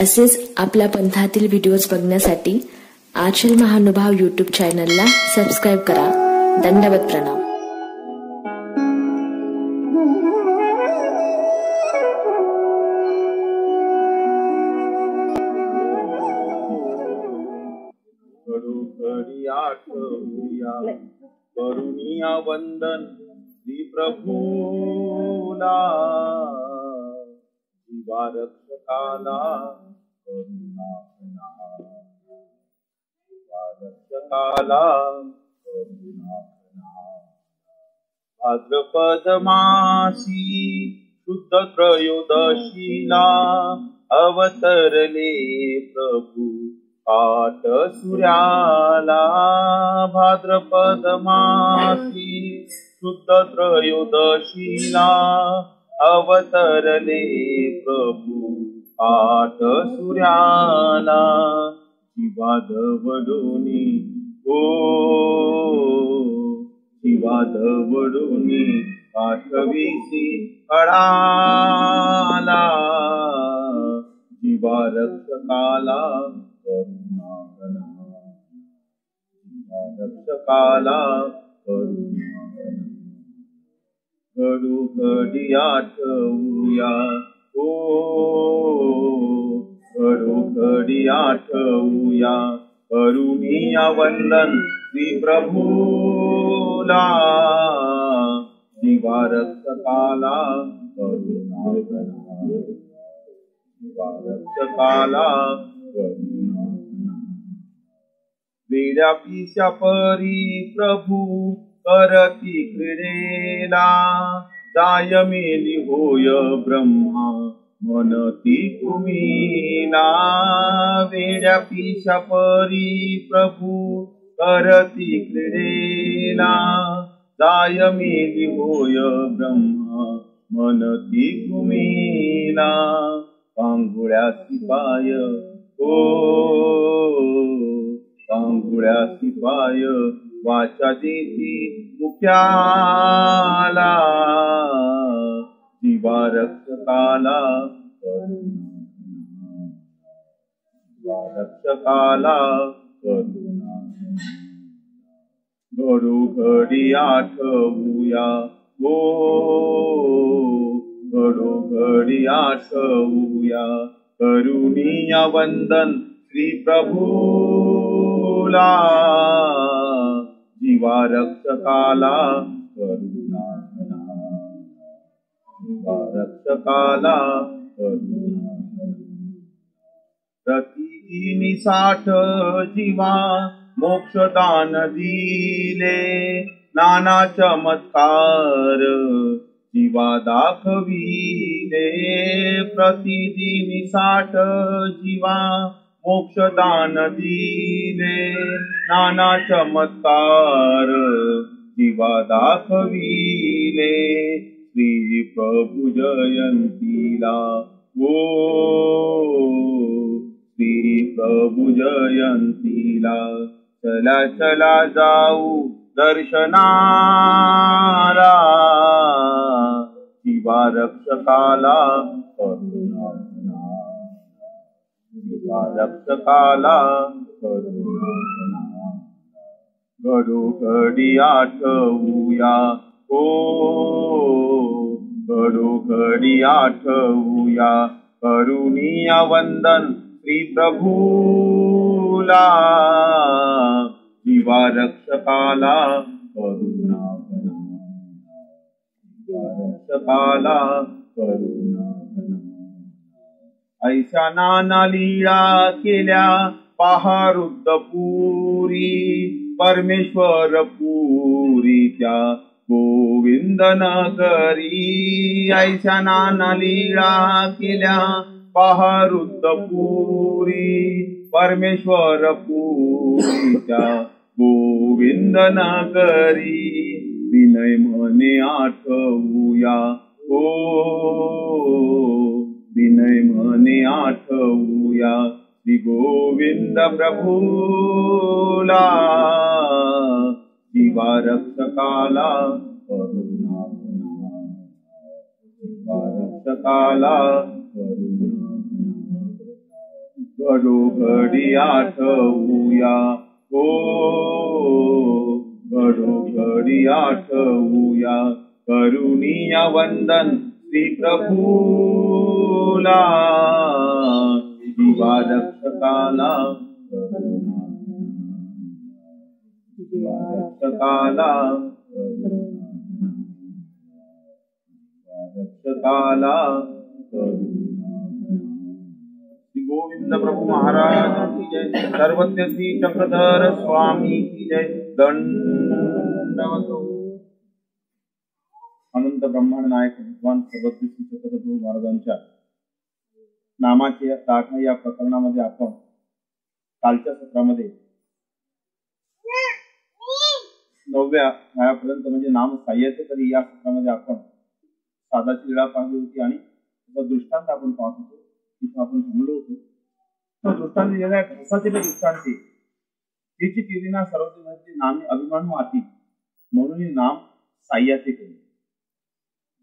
असेच आपल्या पंथातील व्हिडिओज बघण्यासाठी आचल महानुभाव यूट्यूब चॅनलला सबस्क्राईब करा. दंडवत प्रणाम. करुणिया वंदन श्री प्रभूला, जीवा रक्षकाला करुणा करा, जीवा रक्षकाला करुणा करा. भाद्रपद मासी शुद्ध त्रयोदशीला अवतरले प्रभू पाट सूर्याला. भाद्रपद मासी शुद्ध त्रयोदशीला अवतरले प्रभू पाट सूर्याला. जीवा दवडूनी जीवा दवडूनी पाठविसी कळाला. जीवा रक्षकाला करुणा करा, जीवा रक्षकाला करुणा करा. घडोघडी आठवूया घडोघडी आठवूया करुणिया वंदन श्री प्रभूला. जीवा रक्षकाला करुणा करा, जीवा रक्षकाला करुणा करा. वेड्या पिशा परी प्रभू करती क्रीडेला. जाय मेली होय ब्रह्मा मनती कुमीला. वेड्या पिशा परी प्रभू करती क्रीडेला. जाय मेली होय ब्रह्मा मनती कुमीला. पांगुळ्या सिपाय पांगुळ्या सिपाय वाचा देती मुख्याला. जीवा रक्षकाला करुणा, जीवा रक्षकाला करुणा. घडोघडी आठवूया घडोघडी आठवूया करुणिया वंदन श्री प्रभूला. जीवा रक्षकाला करुणा करा, जीवा रक्षकाला करुणा करा. प्रतिदिनी 60 जीवा मोक्षदान दिले. नाना चमत्कार जीवा दाखविले. प्रतिदिनी 60 जीवा मोक्षदान दिले. नाना चमत्कार जीवा दाखविले. श्री प्रभु जयंतीला श्री प्रभु जयंतीला. चला चला जाऊ दर्शनाला. जीवा रक्षकाला करुणा करा, जीवा रक्षकाला करुणा करा. घडोघडी आठवूया घडोघडी आठवूया करुणिया वंदन श्री प्रभूला. जीवा रक्षकाला करुणा करा, जीवा रक्षकाला करुणा करा. ऐशा नाना लीळा केल्या पहा रुद्रपुरी. परमेश्वर पुरी त्या गोविंद नगरी. ऐशा नाना लीळा केल्या पहा रुद्रपुरी. परमेश्वर पुरी त्या गोविंद नगरी. विनय मने आठवूया विनय मने आठवूया श्री गोविंद प्रभूला. जीवा रक्षकाला करुणा करा, जीवा रक्षकाला करुणा करा. घडोघडी आठवूया हो घडोघडी आठवूया करुणिया वंदन श्री प्रभूला दिवा रक्षकाला रक्षकाला रक्षकाला श्री गोविंद प्रभु महाराज की जय सर्वज्ञ श्री चक्रधर स्वामी की जय दंडवत अनंत ब्रह्मांड नायक भगवान सर्वज्ञ श्री चक्रधर प्रभु महाराजांच्या नामाचे 8 या प्रकरणामध्ये आपण कालच्या सत्रामध्ये 9व्या अध्यायापर्यंत म्हणजे नाम साह्याचे तरी या सत्रामध्ये आपण साधाची लीळा पाहिली होती आणि त्याचा दृष्टांत आपण पाहत होतो. तिथं आपण थांबलो होतो. तो दृष्टांत दिलेला आहे घसाचे दृष्टांती तिची केलीना सर्वजनांची नामे अभिमानू आती म्हणून नाम साह्याचे केले.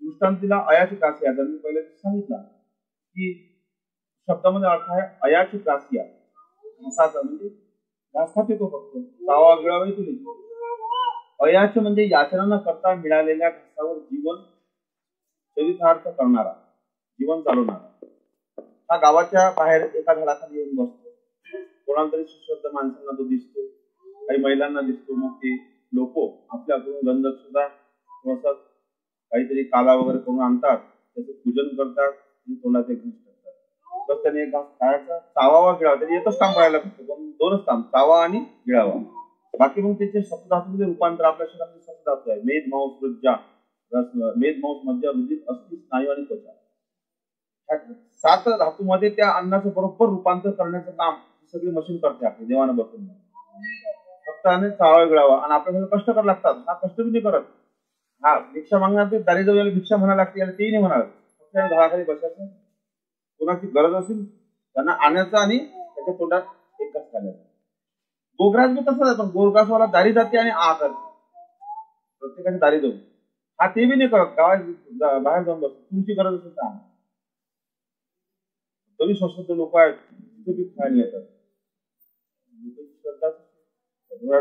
दृष्टांतीला अयाची कासिया जर मी पहिले सांगितलं की शब्दामध्ये अर्थ आहे अयाची कासिया घसाचा म्हणजे घासात येतो फक्त चावा गिळावा येतो नाही. अयाच म्हणजे याचना न करता मिळालेल्या घासावर जीवन चरितार्थ करणारा जीवन चालवणारा. हा गावाच्या बाहेर एका झाडाखाली येऊन बसतो. कोणाला तरी सुश्रद्ध माणसांना तो दिसतो, काही महिलांना दिसतो. मग ते लोक आपल्याकडून गंधक सुद्धा थोडस काहीतरी काला वगैरे करून आणतात, त्याचं पूजन करतात आणि तोंडात एक घास करतात. बस त्याने एक घास खायचा, चावावा गिळावा. त्याने एकच काम करायला लागतं, पण 2च काम, चावा आणि गिळावा. बाकी मग त्याचे सप्तधातूमध्ये रूपांतर आपल्या शरीरामध्ये सप्तधातू आहे. मेद मांस मज्जा मेद मांस मज्जा रुधिर अस्थि स्नायू आणि त्वचा. 7 धातूमध्ये त्या अन्नाचं बरोबर रूपांतर करण्याचं काम सगळी मशीन करते आपली देवानं बसून. फक्त आणि चावा गिळावा. आणि आपल्याला कष्ट करायला लागतात. हा कष्ट बी नाही करत. हा भिक्षा मागणार ते दारी जाऊ भिक्षा म्हणायला लागते, याला तेही नाही म्हणाल. फक्त झाडाखाली बसायचं, कोणाची गरज असेल त्यांना आणायचं आणि त्याच्या तोंडात एक घास घालायचा. गोग्रास बी तसंच आहे, पण गोग्रासवाला दारी जाते आणि आ करते प्रत्येकाची दारी जाऊन. हा ते बी नाही करत, गावात बाहेर जाऊन बसतो. तुमची गरज असेल तर आणा. तरी स्वस्त लोक आहेत तिथे बी खायला येतात.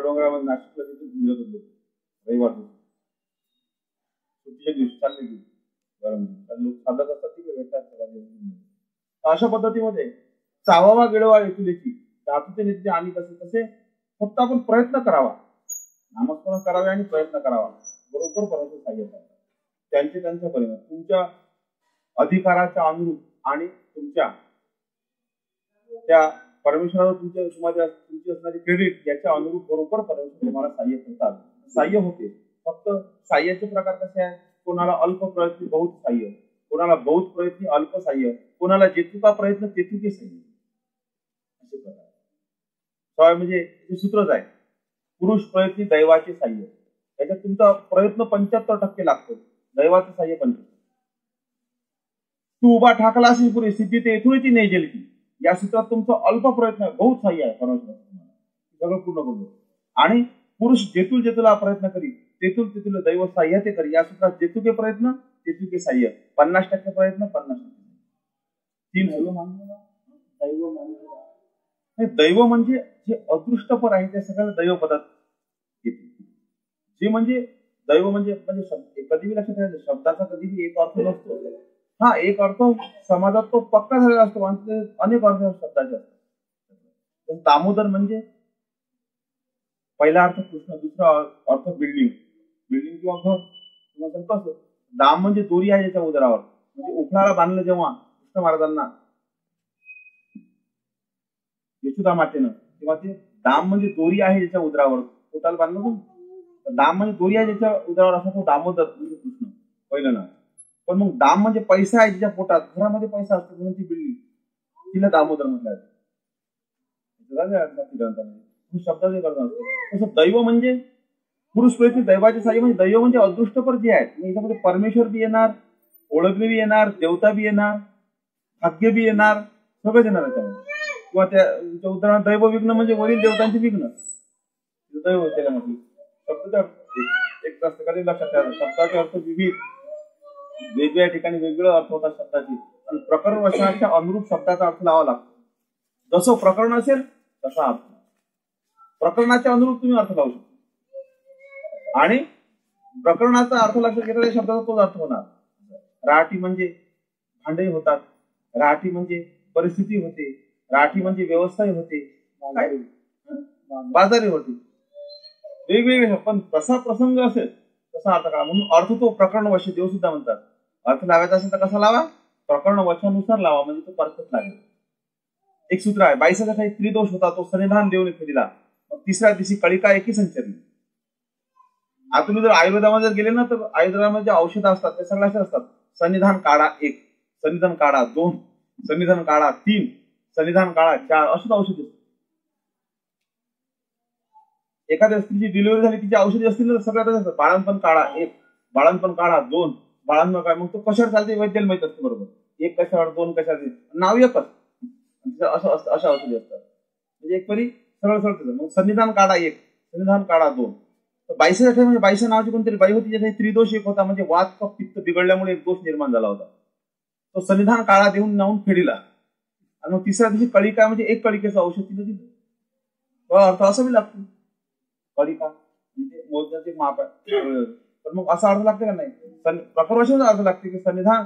डोंगरामध्ये नाशिकला तिथे मिळत होतो रविवार सुट्टीच्या दिवशी चालले गेले गरम लोक साधक असतात तिथे भेटतात. अशा पद्धतीमध्ये चावावा गिळवा येथुलेची धातूचे नेते आणि कसे फक्त आपण प्रयत्न करावा, नामस्मरण करावे आणि प्रयत्न करावा. बरोबर परमेश्वर सहाय्य करतात. त्यांचे परिणाम तुमच्या अधिकाराच्या अनुरूप आणि तुमच्या त्या परमेश्वरावर तुमची असणारी क्रेडिट याच्या अनुरूप बरोबर परमेश्वर तुम्हाला सहाय्य करतात. सहाय्य होते. फक्त सहाय्याचे प्रकार कसे आहेत? कोणाला अल्प प्रयत्न बहुत सहाय्य, कोणाला बहुत प्रयत्न अल्प सहाय्य, कोणाला जेतुका प्रयत्न तेतुके सहाय्य. असे प्रकार म्हणजे सूत्रच आहे. पुरुष प्रयत्नी दैवाचे सहाय्य. त्याच्यात तुमचा प्रयत्न 75% लागतो, दैवाचं सहाय्य 25%. तू उभा ठाकला असेल पुरी सिद्धी ते येथूनची नाही गेली ती. या सूत्रात तुमचं अल्प प्रयत्न बहुत सहाय्य आहे परमेश्वर सगळं पूर्ण करू. आणि पुरुष जेतुला प्रयत्न करी तेथून दैव सहाय्य ते करी. या सूत्रात जेतुके प्रयत्न तेतुके सहाय्य 50% प्रयत्न 50%. 3 दैव म्हणजे जे अदृष्टपर आहे त्या सगळ्याला दैव पदात येते. जे म्हणजे दैव म्हणजे कधी बी लक्षात ठेवायचं, शब्दाचा कधी बी एक अर्थ नसतो. हा एक अर्थ समाजात तो पक्का झालेला असतो, अनेक अर्थ शब्दाचे असतात. दामोदर म्हणजे पहिला अर्थ कृष्ण, दुसरा अर्थ बिल्डिंग किंवा घर किंवा कसं. दाम म्हणजे दोरी आहे याच्या उदरावर, म्हणजे उखळाला बांधलं जेव्हा कृष्ण महाराजांना यशोदा मातेनं, तेव्हा ते दाम म्हणजे दोरी आहे ज्याच्या उदरावर पोटाला बांधलं. दाम म्हणजे दोरी आहे ज्याच्या उदरावर असा तो दामोदर म्हणजे कृष्ण पहिलं ना. पण मग दाम म्हणजे पैसा आहे जिच्या पोटात, घरामध्ये पैसा असतो म्हणून ती बिल्डिंग, तिला दामोदर म्हटलं जातं. शब्दाचे करत असतो. तसं दैव म्हणजे पुरुष प्रयत्न दैवाचे सहाय्य. म्हणजे दैव म्हणजे अदृष्टपर जे आहेत, याच्यामध्ये परमेश्वर बी येणार, ओळखणे बी येणार, देवता बी येणार, भाग्य बी येणार, सगळं येणार त्याच्यामध्ये. किंवा त्या उदाहरण दैव विघ्न म्हणजे वरील देवतांचे विघ्न दैव त्याला म्हटलं. शब्दाचा एक असतं कधी लक्षात ठेवा. शब्दाचे अर्थ विविध वेगवेगळ्या ठिकाणी वेगवेगळा अर्थ होता शब्दाची, आणि प्रकरण वचनाच्या अनुरूप शब्दाचा अर्थ लावा लागतो. जसं प्रकरण असेल तसा अर्थ, प्रकरणाच्या अनुरूप तुम्ही अर्थ लावू शकता आणि प्रकरणाचा अर्थ लक्षात घेतलेल्या शब्दाचा तोच अर्थ होणार. राहाटी म्हणजे भांडे होतात, राहाटी म्हणजे परिस्थिती होते, राहाटी म्हणजे व्यवस्थाही होते, बाजारी होते, वेगवेगळे. पण कसा प्रसंग असेल तसा अर्थ करा. म्हणून अर्थ तो प्रकरण वश देव सुद्धा म्हणतात. अर्थ लावायचा असेल तर कसा लावा, प्रकरण वशानुसार लावा, म्हणजे तो परफेक्ट लागेल. एक सूत्र आहे, 22 काही त्रिदोष होता तो सनिधान देऊन फेरिला, मग तिसऱ्या दिवशी कळिका एकी संचरली. आता तुम्ही जर आयुर्वेदामध्ये जर गेले ना तर आयुर्वेदामध्ये जे औषधं असतात ते सगळ्याचे असतात. सन्निधान काढा 1, सन्निधान काढा 2, सन्निधान काढा 3, सन्निधान काढा 4, अशीच औषध असतात. एखाद्या स्त्रीची डिलिव्हरी झाली तिची औषधी असतील तर सगळ्यात असतात. बाळणपण काढा 1, बाळणपण काढा 2, बाळणपण काढा. मग तो कशावर चालते वैद्याला माहित असते बरोबर. 1 कशावर 2 कशावर, नाव एकच, असं अशा औषधी असतात. म्हणजे एक परी सरळ सरळ. मग सन्निधान काढा 1, सन्निधान काढा 2. तर 22 म्हणजे 22 नावाची कोणतरी बाई होती ज्याचा त्रिदोष एक होता, म्हणजे वात कफ पित्त बिघडल्यामुळे एक दोष निर्माण झाला होता. तो सन्निधान काढा देऊन नावून फेडीला आणि मग तिसऱ्या दिवशी कळिका म्हणजे एक कळिकेचं औषध तिने दिलं. अर्थ असा बी लागतो कळिका म्हणजे मोजण्याचे माप आहे. पण मग असा अर्थ लागते का नाही, प्रकरणाचा अर्थ लागते की सन्निधान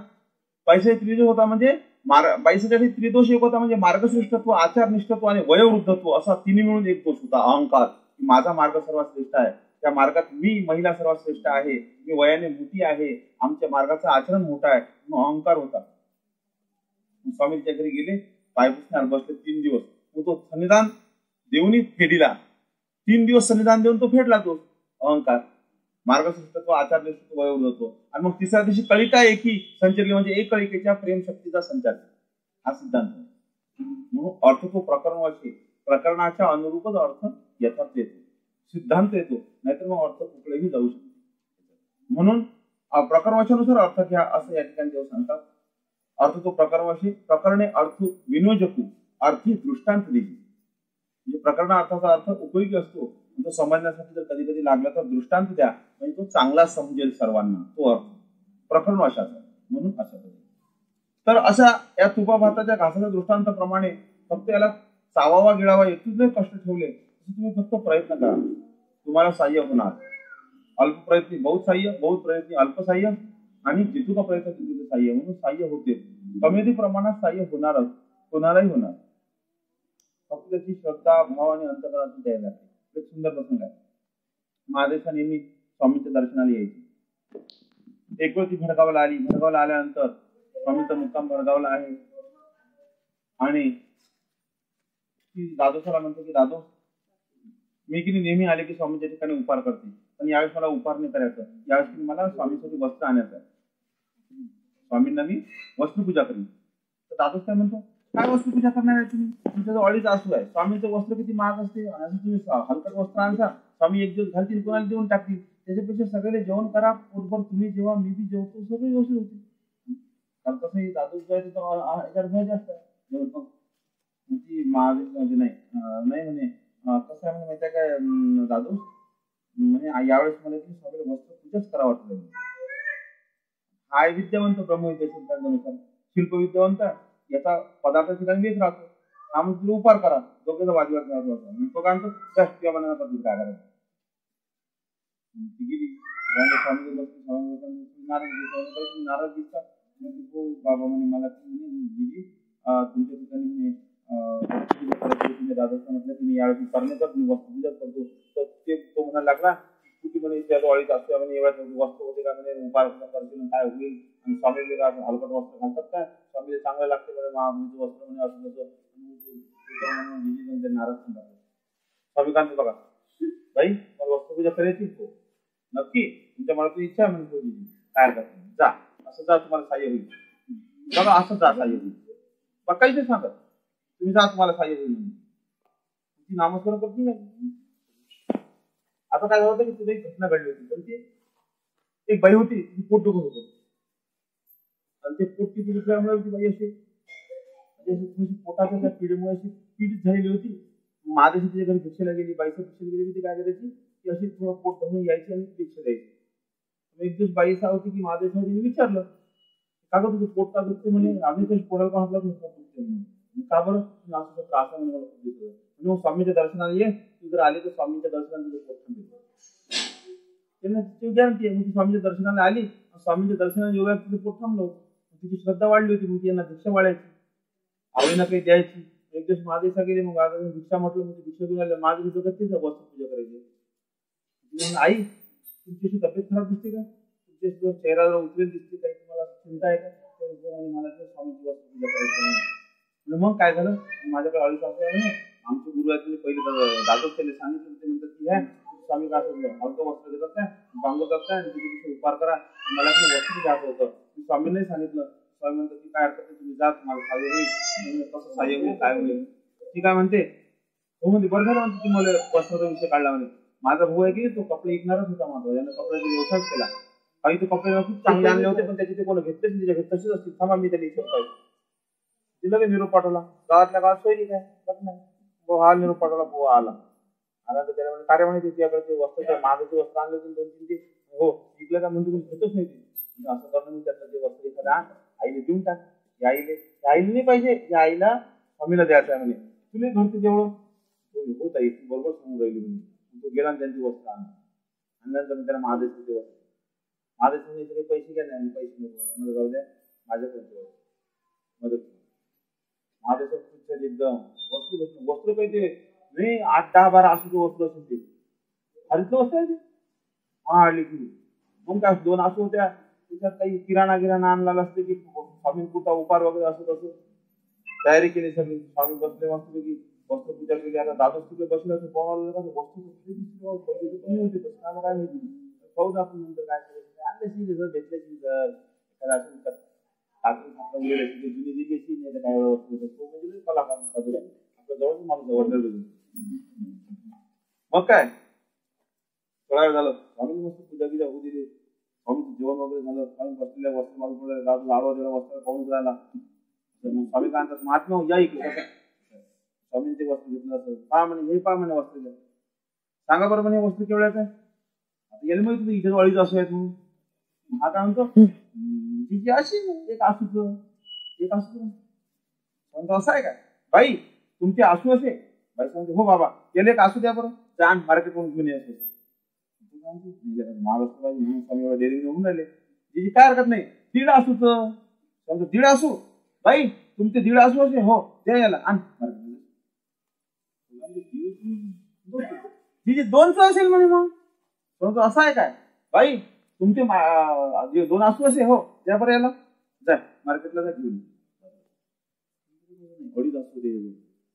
22 त्रिदोष होता म्हणजे 22 त्रिदोष एक होता म्हणजे मार्गश्रेष्ठत्व, आचारनिष्ठत्व आणि वयोवृद्धत्व असा तिन्ही मिळून एक दोष होता. अहंकार, माझा मार्ग सर्वात श्रेष्ठ आहे, त्या मार्गात मी महिला सर्वात श्रेष्ठ आहे, मी वयाने मोठी आहे, आमच्या मार्गाचं आचरण मोठं आहे, मग अहंकार होता. स्वामींच्या घरी गेले, पायपुसण्यावर बसले 3 दिवस. मग तो सन्निधान देऊनही फेडीला. 3 दिवस सन्निधान देऊन तो फेडला तो अहंकार, मार्गश्रेष्ठत्व, आचारनिष्ठत्व, वयोवृद्धत्व. आणि मग तिसऱ्या दिवशी कळिका एकी संचरली म्हणजे एक कळिकेच्या प्रेमशक्तीचा संचार, हा सिद्धांत. म्हणून अर्थ तो प्रकरणाचे, प्रकरणाच्या अनुरूपच अर्थ यथार्थ येतो, सिद्धांत येतो, नाहीतर मग अर्थ कुठलेही जाऊ शकतो. म्हणून प्रकरणानुसार अर्थ घ्या असं या ठिकाणी देव सांगतात. अर्थ तो प्रकरणाशी, प्रकरणे अर्थ विनोजकू, अर्थी दृष्टांत दिली. म्हणजे प्रकरण अर्थाचा अर्थ उपयोगी असतो, तो समजण्यासाठी जर कधी कधी लागला तर दृष्टांत द्या, म्हणजे तो चांगला समजेल सर्वांना, तो अर्थ प्रकरण अशाचा. म्हणून अशा तर अशा या तुपा भाताच्या घासाच्या दृष्टांताप्रमाणे फक्त याला चावावा गिळावा याचे जर कष्ट ठेवले तुम्ही फक्त प्रयत्न करा, तुम्हाला सहाय्य होणार. अल्प प्रयत्नी बहुत सहाय्य, बहुत प्रयत्नी अल्प सहाय्य, आणि जितू का प्रयत्न तितू सहाय्य. म्हणून सहाय्य होते, कमी प्रमाणात सहाय्य होणारच, होणारही होणार. फक्त त्याची श्रद्धा, भाव आणि अंतकरणातून द्यायला लागते. एक सुंदर प्रसंग आहे. महादेशा नेहमी स्वामींच्या दर्शनाला यायची. एक वेळ ती भडगावला आली. भडगावला आल्यानंतर स्वामींचा मुक्काम भडगावला आहे आणि ती दादोसाला म्हणते की दादो, मी की नेहमी आले की स्वामींच्या ठिकाणी उपहार करते, पण यावेळेस मला उपहार नाही करायचं, यावेळेस मला स्वामींसाठी वस्त्र आणायचं आहे, स्वामींना मी वस्त्रपूजा करीन. तर दादोस काय म्हणतो, काय वस्त्रपूजा करणार आहे तुम्ही, तुमच्या जो अडीच आसू आहे, स्वामींचं वस्त्र किती महाग असते, असं तुम्ही हलकट वस्त्र आणता, स्वामी एक दिवस घालतील, कोणाला देऊन टाकतील, त्याच्यापेक्षा सगळे जेवण करा पोटभर, तुम्ही जेव्हा मी बी जेवतो सगळे व्यवस्थित होते. तसंही दादोस जो आहे त्याचा जास्त आहे. ती महावीर नाही म्हणे, कसं आहे माहिती आहे काय दादू, म्हणजे यावेळेस मला की सगळे वस्त्र पूजाच करा वाटलं. हा विद्यावंत ब्रह्मविद्या सिद्धांतानुसार, शिल्प विद्यावंत याचा पदार्थ ठिकाणी वेच राहतो, हा मग तुला उपहार करा, दोघेचा वादविवाद राहतो. तो काय म्हणतो, राष्ट्रीय बनायला काय करायचं. ती गेली नाराज दिसतात. बाबा म्हणे मला दिली तुमच्या ठिकाणी दादाचं म्हटलं तुम्ही यावेळी करण्याचा मी वस्त्रपूजा करतो. तर ते तो म्हणायला लागला कुठे म्हणे त्या डोळीत असतो म्हणे एवढ्या वस्त्र होते का म्हणे, उपाय करतील काय होईल, आणि स्वामी वेगळा हलकट वस्त्र घालतात काय, स्वामी चांगलं लागते म्हणे महामीचं वस्त्र म्हणे असं तसं नाराज म्हणतात. स्वामी कांत बघा बाई मला वस्त्रपूजा करायची हो नक्की, तुमच्या मनातून इच्छा आहे म्हणजे काय करत जा, असं जा तुम्हाला सहाय्य होईल. बघा असं जा सहाय्य होईल, बघ काहीच नाही सांगत, तुम्ही जा तुम्हाला सहाय्य होईल. ती नामस्मरण करते नाही. आता काय झालं की तुझी एक घटना घडली होती, पण ती एक बाई होती, ती पोट दुखत होतं, आणि ते पोट किती दुखल्यामुळे ती बाई अशी पोटाच्या त्या पिढीमुळे अशी पीडित झालेली होती. महादेशी तिच्या घरी भिक्षेला गेली, बाईच्या भिक्षेला गेली, ती काय करायची ती अशी थोडं पोट धरून यायची आणि भिक्षा द्यायची. एक दिवस बाई असा होती की महादेशाने तिने विचारलं का गं तुझं पोट का दुखते म्हणे, आम्ही काही पोटाला पाहतला पोट दुखते का बरं असं त्रास आहे म्हणून मला खूप दिसत आहे. मग स्वामीच्या दर्शनाला ये, तू जर आली तर स्वामींच्या दर्शनाला तुझं पोट थांबेल. त्यांना ती गॅरंटी आहे. मग ती स्वामीच्या दर्शनाला आली, स्वामीच्या दर्शनाला योगा तिचं पोट थांबलं होतं. तिची श्रद्धा वाढली होती. मग त्यांना भिक्षा वाढायची, आवडीनं काही द्यायची. एक दिवस महादेशा गेले, मग आता भिक्षा म्हटलं, मग भिक्षा घेऊन आले. माझं तिथं गतीच वस्तू पूजा करायची. आई तुमची तब्येत खराब दिसते का, तुमच्या चेहऱ्यावर उतरेल दिसते, काही तुम्हाला चिंता आहे का? मला ते स्वामीची वस्तू पूजा करायची. मग काय झालं, माझ्याकडे 2.5 तास आहे म्हणे. आमचे गुरु आहेत पहिले दादच त्याला सांगितलं. ते म्हणतात की ह्या स्वामी काय हलकं वस्त्र देतात काय, बांगवतात काय, आणि तिथे उपकार करा. मला पण वस्त्र घ्यायचं होतं. स्वामींनाही सांगितलं. स्वामी म्हणतात की काय हरकत नाही, तुम्ही जा, तुम्हाला सहाय्य होईल. कसं सहाय्य होईल, काय होईल. ती काय म्हणते, हो म्हणते बरं झालं म्हणते तुम्हाला वस्त्राचा विषय काढला म्हणे. माझा भाऊ आहे की तो कपडे विकणारच होता. माझा यानं कपड्याचा व्यवसायच केला. काही तो कपडे खूप चांगले आणले होते, पण त्याचे ते कोण घेतलेच नाही. त्याच्या तसेच असतील. थांबा मी त्याला हिशोब पाहिजे. तिला काही निरोप पाठवला. गावातल्या गावात सोयरी काय हा निरोप पाठवला. बुवा आला तर त्याला म्हणजे कार्य म्हणे तुझ्याकडे वस्त्र माझं वस्त्र आणलं होतं 2-3 ते हो विकलं का म्हणजे घेतच नाही. ते असं करणं मी त्यातलं जे वस्त्र एखादा आईला देऊन टाक. या आईला नाही पाहिजे, या आईला स्वामीला द्यायचं आहे म्हणे. तुला घरचं जेवढं होत आहे बरोबर समोर राहिली म्हणजे. तो गेला आणि त्यांची वस्त्र आणल्यानंतर त्याला महादेशचे वस्त्र महादेशने काही पैसे घ्या नाही, पैसे नको जाऊ द्या माझ्याकडे मदत. महादेश एकदम वस्त्र काही ते नाही 8-10-12 असं वस्त्र असेल ते हरितलं वस्त्र आहे ते. हा आली की मग काय 2 असं होत्या. त्याच्यात काही किराणा आणला असते की स्वामी कुठा उपार वगैरे असं तसं तयारी केली सगळी. स्वामी बसले मस्त की वस्त्र पूजा केली. आता दादोस तिथे बसले होते. कोणाला वस्तू कमी होते काय माहिती. पाहू आपण नंतर काय करायचं. आणल्याशी भेटल्याशी जुनी दिली नाही तर काय वस्तू तो म्हणजे कलाकार आपल्या जवळ माणूस आवडणार. मग काय थोडा वेळ झालं. स्वामी मस्त पूजा गिजा होऊ दिली. स्वामीचं जेवण वगैरे झालं. स्वामी बसलेल्या वस्त्र मागून लाडवा दिला वस्त्र पाहून राहिला. स्वामी काय म्हणतात महात्मा या इकडे. स्वामींचे वस्त्र घेतलं असं पहा म्हणे. हे पहा म्हणे वस्त्र घ्या. सांगा बरं म्हणे वस्त्र केवढ्याच आहे. आता याला माहिती तुझी इथे अडीच असं आहेत म्हणून. हा काय म्हणतो तिची अशी एक आसूच एक आसू म्हणतो असं आहे काय बाई तुमची आसू असे. बाई सांगते हो बाबा याला एक आसू द्या बरं. जाण मार्केट म्हणून घेऊन यायचं महाराष्ट्र पाहिजे म्हणून स्वामी डेअरिंग होऊन राहिले. तिची काय हरकत नाही. 1.5 आसूच समजा 1.5 आसू. बाई तुमचे 1.5 आसू असे हो द्या याला आण. तिची 2च असेल म्हणे. मग असं आहे काय बाई तुमचे 2 आसू असे हो द्या बरं याला. जा मार्केटला जा घेऊन. 2.5 आसू दे.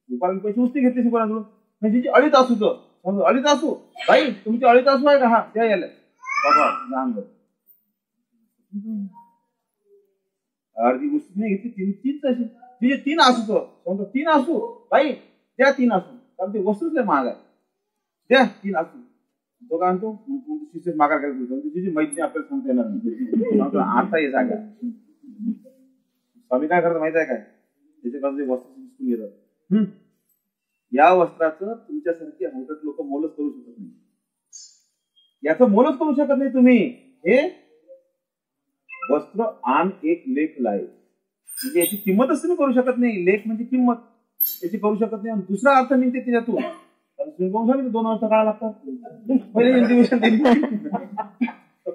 दुपारी पैसे नुसते घेतले कोणाकडून म्हणजे 2.5 आसूच 2.5 आसू. बाई तुमचे 2.5 आसू आहे का हा द्या याला. अर्धी गोष्ट नाही घेतली. 3 असेल तिचे 3 आसूच समजा 3 आसू. बाई द्या 3 आसू. कारण ते वस्तूच लय महाग आहे. द्या 3 आसू. तो काय म्हणतो शिष्य माघार करायचं. तिची मैत्री आपल्याला सांगता येणार नाही. आता हे सांगा स्वामी काय करतात माहिती आहे काय. त्याच्याकडे वस्त्र शिकून घेतात. या वस्त्राचं तुमच्यासारखे हलकट लोक मोलच करू शकत नाही. याचं मोलच करू शकत नाही तुम्ही. हे वस्त्र आण एक लेख लाय म्हणजे याची किंमतच तुम्ही करू शकत नाही. लेख म्हणजे किंमत याची करू शकत नाही. आणि दुसरा अर्थ निघते त्याच्यातून. 2 वर्ष काढा लागतात.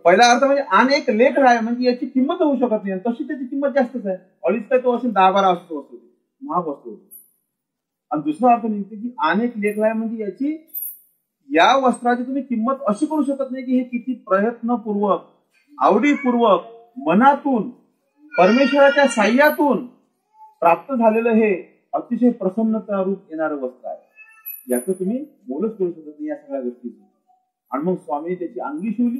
पहिला अर्थ म्हणजे आण एक लेख राय म्हणजे याची किंमत होऊ शकत नाही. तशी त्याची किंमत जास्तच आहे. 2.5 काय तो असेल 10-12 असतो महाग वस्तू. आणि दुसरा अर्थ निघते की आण एक लेख राय म्हणजे याची या वस्त्राची तुम्ही किंमत अशी करू शकत नाही की हे किती प्रयत्नपूर्वक आवडीपूर्वक मनातून परमेश्वराच्या साह्यातून प्राप्त झालेलं हे अतिशय प्रसन्नता रूप येणारं वस्त्र आहे. याचं तुम्ही मोलच करू शकत नाही या सगळ्या गोष्टीचं. आणि मग स्वामीने त्याची अंगी शिवली.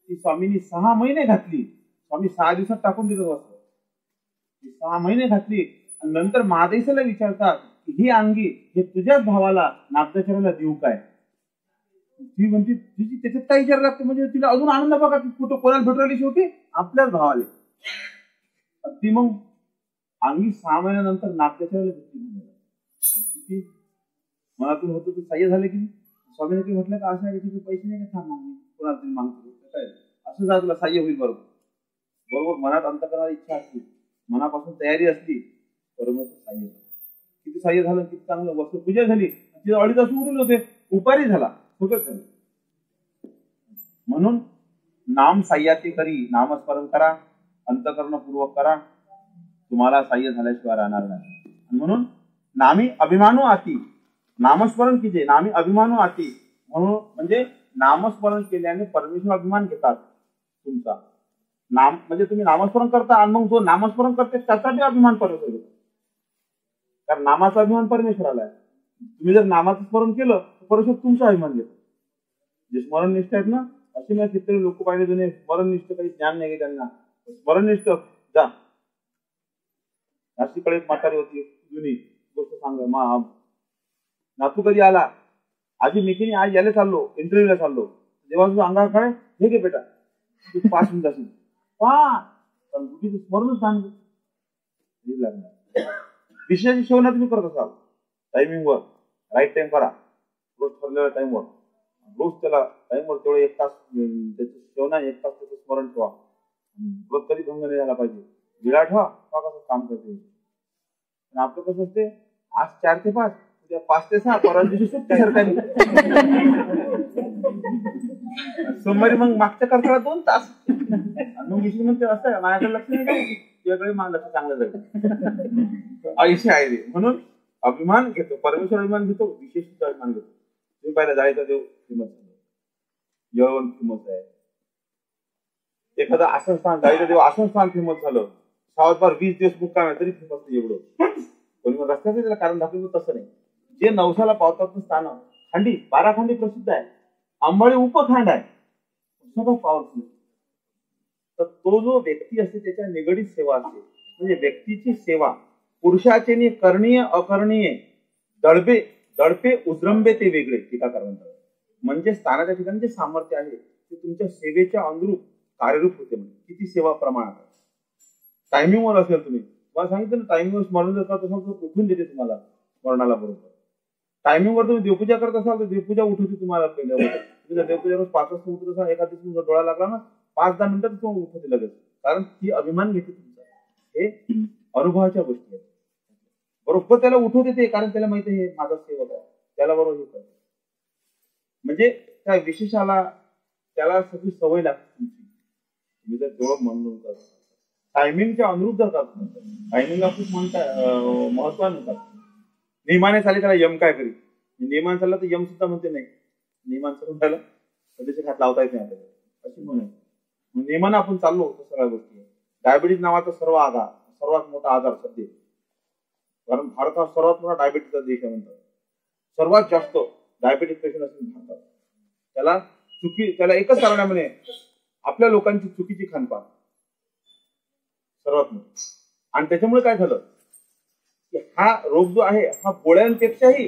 ती स्वामींनी 6 महिने घातली. स्वामी 6 दिवसात टाकून देतात वस्त्र. 6 महिने घातली. आणि नंतर महादेशाला विचारतात की ही अंगी हे तुझ्याच भावाला नागदाचराला देऊ काय. ती म्हणते तिची त्याच्यात काय विचार लागते म्हणजे तिला अजून आनंद बघा की कुठं कोणाला भेटू राहिली शेवटी आपल्याच भावाले. ती मग अंगी 6 महिन्यानंतर नागदाचराला भेटली. किती मनातून होतं ते सहाय्य झालं की स्वामीने काही म्हटलं का असं आहे की पैसे नाही का थांब मग कोणाला तरी मागतो काय असं जा तुला सहाय्य होईल. बरोबर मनात अंतकरणाची इच्छा असली मनापासून तयारी असली परमेश्वर सहाय्य. किती सहाय्य झालं, किती चांगलं. वस्तू पूजा झाली, तिथे 2.5 तास उरून होते, उपारी झाला, सगळंच झालं. म्हणून नाम साह्याती करी, नामस्मरण करा, अंतकरणपूर्वक करा, तुम्हाला साह्य झाल्याशिवाय राहणार नाही. म्हणून नामी अभिमानो आती, नामस्मरण कीजे नामी अभिमानो आती. म्हणून म्हणजे नामस्मरण केल्याने परमेश्वर अभिमान घेतात तुमचा. नाम म्हणजे तुम्ही नामस्मरण करता आणि मग जो नामस्मरण करते त्याचा बी अभिमान परमेश्वर घेतो. कारण नामाचा अभिमान परमेश्वराला आहे. तुम्ही जर नामाचं स्मरण केलं तर परमेश्वर तुमचा अभिमान घेतो. जे स्मरणनिष्ठ आहेत ना, असे मी किती लोक पाहिले जुने स्मरणनिष्ठ, काही ज्ञान नाही त्यांना. स्मरणनिष्ठ जा. नाशिककडे एक म्हातारी होती जुनी गोष्ट सांग. नातू कधी आला, आजी मिकीनी आज यायला चाललो, इंटरव्ह्यूला चाललो. जेव्हा तुझं अंगावर काय हे घे बेटा, तू 5 मिनिट असेल पण तुझी स्मरणच सांग लागणार. विषयाची सेवना तुम्ही करत असाल टायमिंगवर, राईट टाइम करा, रोज ठरलेल्या टाइमवर, रोज त्याला टाइमवर तेवढं 1 तास त्याचं सेवना, 1 तास त्याचं स्मरण ठेवा. रोज कधी भंग नाही झाला पाहिजे. विराट ठेवा कसं काम करते. आपलं कसं असते, आज 4 ते 5, उद्या 5 ते 6, परवा दिवशी सुट्टी सरकारी. सोमवारी मग मागच्या करताना 2 तास. मग विषय म्हणते असं आहे, माझ्याकडे लक्ष नाही, तुझ्याकडे माझं लक्ष चांगलं जाईल. ऐशी आहे ते. म्हणून अभिमान घेतो परमेश्वर, अभिमान घेतो, विशेष अभिमान घेतो. तुम्ही पाहिलं जायचा देव फेमस आहे, जेवण फेमस आहे. एखादं आसनस्थान, जायचं देव आसनस्थान फेमस झालं, 20 दिवस मुक्काम आहे तरी फेमस नाही एवढं. कोणी मग रस्त्याचं त्याला कारण दाखवलं, तसं नाही. जे नवसाला पावतात स्थान, खांडी 12 खांडी प्रसिद्ध आहे, अंबाळी उपखांड आहे, सगळं पॉवरफुल. तर तो जो व्यक्ती असते त्याच्या निगडीत सेवा असते. म्हणजे व्यक्तीची सेवा पुरुषाचे करणीय अकरणीय, दडपे उजरंबे ते वेगळे टीकाकार म्हणतात. म्हणजे स्थानाच्या ठिकाणी जे सामर्थ्य आहे ते तुमच्या सेवेच्या अनुरूप कार्यरूप होते. म्हणजे किती सेवा प्रमाणात टायमिंगवर असेल, तुम्ही मला सांगितलं ना टायमिंगवर स्मरण जर करत असाल तर उठून देते तुम्हाला स्मरणाला बरोबर. टायमिंगवर तुम्ही देवपूजा करत असाल तर देवपूजा उठवते तुम्हाला. पहिल्या तुम्ही जर देवपूजा रोज 5 वाजता उठत असाल, एका दिवशी तुमचा डोळा लागला ना 5-10 मिनिटात तुम्हाला उठवते लगेच. कारण ती अभिमान घेते तुमचा. हे अनुभवाच्या गोष्टी आहेत. बरोबर त्याला उठवते ते, कारण त्याला माहिती आहे हे माझा सेवक आहे, त्याला बरोबर हे करतो. म्हणजे त्या विशेषाला त्याला सगळी सवय लागते तुमची. तुम्ही जर तेवढं म्हणून करता, टायमिंगच्या अनुरूप जर करता, टायमिंगला खूप महत्वानं होतात. नियमाने चालले त्याला यम काय करी, नियमान चालला तर यम सुद्धा म्हणते नाही. नियमान चालून राहिला त्याचे हात लावता येत नाही आपल्याला, अशी म्हणून नियमानं आपण चाललो तर सगळ्या गोष्टी. डायबिटीज नावाचा सर्वात मोठा आजार सध्या, कारण भारत हा सर्वात मोठा डायबिटीजचा देश आहे म्हणतात. सर्वात जास्त डायबिटीज पेशंट असेल भारतात. त्याला एकच कारण आहे म्हणे, आपल्या लोकांची चुकीची खानपान सर्वात मोठी. आणि त्याच्यामुळे काय झालं की हा रोग जो आहे हा गोळ्यांपेक्षाही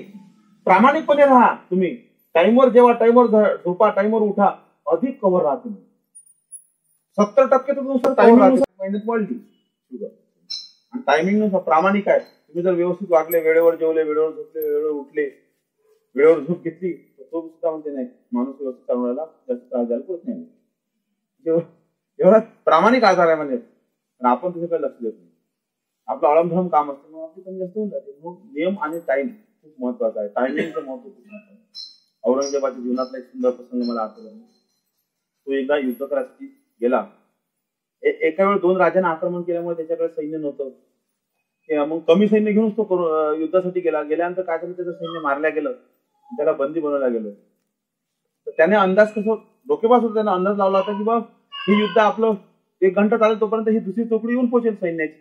प्रामाणिकपणे राहा. तुम्ही टाइमवर जेव्हा, टाइमवर झोपा, टाइमवर उठा, अधिक कव्हर राहा. तुम्ही 70% तर नुसार महिन्यात वाढली शुगर. आणि टायमिंग नुसार प्रामाणिक आहे. तुम्ही जर व्यवस्थित वागले, वेळेवर जेवले, वेळेवर झोपले, वेळेवर उठले, वेळेवर झोप घेतली, तर तो सुद्धा म्हणते नाही माणूस व्यवस्थित चालू राहिला, जास्त त्रास द्यायला पुरत नाही. एवढा प्रामाणिक आजार आहे म्हणजे. आपण त्याच्याकडे लक्ष देत नाही. आपलं अळमधरम काम असतं, मग आपली कमी जास्त होऊन जाते. मग नियम आणि टाइम खूप महत्वाचा आहे. टायमिंगचं महत्व खूप महत्वाचं आहे. औरंगजेबाच्या जीवनातला एक सुंदर प्रसंग मला आठवला. तो एकदा युद्ध करायसाठी गेला. एका वेळ 2 राजांना आक्रमण केल्यामुळे त्याच्याकडे सैन्य नव्हतं. मग कमी सैन्य घेऊन तो युद्धासाठी गेला. गेल्यानंतर काय झालं, त्याचं सैन्य मारल्या गेलं, त्याला बंदी बनवल्या गेलं. तर त्याने अंदाज कसं डोकेबाज होता, त्याने अंदाज लावला होता की बा हे युद्ध आपलं 1 घंटा चालेल, तोपर्यंत ही दुसरी तुकडी येऊन पोहोचेल सैन्याची.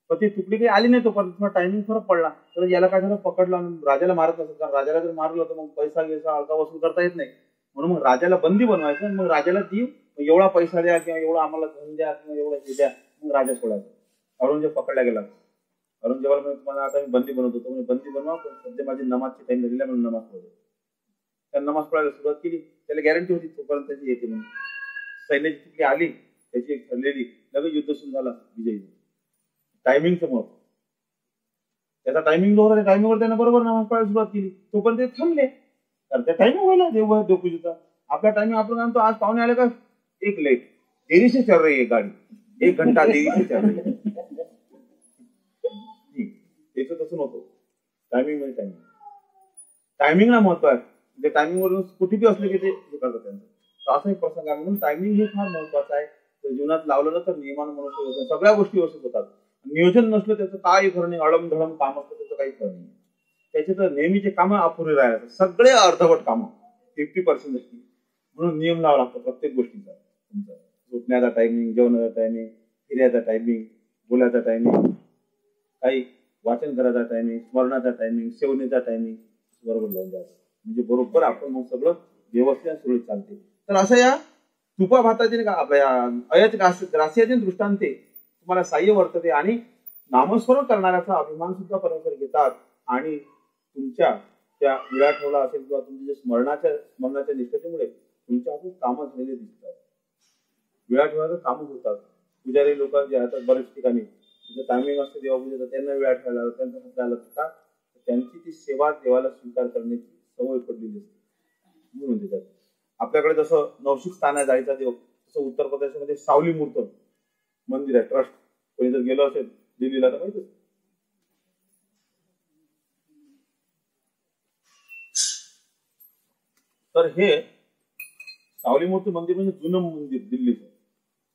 पण ती तुकडी काही आली नाही, तोपर्यंत टायमिंग फरक पडला. तर याला काय झालं, पकडला, राजाला मारत असत. कारण राजाला जर मारलं तर मग पैसा अळका वसूल करता येत नाही. म्हणून मग राजाला बंदी बनवायचं, मग राजाला ती एवढा पैसा द्या किंवा एवढा आम्हाला धन द्या किंवा एवढं हे द्या, मग राजा सोडायचा. औरंगजेब पकडला गेला. औरंगजेबाला म्हणजे तुम्हाला आता मी बंदी बनवतो, म्हणजे बंदी बनवा, पण सध्या माझी नमाजची टाइम झालेला म्हणून नमाज पडतो. त्या नमाज पडायला सुरुवात केली. त्याला गॅरंटी होती तोपर्यंत त्याची येते म्हणून. सैन्याची तुकडी आली, त्याची एक ठरलेली, लगेच युद्ध सुरू झाला, विजयी. टायमिंगचं महत्व. त्याचा टायमिंग जो होता, टायमिंगवर त्यानं बरोबर नमाज पडायला सुरुवात केली, तोपर्यंत ते थांबले. तर त्या टायमिंग व्हायला देवपूजेचा. आपला टायमिंग आपण म्हणतो आज पाहुणे आले का 1 लेट, देरी से चल रही है गाडी, 1 घंटा देरी से चल रही है. त्याचं तसं नव्हतं. टायमिंग म्हणजे टायमिंगला महत्व आहे. म्हणजे टायमिंग वरून कुठेही असले की ते करतात त्यांचं. तर असा एक प्रसंग आहे. म्हणून टायमिंग हे फार महत्वाचं आहे. जीवनात लावलं ना तर नियमानं मनुष्य सगळ्या गोष्टी व्यवस्थित होतात. नियोजन नसलं त्याचं काय खरं नाही. अडमधडम काम असतं त्याचं काही खरं नाही. त्याचे तर नेहमीचे कामं अपुरे राहतात. सगळे अर्धवट कामं 50% असतील. म्हणून नियम लावा लागतो प्रत्येक गोष्टीचा. तुमचा झोपण्याचा टायमिंग, जेवणाचा टायमिंग, फिरायचा टायमिंग, बोलायचा टायमिंग, काही वाचन करायचा टायमिंग, स्मरणाचा टायमिंग, सेवनेचा टायमिंग बरोबर लावून द्यायचं. म्हणजे बरोबर आपण मग सगळं व्यवस्थित सुरळीत चालते. तर असं या तुपा भाताचे आपल्या अयच ग्रास्याचे दृष्टांते तुम्हाला सहाय्य वर्तते. आणि नामस्मरण करणाऱ्याचा अभिमान सुद्धा परमेश्वर घेतात. आणि तुमच्या त्या विराठवला असेल किंवा तुमच्या स्मरणाच्या निष्ठतेमुळे तुमच्या हातून कामं झालेले दिसतात. विराठवल्याचं कामं होतात. पुजारी लोक जे आहेत बरेच ठिकाणी टायमिंग असते देवापूजेचं, त्यांना विराठवायला त्यांचा हात आला का त्यांची ती सेवा देवाला स्वीकार करण्याची सवय पडलेली असते. म्हणून त्याच्यात आपल्याकडे जसं नवशिक स्थान आहे जायचा देव, तसं उत्तर प्रदेशमध्ये सावली मूर्त मंदिर आहे, ट्रस्ट. कोणी जर गेलं असेल दिल्लीला तर माहिती. तर हे सावली मूर्ती मंदिर म्हणजे जुनं मंदिर दिल्लीचं,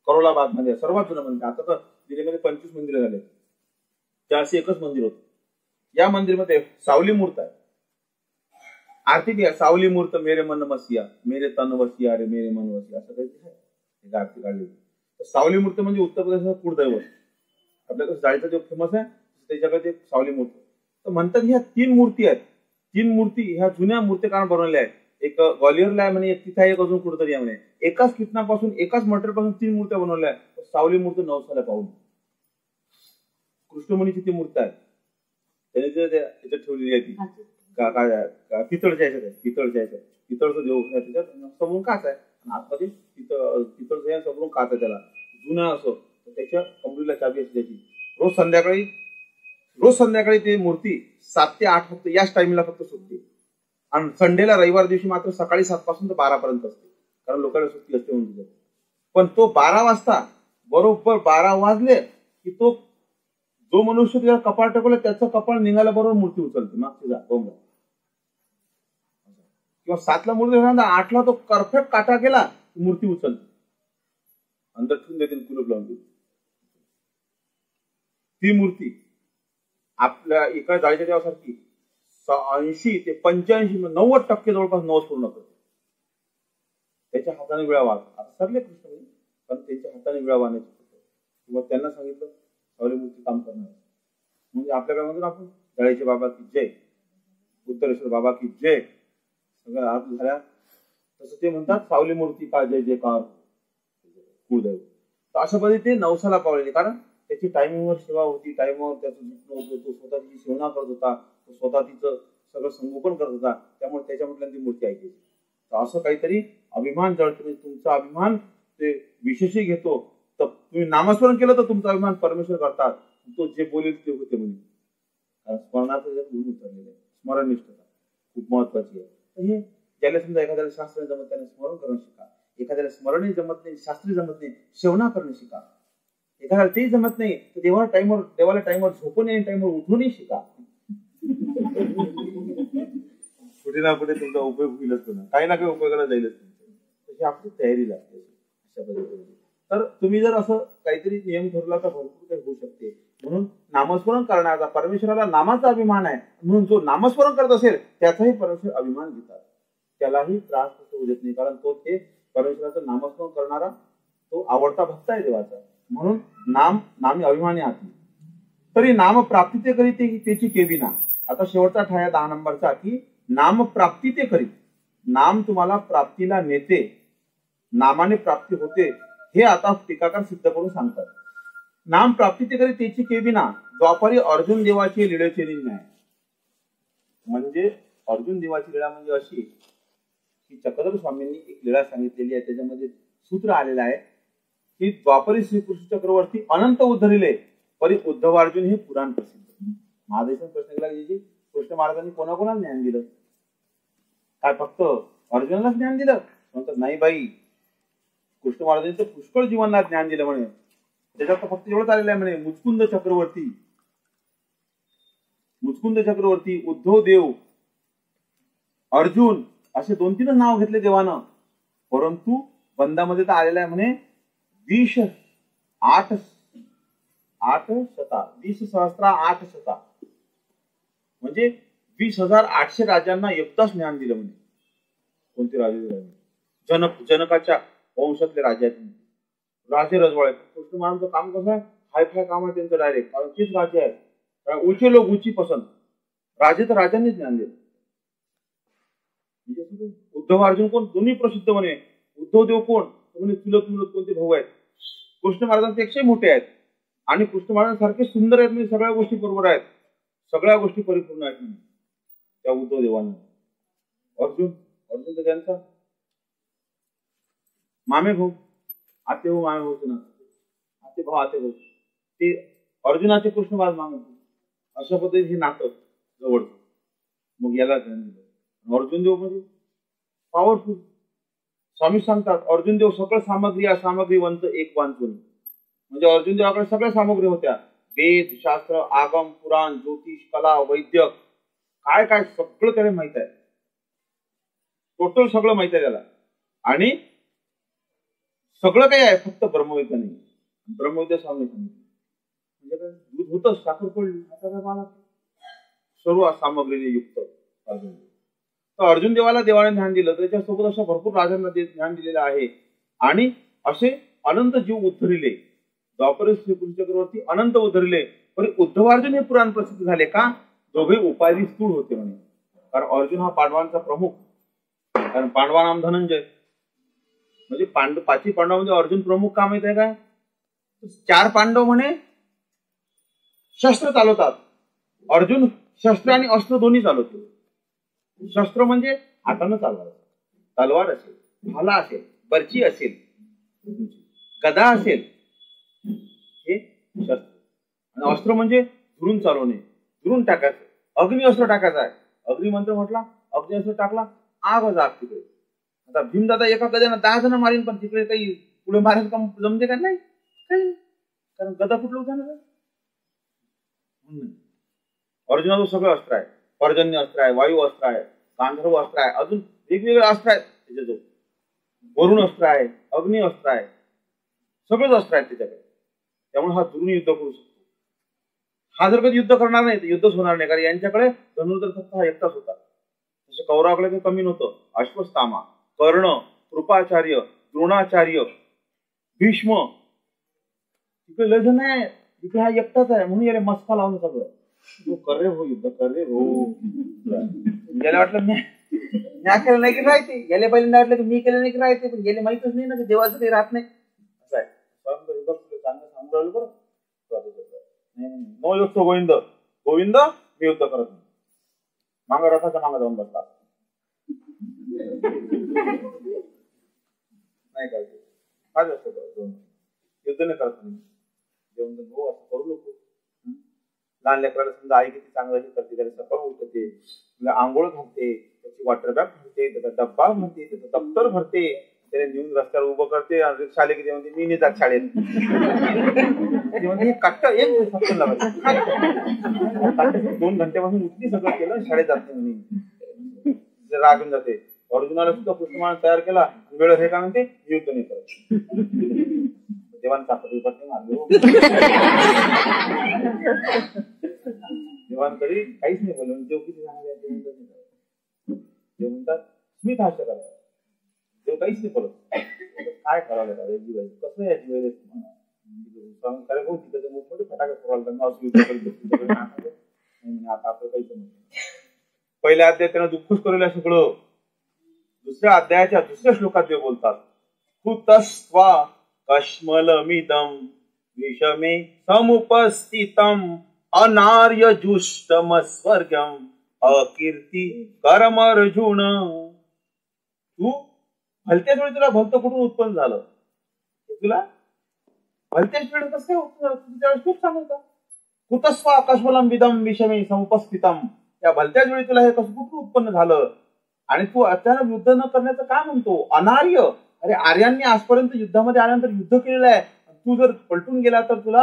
करोलाबाद मध्ये सर्वात जुनं मंदिर. आता तर दिल्लीमध्ये 25 मंदिरं झाले, त्याशी एकच मंदिर होतं. या मंदिरमध्ये सावली मूर्त आहे. आरती बी आहे, सावली मूर्त मेरे मन वसिया, मेरे तन वसिया रे मेरे मन वसिया, असं काही आहे आरती काढली. तर सावली मूर्त म्हणजे उत्तर प्रदेशाचं कुळदैवत. आपल्याकडे जाळीचा देव फेमस आहे, त्याच्याकडे सावली मूर्त. तर म्हणतात ह्या 3 मूर्ती आहेत. 3 मूर्ती ह्या जुन्या मूर्तिकारांनी बनवल्या आहेत. एक ग्वालियरला आहे म्हणे, तिथे एक अजून कुठेतरी आहे म्हणे. एकाच किटनापासून एकाच मटेरियल पासून 3 मूर्त्या बनवल्या आहेत. सावली मूर्त नवसाला पाहून कृष्णमुनीची ती मूर्त आहे. त्याने त्याच्यात ठेवलेली आहे ती पितळच्या ह्याच्यात आहे. पितळचं देव त्याच्यात समोरून काच आहे. आतमध्ये पितळचं समोरून काच आहे. त्याला जुना असं त्याच्या कमरीला चाबी असते त्याची. रोज संध्याकाळी ते मूर्ती 7 ते 8 फक्त याच टाइमला फक्त सुटते. आणि संडेला रविवार दिवशी मात्र सकाळी 7 पासून तर 12 पर्यंत असते, कारण लोकांना सुट्टी असते म्हणून. पण तो 12 वाजता बरोबर 12 वाजले की तो जो मनुष्य त्याला कपाळ टाकलं त्याचं कपाळ निघाल्या बरोबर मूर्ती उचलते मागची जा बोंबला. किंवा 7 ला मूर्ती 8 ला तो परफेक्ट काटा केला मूर्ती उचलते, अंदर ठेवून देते, कुलूप लावून देते. ती मूर्ती आपल्या इकडे जाळीच्या देवासारखी 80 ते 85 90% जवळपास नवस पूर्ण करते. त्याच्या हाताने विळा वाढ. आता सरले कृष्ण पण त्यांच्या हाताने विळा वाढण्याची किंवा त्यांना सांगितलं सावली मूर्ती काम करणार. म्हणजे आपल्याकडे म्हणतो आपण जाळीचे बाबा की जय, उत्तरेश्वर बाबा की जय, सगळं हात झाल्या. तसं ते म्हणतात सावली मूर्ती का जय जयकार कुळदैव. तर अशा पद्धतीने नवसाला पावलेली, कारण त्याची टायमिंगवर सेवा होती, टाइमवर त्याचं झुकणं होतं, तो स्वतः तिची सेवना करत होता, तो स्वतः तिचं सगळं संगोपन करत होता. त्यामुळे त्याच्या म्हटलं ती मूर्ती ऐकायची. तर असं काहीतरी अभिमान जळतो, तुमचा अभिमान ते विशेषही घेतो. तर तुम्ही नामस्मरण केलं तर तुमचा अभिमान परमेश्वर करतात. तो जे बोलेल ते होते म्हणजे स्मरणाचं गुण उतरलेलं आहे. स्मरणनिष्ठता खूप महत्वाची आहे. तर हे ज्याला समजा एखाद्याला शास्त्र जमत त्याने स्मरण करणं शिका, एखाद्याला स्मरणही जमत नाही, शास्त्री जमत नाही, सेवना करणं शिका. एखाद्याला तेही जमत नाही तर देवाला टाइमवर झोपून आणि टाइमवर उठूनही शिका. कुठे ना कुठे तुमचा उपयोग होईलच, काही ना काही उपयोगाला जाईलच. तशी आपली तयारी लागते अशा पद्धतीने. तर तुम्ही जर असं काहीतरी नियम ठरवला तर भरपूर काही होऊ शकते. म्हणून नामस्मरण करण्याचा परमेश्वराला नामाचा अभिमान आहे. म्हणून जो नामस्मरण करत असेल त्याचाही परमेश्वर अभिमान घेतात, त्यालाही त्रास होऊ देत नाही, कारण तो ते परमेश्वराचं नामस्मरण करणारा तो आवडता भक्त आहे देवाचा. म्हणून नामी अभिमानी आती तरी नाम प्राप्ती ते करीत त्याची केविना. आता शेवटचा ठाया 10 नंबरचा की नाम प्राप्ती ते करीत. नाम तुम्हाला प्राप्तीला नेते, नामाने प्राप्ती होते, हे आता टीकाकार सिद्ध करून सांगतात. नाम प्राप्ती ते करीत त्याची केविना द्वापारी अर्जुन देवाची लीळेचे न्याय. म्हणजे अर्जुन देवाची लीळा म्हणजे अशी की चक्रधर स्वामींनी एक लीळा सांगितलेली आहे. त्याच्यामध्ये सूत्र आलेलं आहे की द्वापरी श्रीकृष्ण चक्रवर्ती अनंत उद्धरिले परी उद्धवार्जुन हे पुराण प्रसिद्ध. महादेशन प्रश्न केला की कृष्ण महाराजांनी कोणाकोणाला ज्ञान दिलं, काय फक्त अर्जुनालाच ज्ञान दिलं? म्हणतात नाही बाई, कृष्ण महाराजांनी तर पुष्कळ जीवनाला ज्ञान दिलं म्हणे. त्याच्यात फक्त एवढंच आलेलं आहे म्हणे मुचकुंद चक्रवर्ती मुचकुंद चक्रवर्ती, उद्धव देव, अर्जुन असे 2-3 नाव घेतले देवानं. परंतु बंदामध्ये तर आलेला आहे म्हणे 20,800 म्हणजे 20,800 राजांना एकदाच ज्ञान दिलं म्हणे. कोणते राजे? जनकाच्या वंशातले राजे आहेत. राजे रजवाडे. कृष्ण महाराजांचं काम कसं आहे? हाय फाय काम आहे त्यांचं डायरेक्ट. कारण तेच राजे आहेत. ऊंचे लोक ऊंची पसंत. राजे तर राजांनीच ज्ञान दिलं. उद्धव अर्जुन कोण? दोन्ही प्रसिद्ध म्हणे. उद्धव देव कोण? म्हणे चुलत मुलत कोणते भाऊ आहेत. कृष्ण महाराजांपेक्षा मोठे आहेत आणि कृष्ण महाराजांसारखे सुंदर आहेत. म्हणजे सगळ्या गोष्टी बरोबर आहेत. सगळ्या गोष्टी परिपूर्ण आहेत त्या उद्धव देवांना. अर्जुन तर त्यांचा मामे भाऊ, आते भाऊ, मामे भाऊ ना, आते भाऊ ते अर्जुनाचे कृष्ण महाराज मामे भाऊ. अशा पद्धतीने हे नातं जवळचं. मग याला अर्जुन देव म्हणजे पॉवरफुल. स्वामी सांगतात अर्जुन देव सकळ सामग्रीवंत एक वांचून. म्हणजे अर्जुन देवाकडे सगळ्या सामग्री होत्या. वेद, शास्त्र, आगम, पुराण, ज्योतिष, कला, वैद्य, काय काय सगळं त्याला माहित आहे. टोटल सगळं माहित आहे त्याला. आणि सगळं काही आहे, फक्त ब्रह्मविद्या नाही. ब्रह्मविद्या स्वामी सांगितलं म्हणजे काय? दूध होतं, साखर पडली, आता काय मला सर्व सामग्रीने युक्त अर्जुन. तर अर्जुन देवाला देवाने ज्ञान दिलं. त्याच्यासोबत अशा भरपूर राजांना ज्ञान दिलेलं आहे. आणि असे अनंत जीव उद्धरिले. द्वापर श्रीकृष्ण चक्रवर्ती अनंत उद्धरिले. पण उद्धवार्जुन हे पुराण प्रसिद्ध झाले का? दोघे उपाधी स्थूळ होते म्हणे. कारण अर्जुन हा पांडवांचा प्रमुख. कारण पांडवा नाम धनंजय. म्हणजे पाची पांडव म्हणजे अर्जुन प्रमुख का माहित आहे का? 4 पांडव म्हणे शस्त्र चालवतात. अर्जुन शस्त्र आणि अस्त्र दोन्ही चालवतो. शस्त्र म्हणजे हातानं चालवायचं. तलवार असेल, भाला असेल, बर्ची असेल, गदा असेल, हे शस्त्र. आणि अस्त्र म्हणजे धुरून चालवणे, धुरून टाकायचं. अग्नी अस्त्र टाकायचा आहे. अग्निमंत्र म्हटला, अग्नि अस्त्र टाकला, आग जाग तिकडे. आता भीमदादा एका गद्यानं 10 जण मारीन, पण तिकडे काही पुढे मारायचं काम जमते का? नाही, काही. कारण गदा कुठलं होतं. अर्जुनाचं सगळं अस्त्र आहे. पर्जन्य अस्त्र आहे, वायू अस्त्र आहे, गांधर्व अस्त्र आहे, अजून वेगवेगळे अस्त्र आहेत त्याच्याजवळ. वरुण अस्त्र आहे, अग्नि अस्त्र आहे, सगळेच अस्त्र आहेत त्याच्याकडे. त्यामुळे हा दुरून युद्ध करू शकतो. हा जर कधी युद्ध करणार नाही तर युद्धच होणार नाही. कारण यांच्याकडे धनुर्धर फक्त हा एकटाच होता. जसं कौरवाकडे काही कमी नव्हतं. अश्वत्थामा, कर्ण, कृपाचार्य, द्रोणाचार्य, भीष्म, तिकडे लय जण आहे. तिकडे हा एकटाच आहे. म्हणून याला मस्का लावून सगळं कर रे हो, युद्ध कर रे हो. याला वाटलं मी केलं नाही की राहते. गेले पहिल्यांदा वाटलं की मी केलं नाही की राहते. पण गेले माहितच नाही ना की देवाचं काही राहत नाही. असं आहे. चांगलं सांगू राहिलं बरं. नो युद्ध गोविंद, गोविंद मी युद्ध करत नाही. मांग रथाच्या मागे जाऊन बसला नाही करायचं. काय असतं युद्ध नाही करत नाही. जेवण भाऊ असं करू नको. लहान लेकराला समजा आई किती चांगलं हे करते, त्याला सकाळ उठते, आंघोळ घालते, त्याची वॉटर बॅग भरते, त्याचा डब्बा भरते, त्याचं दप्तर भरते, त्याला नेऊन रस्त्यावर उभं करते. आणि रिक्षा आले की ते म्हणते मी नाही जात शाळेत. म्हणजे कट्ट एक फक्त लावायचं. 2 घंट्यापासून उठली, सगळं केलं, शाळेत जात नाही म्हणे. रागून जाते. अर्जुनाला सुद्धा कृष्णमान तयार केला. वेळ हे काय म्हणते युद्ध नाही करत. देवान चाकरी पत्नी मारलो. देवांकडे काहीच नाही बोलून देव किती चांगले देव म्हणतात स्मित हास्य करा. देव काहीच नाही बोलत. काय करावं लागेल कसं याची वेळ तिथे मोठमोठे फटाके फोडायला आता आपलं काही समज. पहिल्या अध्यायात त्यांना दुःखच करेल सगळं. दुसऱ्या अध्यायाच्या दुसऱ्या श्लोकात देव बोलतात कुतस्त्वा कश्मलमिदं विषमे समुपस्थितम् अनार्यजुष्टमस्वर्गम् अकीर्ती कर्मर्जुन. तू भलत्याच वेळी तुला भलत कुठून उत्पन्न झालं? तुला भलत्याच वेळी कसं उत्पन्न झालं? खूप सांगता कुतस्वा कश्मलमिदं विषमे समुपस्थितम्. त्या भलत्याच वेळी तुला हे कसं कुठून उत्पन्न झालं? आणि तू अचानक युद्ध न करण्याचं काय म्हणतो? अनार्य. अरे आर्यांनी आजपर्यंत युद्धामध्ये आल्यानंतर युद्ध केलेलं आहे. तू जर पलटून गेला तर तुला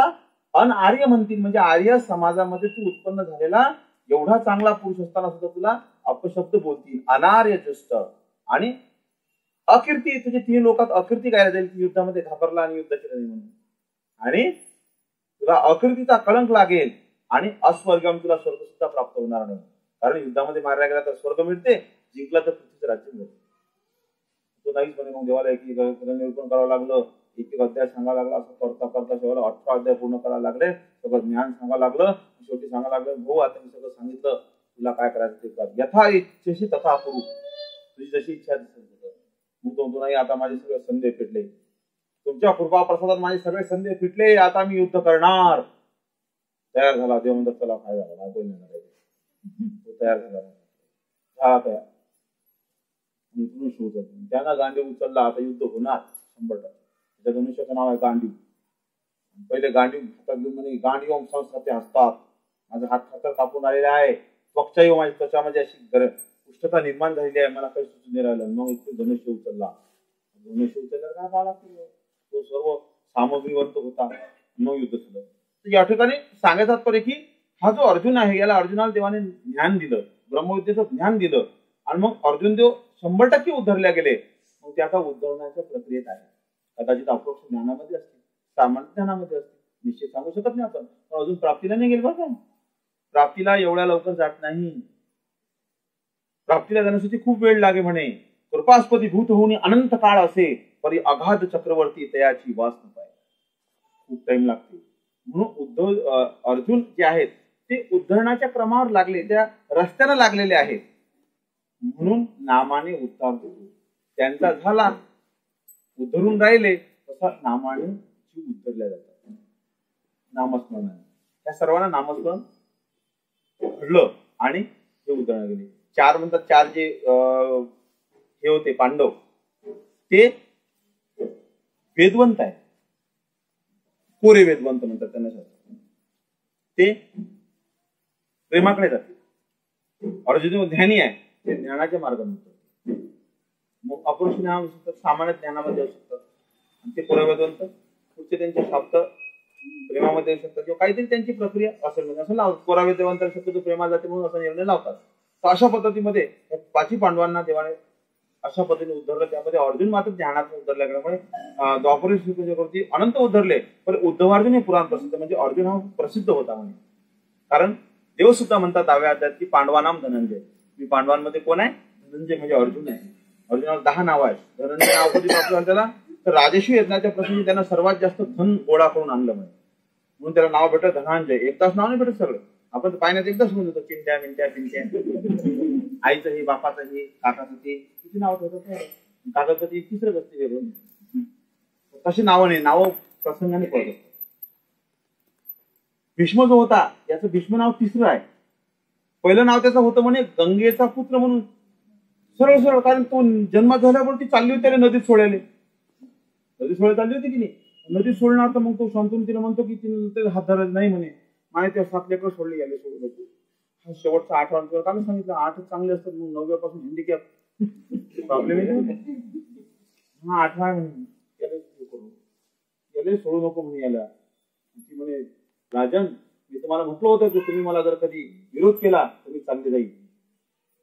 अनआर्य म्हणतील. म्हणजे आर्य समाजामध्ये तू उत्पन्न झालेला एवढा चांगला पुरुष असताना सुद्धा तुला अपशब्द बोलतील, अनार्य जुष्ट आणि अकीर्ती, तुझे 3 लोकात अकीर्ती गायला जाईल की युद्धामध्ये घाबरला आणि युद्ध केलं नाही म्हणून, आणि तुला अकीर्तीचा कळंक लागेल आणि अस्वर्गम, तुला स्वर्ग सुद्धा प्राप्त होणार नाही. कारण युद्धामध्ये मारला गेला तर स्वर्ग मिळते, जिंकला तर पृथ्वीचं राज्य मिळते. तो नाहीच म्हणे. मग देवाला एक निरूपण करावं लागलं, एक अध्याय सांगायला लागला. असं करता करता शेवटला 18 अध्याय पूर्ण करायला लागले. सगळं ज्ञान सांगायला लागलं. शेवटी सांगायला लागलं, भाऊ आता मी सगळं सांगितलं, तुला काय करायचं ते कर. यथा इच्छेशी तथा करू, तुझी जशी इच्छा दिसेल. मग तो नाही, आता माझे सगळे संधी फिटले, तुमच्या कृपा प्रसादात माझे सगळे संधी फिटले, आता मी युद्ध करणार. तयार झाला. देव म्हणतात चला काय झालं, नाही बोलणार. तो तयार झाला तयार. त्यांना गांडीव उचलला. आता युद्ध होणार 100%. त्या धनुष्याचं नाव आहे गांडीव. पहिले गांडीव हातात घेऊन म्हणे, गांडीव संस्कृती असतात, माझा हात खातर कापून आलेला आहे, त्वचा माझी त्वचामध्ये अशी उष्णता निर्माण झालेली आहे, मला काही सुचून नाही राहिलं. मग इथे धनुष्य उचलला. धनुष्य उचलल्यावर काय झाला, तो सर्व सामग्रीवंत होता. मग युद्ध झालं. तर या ठिकाणी सांगायचं तात्पर्य की हा जो अर्जुन आहे, याला अर्जुनाला देवाने ज्ञान दिलं, ब्रह्मविद्येचं ज्ञान दिलं, आणि मग अर्जुन देव 100% उद्धरल्या गेले. मग ते आता उद्धरण्याच्या प्रक्रियेत आहे. कदाचित अप्रोक्ष ज्ञानामध्ये असते, सामान्य ज्ञानामध्ये असते, निश्चित सांगू शकत नाही आपण. पण अजून प्राप्तीला नाही गेले बघा. प्राप्तीला एवढ्या लवकर जात नाही. प्राप्तीला जाण्यासाठी खूप वेळ लागे म्हणे. कृपास्पदी भूत होऊन अनंत काळ असे, परी अगाध चक्रवर्ती तयाची वास नपाय. खूप टाइम लागते. म्हणून अर्जुन जे आहेत ते उद्धरणाच्या क्रमावर लागले, त्या रस्त्याला लागलेले आहेत. म्हणून नामाने उद्धार होतो. त्यांचा झाला, उद्धरून राहिले, तसा नामाने जीव उद्धरल्या जातात. नामस्मरणाने त्या सर्वांना नामस्मरण घडलं आणि ते उद्धरण गेले. 4 म्हणतात, 4 जे हे होते पांडव, ते वेदवंत आहेत, कोरे वेदवंत म्हणतात त्यांना. ते प्रेमाकडे जाते. अर्जुन ज्ञानी आहे, ते ज्ञानाच्या मार्गाने म्हणतात. मग अपरोक्ष ज्ञान असू शकतात, सामान्य ज्ञानामध्ये असू शकतात. आणि ते कोरे वेदवंत पुढचे त्यांचे शब्द प्रेमामध्ये असू शकतात, किंवा काहीतरी त्यांची प्रक्रिया असेल म्हणजे असं लावतात. कोरा वेदवंत शब्द तो प्रेमाला जाते म्हणून असा निर्णय लावतात. तर अशा पद्धतीमध्ये 5 पांडवांना देवाने अशा पद्धतीने उद्धरलं. त्यामध्ये अर्जुन मात्र ज्ञानात उद्धरल्या गेल्यामुळे द्वापर श्रीकृष्णावरती अनंत उद्धरले. पण उद्धवार्जुन हे पुराण प्रसिद्ध, म्हणजे अर्जुन हा प्रसिद्ध होता म्हणे. कारण देव सुद्धा म्हणतात 10व्या अध्यायात की पांडवानाम धनंजय. मी पांडवांमध्ये कोण आहे? धनंजय म्हणजे अर्जुन आहे. अर्जुनाला 10 नाव आहेत. धनंजय नाव कधी प्राप्त त्याला, तर राजस्वी यज्ञाच्या प्रसंगी त्यांना सर्वात जास्त धन गोळा करून आणलं म्हणे, म्हणून त्याला नाव भेटत धनांजय. एकदाच नाव नाही भेटत सगळं. आपण पाण्यात एकदाच म्हणत होतो चिंट्या मिंट्या पिंट्या, आईचं हे, बापाचं हे, काकाचं ते, किती नाव ठेवतात. काकाचं ते 3रं असते वेगळं. तशी नावं नाही, नावं प्रसंगाने पडत असतात. भीष्म जो होता याचं भीष्म नाव 3रं आहे. पहिलं नाव त्याचं होतं म्हणे गंगेचा पुत्र म्हणून, सरळ सरळ. कारण तो जन्मात झाल्यावर ती चालली होती त्याला नदीत सोडायला. नदीत सोडायला चालली होती की नाही, नदीत सोडणार. तर मग तो शांतून तिला म्हणतो की तिने हात धरायला नाही म्हणे. माने त्या 7 लेकरं सोडले गेले, सोडून नको. हा शेवटचा 8वांचा का मी सांगितलं, 8च चांगले असतात. मग 9व्यापासून हँडिकॅप प्रॉब्लेम येते. हा 8वा म्हणे याला सोडू नको म्हणे याला. ती म्हणे राजन, मी तुम्हाला म्हटलं होतं की तुम्ही मला जर कधी विरोध केला तर मी चालले जाईल,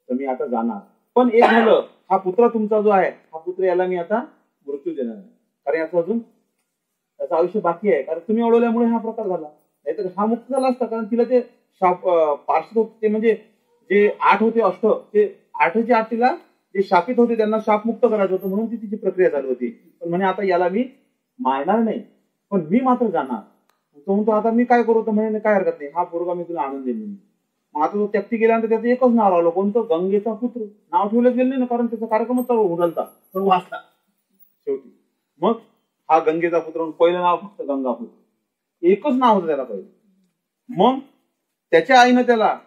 तर मी आता जाणार. पण एक झालं, हा पुत्र तुमचा जो आहे, हा पुत्र याला मी आता मृत्यू देणार नाही. कारण याचं अजून त्याचं आयुष्य बाकी आहे. कारण तुम्ही अडवल्यामुळे हा प्रकार झाला. नाहीतर हा मुक्त झाला असता. कारण तिला ते शाप पार्श्व होते, ते म्हणजे जे 8 होते अष्ट, ते 8चे 8 तिला जे शापित होते त्यांना शापमुक्त करायचं होतं, म्हणून ती तिची प्रक्रिया चालू होती. पण म्हणे आता याला मी मारणार नाही, पण मी मात्र जाणार. तो म्हणतो आता मी काय करू? तर म्हणे काय हरकत नाही, हा पोरगा मी तुला आनंद देईन. मग आता तो त्यक्ती गेल्यानंतर त्याचं एकच नाव राहिलं, कोणतं? गंगेचा पुत्र. नाव ठेवलं गेलं नाही ना, कारण त्याचा कार्यक्रमच चालू उडलता, पण वाचला शेवटी. मग हा गंगेचा पुत्र म्हणून पहिलं नाव फक्त गंगापुत्र, एकच नाव होतं त्याला पहिलं. मग त्याच्या आईनं त्याला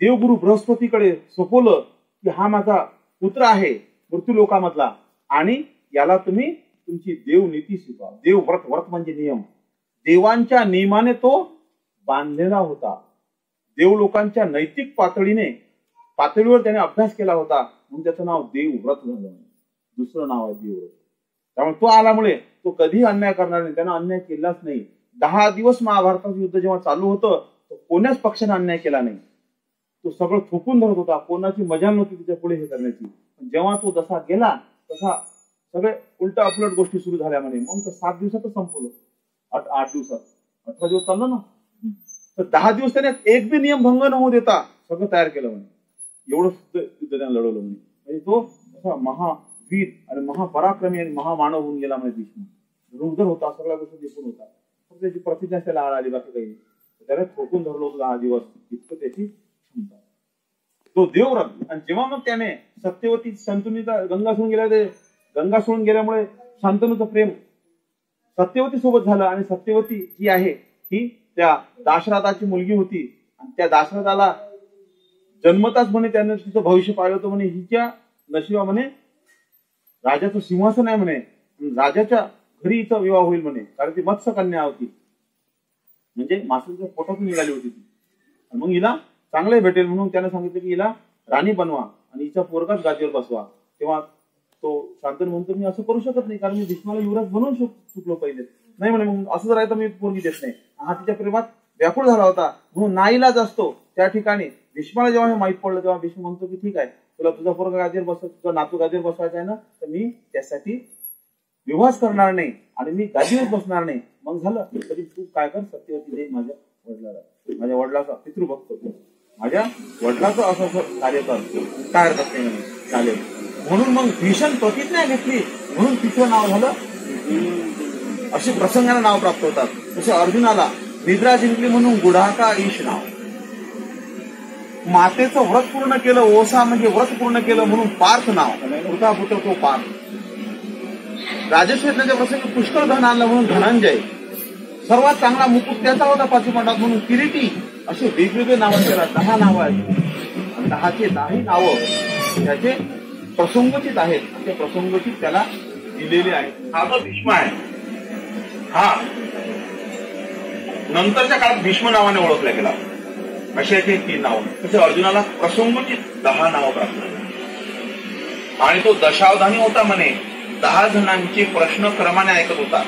देवगुरु बृहस्पतीकडे सोपवलं की हा माझा पुत्र आहे मृत्यू लोकामधला, आणि याला तुम्ही तुमची देवनीती शिकवा. देवव्रत, व्रत म्हणजे नियम. देवांच्या नियमाने तो बांधलेला होता. देव लोकांच्या नैतिक पातळीवर त्याने अभ्यास केला होता, म्हणून त्याचं नाव देवव्रत झालं. दुसरं नाव आहे देवव्रत. त्यामुळे तो आल्यामुळे तो कधीही अन्याय करणार नाही. त्यानं अन्याय केलाच नाही. 10 दिवस महाभारताचं युद्ध जेव्हा चालू होतं, तर कोण्याच पक्षाने अन्याय केला नाही. तो सगळं थोपून धरत होता, कोणाची मजा नव्हती तिच्या पुढे हे करण्याची. जेव्हा तो जसा गेला तसा सगळे उलटा अपलट गोष्टी सुरू झाल्या म्हणे. मग तर 7 दिवसातच संपवलं, 8 दिवसात, 18 दिवस चाललं ना. तर 10 दिवस त्याने एक बी नियम भंग न होऊ देता सगळं तयार केलं म्हणे. एवढं युद्ध त्याने लढवलं म्हणे. म्हणजे तो असा महावीर आणि महापराक्रमी आणि महामानव होऊन गेला म्हणे भीष्म. रुंगधर होता, सगळ्या गोष्टी देखून होता. फक्त त्याची प्रतिज्ञा त्याला आळ आली, बाकी काही नाही. त्याला ठोकून धरलं होतं 10 दिवस, इतकं त्याची क्षमता. तो देवव्रत. आणि जेव्हा मग त्याने सत्यवती शंतनूचा गंगा सोडून गेला, ते गंगा सोडून गेल्यामुळे शांतनूचं प्रेम सत्यवती सोबत झालं. आणि सत्यवती जी आहे ही त्या दाशरथाची मुलगी होती. आणि त्या दाशरथाला जन्मताच म्हणे त्याने तिचं भविष्य पाहिलं होतं म्हणे. हिच्या नशिबा म्हणे राजाचं सिंहासन आहे म्हणे, राजाच्या घरी हिचा विवाह होईल म्हणे. कारण ती मत्स्य कन्या होती, म्हणजे माशाच्या पोटातून निघाली होती ती. मग हिला चांगले भेटेल म्हणून त्याने सांगितलं की हिला राणी बनवा आणि हिच्या पोरगाच गादीवर बसवा. तेव्हा तो शांतनु म्हणतो मी असं करू शकत नाही, कारण मी भीष्माला युवराज बनवून चुकलो पहिले. नाही म्हणे, मग असं जर आहे तर मी पोरगी देत नाही. हा तिच्या प्रेमात व्याकुळ झाला होता म्हणून नाईलाज असतो. त्या ठिकाणी भीष्माला जेव्हा हे माहित पडलं तेव्हा भीष्म म्हणतो की ठीक आहे, तुला तुझा पोरगा गादीवर बसव, तुझा नातू गादीवर बसवायचा आहे ना, तर मी त्यासाठी विवास करणार नाही आणि मी गादीवर बसणार नाही. मग झालं तरी तू काय कर, सत्यवती दे माझ्या वडिलाला, माझ्या वडिलाचा पितृभक्त, माझ्या वडिलाचं असं कार्य कर, काय हरकत नाही म्हणे, चालेल. म्हणून मग भीषण प्रतिज्ञा घेतली, म्हणून तिचं नाव झालं. असे प्रसंगाला नाव प्राप्त होतात. तसे अर्जुनाला निद्रा जिंकली म्हणून गुढाका ईश नाव. मातेचं व्रत पूर्ण केलं, ओसा म्हणजे व्रत पूर्ण केलं म्हणून पार्थ नाव. होता तो पार्थ. राजक्षेत्राच्या प्रसंगी पुष्कळ धन आणलं म्हणून धनंजय. सर्वात चांगला मुकुट त्याचा होता पाचीपंडात म्हणून किरीटी. असे वेगवेगळे नाव त्याला 10 नावं आहेत. 10चे 10ही नावं त्याचे प्रसंगोचित आहेत. ते प्रसंगोचित त्याला दिलेले आहेत. हा जो भीष्म आहे हा नंतरच्या काळात भीष्म नावाने ओळखला गेला. अशी याची 3 नावं. तसे अर्जुनाला प्रसंगोचित 10 नावं प्राप्त झाली. आणि तो दशावधानी होता म्हणे. 10 जणांचे प्रश्न क्रमाने ऐकत होता.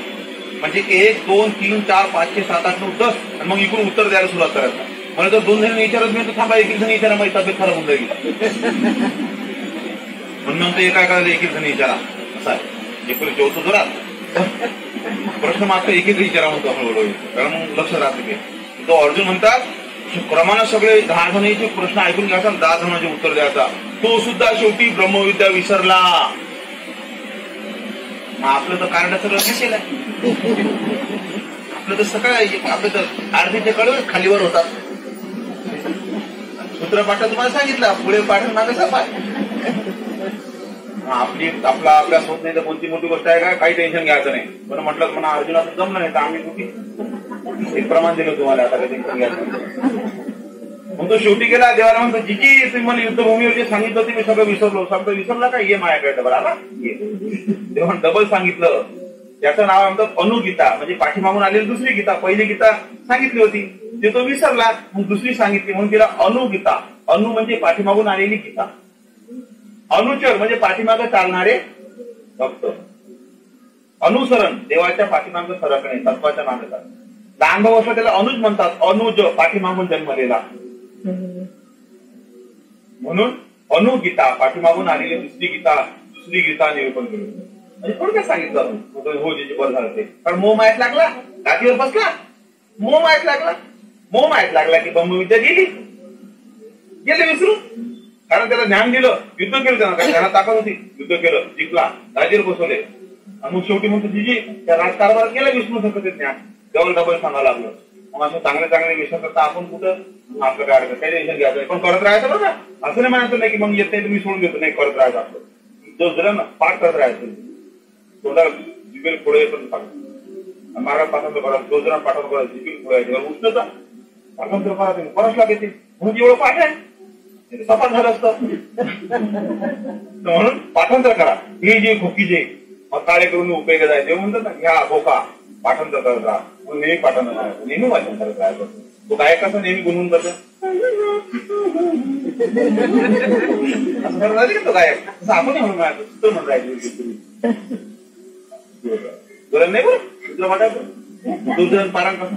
म्हणजे 1, 2, 3, 4, 5, 6, 7, 8, 9, 10 आणि मग इकडून उत्तर द्यायला सुरुवात करायचा. म्हणजे जर 2 जणांनी विचारत नाही तर थांबा, 1 जण विचारा, माझी तब्येत खराब होऊन जाईल म्हणून ते काय करायचं, 1 जण विचारा. असं आहे. एकूण जेवतो जोरात प्रश्न मात्र 1 विचारा म्हणतो आपण बोलवतो, कारण मग लक्ष राहते. तो अर्जुन म्हणतात क्रमानं सगळे 10 जणांचे प्रश्न ऐकून घ्यायचा, 10 जणांचे उत्तर द्यायचा. तो सुद्धा शेवटी ब्रह्मविद्या विसरला. आपलं तर कार्ड सगळं कसेल आहे, आपलं तर सगळं, आपलं तर अर्धीचे कळवे खालीवर होतात. सूत्रपाठ तुम्हाला सांगितलं, पुढे पाठ मागे सफाय. आपला अभ्यास होत नाही तर कोणती मोठी गोष्ट आहे का, काही टेन्शन घ्यायचं नाही. पण म्हटलं म्हणा अर्जुनाचं जमलं नाही तर आम्ही कुठे एक प्रमाण दिलं तुम्हाला, आता काही टेन्शन घ्यायचं नाही. मग तो शेवटी गेला देवाला म्हणतो जिची तुम्ही मला युद्धभूमीवर जे सांगितलं होते मी सगळं विसरलो. शब्द विसरला का, ये माझ्याकडे डबल आला, ये. तेव्हा डबल सांगितलं. त्याचं नाव म्हणतात अनुगीता, म्हणजे पाठीमागून आलेली दुसरी गीता. पहिली गीता सांगितली होती ते तो विसरला, मग दुसरी सांगितली म्हणून तिला अनुगीता. अनु म्हणजे पाठीमागून आलेली गीता. अनुचर म्हणजे पाठीमागे चालणारे भक्त. अनुसरण देवाच्या पाठीमागे सरकणे, तत्वाच्या मागे चालणे. लहान भाऊ असला त्याला अनुज म्हणतात. अनुज पाठीमागून जन्मलेला. म्हणून अनुगीता पाठीमागून आलेली दुसरी गीता निरूपण केली. म्हणजे थोडक्यात सांगितलं हो जे बरं झालं ते. कारण मोह माहीत लागला, गादीवर बसला, मोह माहीत लागला की ब्रह्मविद्या गेले विसरून. कारण त्याला ज्ञान दिलं, युद्ध केलं त्यानं, कारण त्याला ताकद होती, युद्ध केलं, जिंकला, गादीवर बसवले. आणि मग शेवटी म्हणतो जीजी त्या राजकारभारात गेलं विसरून सगळं ते ज्ञान. डबल सांगावं लागलं. मग असं चांगले विषय करता आपण कुठं आपलं काय अडकत, काही टेन्शन घ्यायचं नाही, पण करत राहायचं बरं का. असं नाही म्हणायचं नाही की मग येत नाही तुम्ही सोडून देतो, नाही करत राहायचं. आपलं जो जरा ना पाठ करत राहायचं, तोंडाला जिबेल पुढे येतो महाराज पाठांतर करा, जो जरा पाठांतर करा, जिबेल पुढे यायचं, उष्णता पाठांतर करा, परस लागेल म्हणून एवढं पाठ आहे सपाट झालं असतं. म्हणून पाठांतर करा. हे जे खोकीचे मग काळे करून उपयोग जायचे म्हणतात ना, ह्या बोका पाठांतर करत राहा, नेहमी पाठांतर करायचं, नेहमी वाचन करत राहायचं. तो गायक कसं नेहमी गुणवून करतो असं करत राहिले तो गायक, तसं आपण म्हणून राहायचं, सूत्र म्हणून राहायचं. गरज नाही बरं सूत्र म्हणायचं, दुसरं पारायण कसं